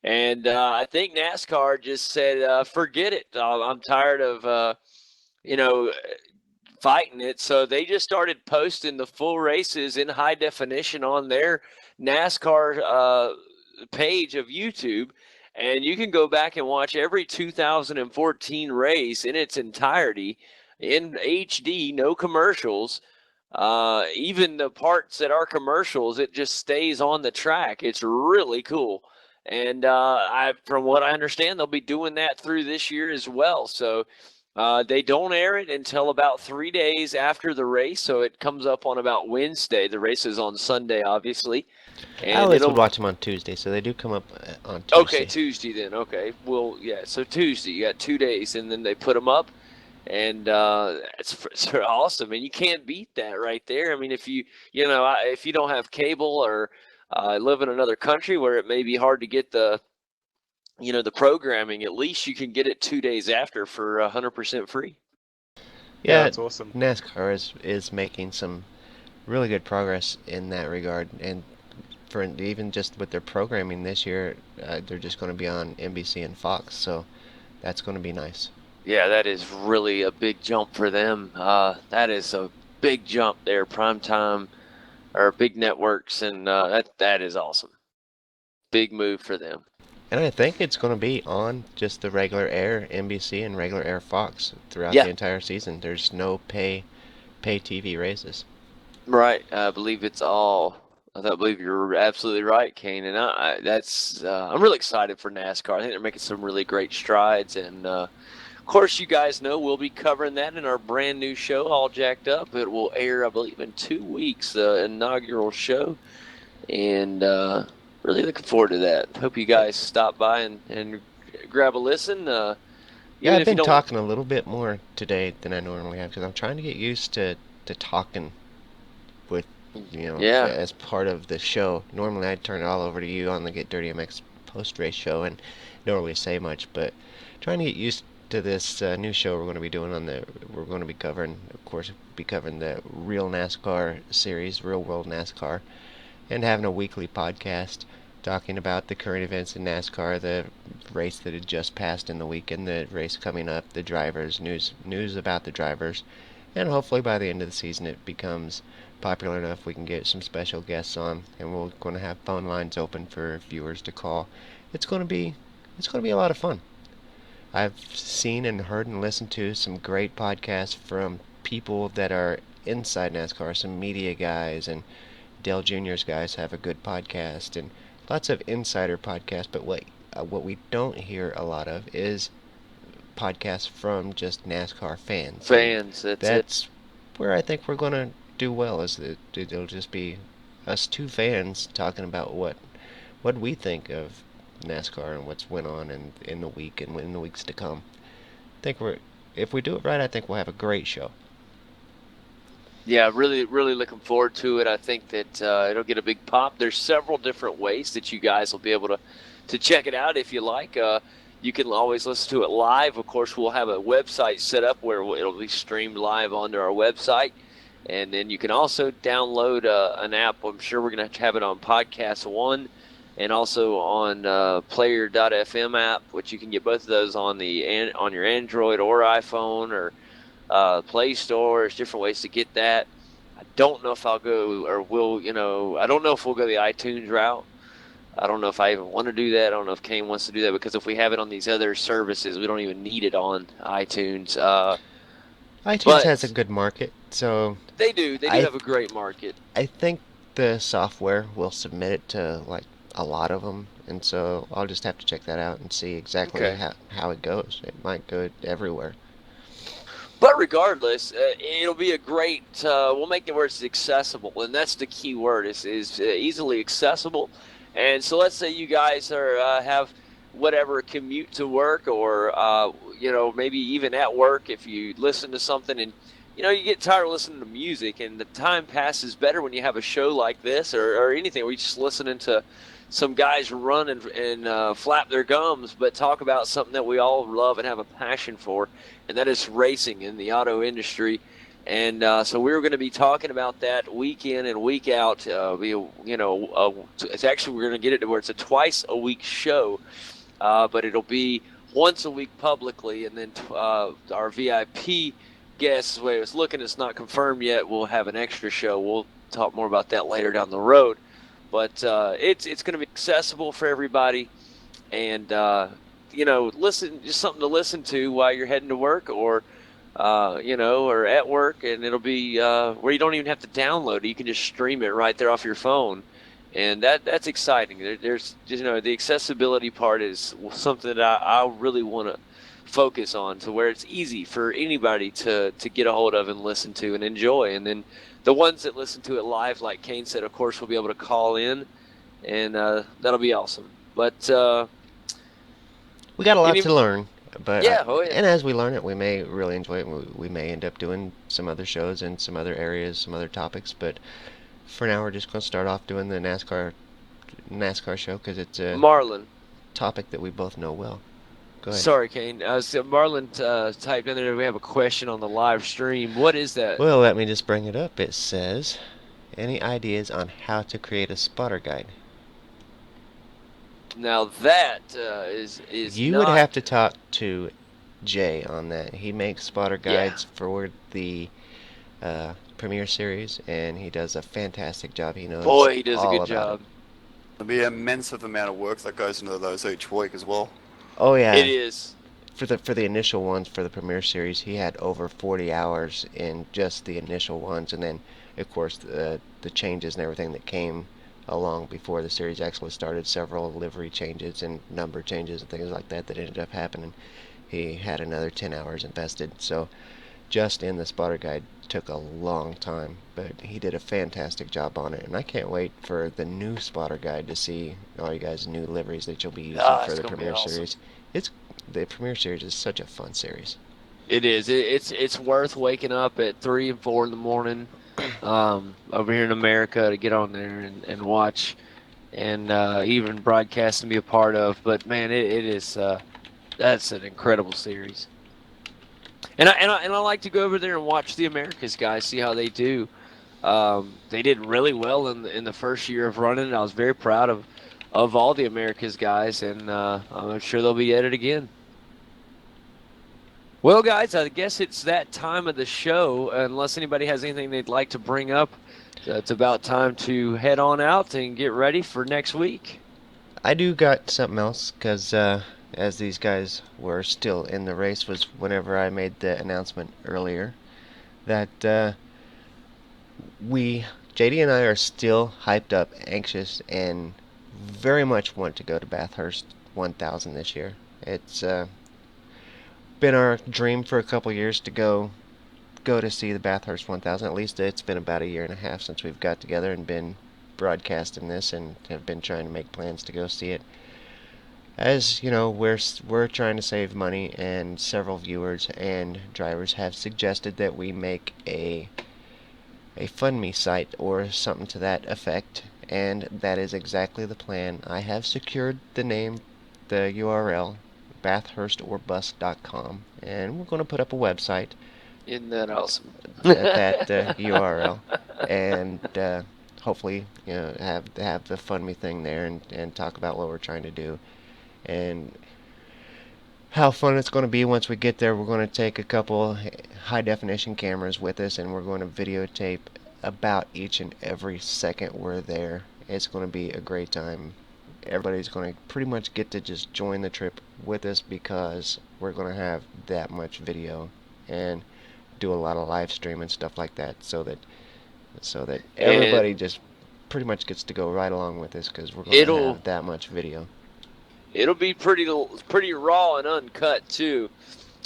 Speaker 1: And I think NASCAR just said, forget it. I'm tired of, fighting it. So they just started posting the full races in high definition on their NASCAR page of YouTube. And you can go back and watch every 2014 race in its entirety in HD, no commercials. Even the parts that are commercials, it just stays on the track. It's really cool. And from what I understand, they'll be doing that through this year as well. So they don't air it until about 3 days after the race. So it comes up on about Wednesday. The race is on Sunday, obviously.
Speaker 4: I
Speaker 1: And
Speaker 4: always would watch them on Tuesday, so they do come up on Tuesday.
Speaker 1: Okay, Tuesday then. Okay. Well, yeah. So Tuesday, you got 2 days, and then they put them up. And it's awesome, and you can't beat that right there. I mean, if you don't have cable or live in another country where it may be hard to get the programming, at least you can get it 2 days after for 100% free.
Speaker 4: Yeah,
Speaker 5: that's awesome.
Speaker 4: NASCAR is making some really good progress in that regard, and for even just with their programming this year, they're just going to be on NBC and Fox, so that's going to be nice.
Speaker 1: Yeah, that is really a big jump for them. That is a big jump there, primetime or big networks, and that is awesome. Big move for them.
Speaker 4: And I think it's going to be on just the regular air NBC and regular air Fox throughout the entire season. There's no pay TV races.
Speaker 1: Right. I believe it's all. I believe you're absolutely right, Kane. And I'm really excited for NASCAR. I think they're making some really great strides. And, of course, you guys know we'll be covering that in our brand new show, All Jacked Up. It will air, I believe, in 2 weeks, the inaugural show. And really looking forward to that. Hope you guys stop by and grab a listen.
Speaker 4: Yeah, I've been talking a little bit more today than I normally have because I'm trying to get used to talking with, as part of the show. Normally I'd turn it all over to you on the Get Dirty MX post-race show and don't really say much, but trying to get used to this new show we're going to be doing we're going to be covering, of course, the Real NASCAR series, Real World NASCAR, and having a weekly podcast talking about the current events in NASCAR, the race that had just passed in the weekend, the race coming up, the drivers, news about the drivers, and hopefully by the end of the season it becomes popular enough we can get some special guests on, and we're going to have phone lines open for viewers to call. It's going to be a lot of fun. I've seen and heard and listened to some great podcasts from people that are inside NASCAR, some media guys and Dale Jr.'s guys have a good podcast, and lots of insider podcasts. But what we don't hear a lot of is podcasts from just NASCAR fans.
Speaker 1: Fans, that's it.
Speaker 4: That's where I think we're gonna do well. It'll just be us two fans talking about what we think of NASCAR and what's went on in the week and in the weeks to come. If we do it right, I think we'll have a great show.
Speaker 1: Yeah, really, really looking forward to it. I think that it'll get a big pop. There's several different ways that you guys will be able to check it out if you like. You can always listen to it live. Of course, we'll have a website set up where it'll be streamed live onto our website. And then you can also download an app. I'm sure we're going to have it on Podcast One and also on Player.fm app, which you can get both of those on your Android or iPhone or Play Store. There's different ways to get that. I don't know if I'll go or will, I don't know if we'll go the iTunes route. I don't know if I even want to do that. I don't know if Kane wants to do that, because if we have it on these other services, we don't even need it on iTunes.
Speaker 4: iTunes has a good market, so
Speaker 1: they do have a great market.
Speaker 4: I think the software will submit it to like a lot of them, and so I'll just have to check that out and see exactly how it goes. It might go everywhere.
Speaker 1: But regardless, it'll be a great. We'll make it where it's accessible, and that's the key word. Is easily accessible. And so let's say you guys have whatever commute to work, or maybe even at work, if you listen to something and you get tired of listening to music, and the time passes better when you have a show like this or anything where you just listening to some guys run and flap their gums, but talk about something that we all love and have a passion for, and that is racing in the auto industry. And so we're going to be talking about that week in and week out. It's actually, we're going to get it to where it's a twice a week show, but it'll be once a week publicly, and then our VIP guests, the way it's looking, it's not confirmed yet, we'll have an extra show. We'll talk more about that later down the road. But it's going to be accessible for everybody, and listen, just something to listen to while you're heading to work, or or at work, and it'll be where you don't even have to download it. You can just stream it right there off your phone, and that's exciting. There's the accessibility part is something that I really want to focus on, to where it's easy for anybody to get a hold of and listen to and enjoy. And then the ones that listen to it live, like Kane said, of course, will be able to call in, and that'll be awesome. But
Speaker 4: we got a lot to learn. But
Speaker 1: yeah.
Speaker 4: And as we learn it, we may really enjoy it. We may end up doing some other shows in some other areas, some other topics. But for now, we're just going to start off doing the NASCAR show, because it's a
Speaker 1: Marlon
Speaker 4: topic that we both know well. Go ahead.
Speaker 1: Sorry, Kane. Marlon typed in there, we have a question on the live stream. What is that?
Speaker 4: Well, let me just bring it up. It says, any ideas on how to create a spotter guide?
Speaker 1: Now that is
Speaker 4: you would have to talk to Jay on that. He makes spotter guides for the Premier Series, and he does a fantastic job. He knows.
Speaker 1: Boy, he does a good job.
Speaker 6: There'll be an immense amount of work that goes into those each week as well.
Speaker 4: Oh yeah,
Speaker 1: it is.
Speaker 4: For the initial ones for the Premier Series, he had over 40 hours in just the initial ones, and then of course the changes and everything that came along before the series actually started, several livery changes and number changes and things like that ended up happening. He had another 10 hours invested, so just in the spotter guide took a long time, but he did a fantastic job on it, and I can't wait for the new spotter guide to see all you guys' new liveries that you'll be using for the Premier Series. The Premier Series is such a fun series.
Speaker 1: It is. It's worth waking up at 3 and 4 in the morning over here in America to get on there and watch, and even broadcast and be a part of. But man, it is that's an incredible series. And I like to go over there and watch the Americas guys, see how they do. They did really well in the first year of running. I was very proud of all the Americas guys, and I'm sure they'll be at it again. Well, guys, I guess it's that time of the show. Unless anybody has anything they'd like to bring up, it's about time to head on out and get ready for next week.
Speaker 4: I do got something else, because as these guys were still in the race, was whenever I made the announcement earlier that we JD and I are still hyped up, anxious, and very much want to go to Bathurst 1000 this year. It's been our dream for a couple years to go to see the Bathurst 1000. At least it's been about a year and a half since we've got together and been broadcasting this and have been trying to make plans to go see it. As you know, we're trying to save money, and several viewers and drivers have suggested that we make a FundMe site or something to that effect, and that is exactly the plan. I have secured the name, the URL, bathurstorbus.com, and we're going to put up a website.
Speaker 1: Isn't that awesome?
Speaker 4: At that URL, and hopefully, have the FundMe thing there and talk about what we're trying to do and how fun it's going to be once we get there. We're going to take a couple high definition cameras with us, and we're going to videotape about each and every second we're there. It's going to be a great time. Everybody's going to pretty much get to just join the trip with us because we're going to have that much video and do a lot of live stream and stuff like that, so that everybody just pretty much gets to go right along with us because we're going to have that much video.
Speaker 1: It'll be pretty raw and uncut too.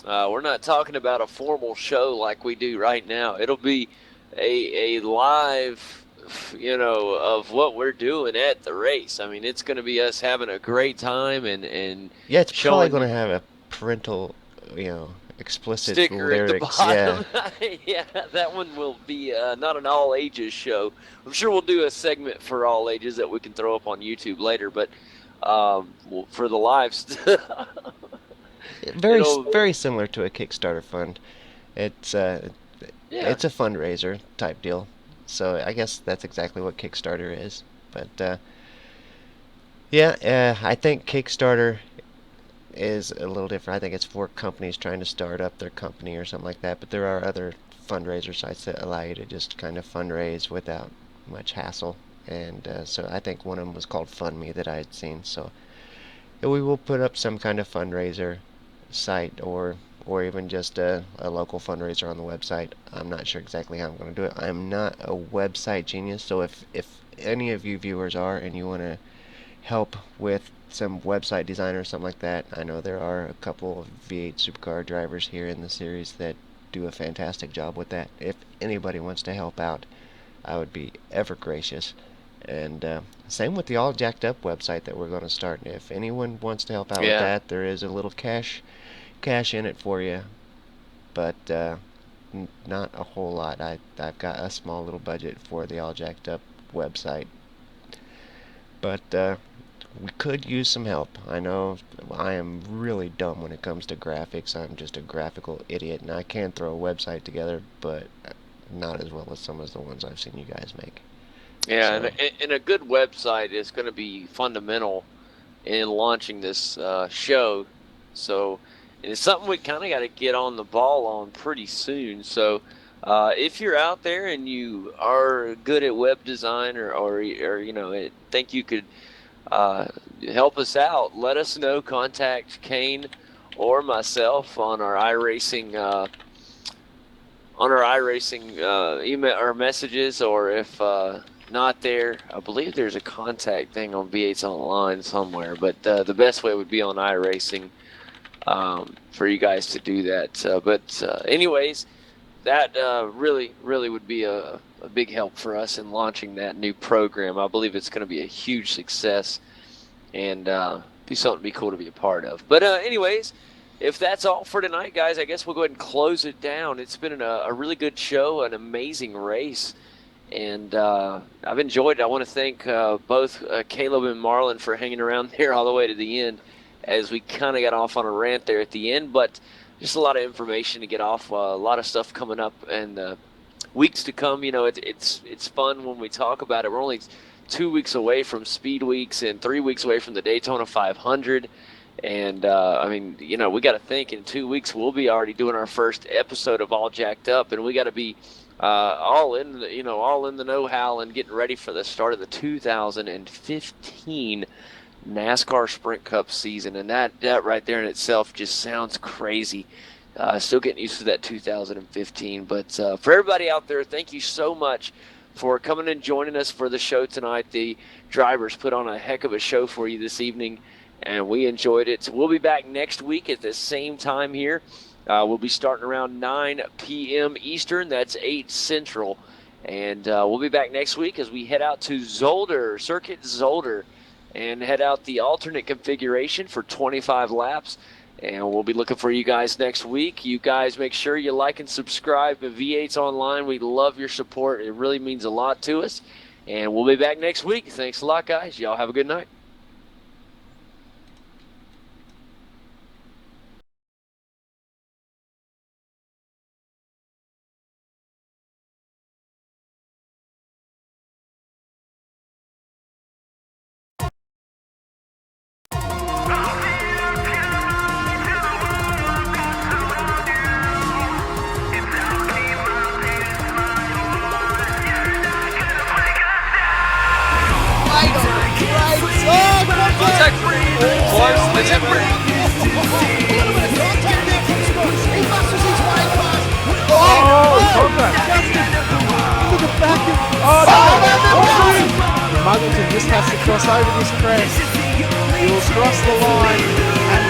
Speaker 1: We're not talking about a formal show like we do right now. It'll be a live, of what we're doing at the race. I mean, it's going to be us having a great time and
Speaker 4: yeah, it's probably going to have a parental, explicit
Speaker 1: sticker
Speaker 4: lyrics.
Speaker 1: At the bottom. Yeah, that one will be not an all ages show. I'm sure we'll do a segment for all ages that we can throw up on YouTube later, but for the live stuff.
Speaker 4: Very similar to a Kickstarter fund. It's it's a fundraiser type deal. So I guess that's exactly what Kickstarter is. But I think Kickstarter is a little different. I think it's for companies trying to start up their company or something like that. But there are other fundraiser sites that allow you to just kind of fundraise without much hassle. And so I think one of them was called FundMe that I had seen. So we will put up some kind of fundraiser site or even just a local fundraiser on the website. I'm not sure exactly how I'm going to do it. I'm not a website genius, so if any of you viewers are and you want to help with some website design or something like that, I know there are a couple of V8 Supercar drivers here in the series that do a fantastic job with that. If anybody wants to help out, I would be ever gracious. And same with the All Jacked Up website that we're going to start. If anyone wants to help out with that, there is a little cash in it for you, but not a whole lot. I've got a small little budget for the All Jacked Up website, but we could use some help. I know I am really dumb when it comes to graphics. I'm just a graphical idiot, and I can throw a website together, but not as well as some of the ones I've seen you guys make.
Speaker 1: Yeah, so. and a good website is going to be fundamental in launching this show. So it's something we kind of got to get on the ball on pretty soon. So if you're out there and you are good at web design or think you could help us out, let us know. Contact Kane or myself on our iRacing email or messages, or if not there, I believe there's a contact thing on V8's online somewhere, but the best way would be on iRacing for you guys to do that. Anyways, that really would be a big help for us in launching that new program. I believe it's going to be a huge success and be something to be cool to be a part of. But anyways, if that's all for tonight, guys, I guess we'll go ahead and close it down. It's been a really good show, an amazing race. And I've enjoyed it. I want to thank both Caleb and Marlon for hanging around there all the way to the end as we kind of got off on a rant there at the end. But just a lot of information to get off, a lot of stuff coming up and weeks to come. It's fun when we talk about it. We're only 2 weeks away from Speed Weeks and 3 weeks away from the Daytona 500. And, we got to think in 2 weeks we'll be already doing our first episode of All Jacked Up. And we got to be all in the know-how and getting ready for the start of the 2015 NASCAR Sprint Cup season. And that right there in itself just sounds crazy. Still getting used to that 2015. But for everybody out there, thank you so much for coming and joining us for the show tonight. The drivers put on a heck of a show for you this evening, and we enjoyed it. So we'll be back next week at the same time here. We'll be starting around 9 p.m. Eastern. That's 8 Central. And we'll be back next week as we head out to Zolder, Circuit Zolder, and head out the alternate configuration for 25 laps. And we'll be looking for you guys next week. You guys make sure you like and subscribe to V8's Online. We love your support. It really means a lot to us. And we'll be back next week. Thanks a lot, guys. Y'all have a good night. Contact free. Close. Let's have
Speaker 11: Muggleton just has to cross over this crest. He will cross the line and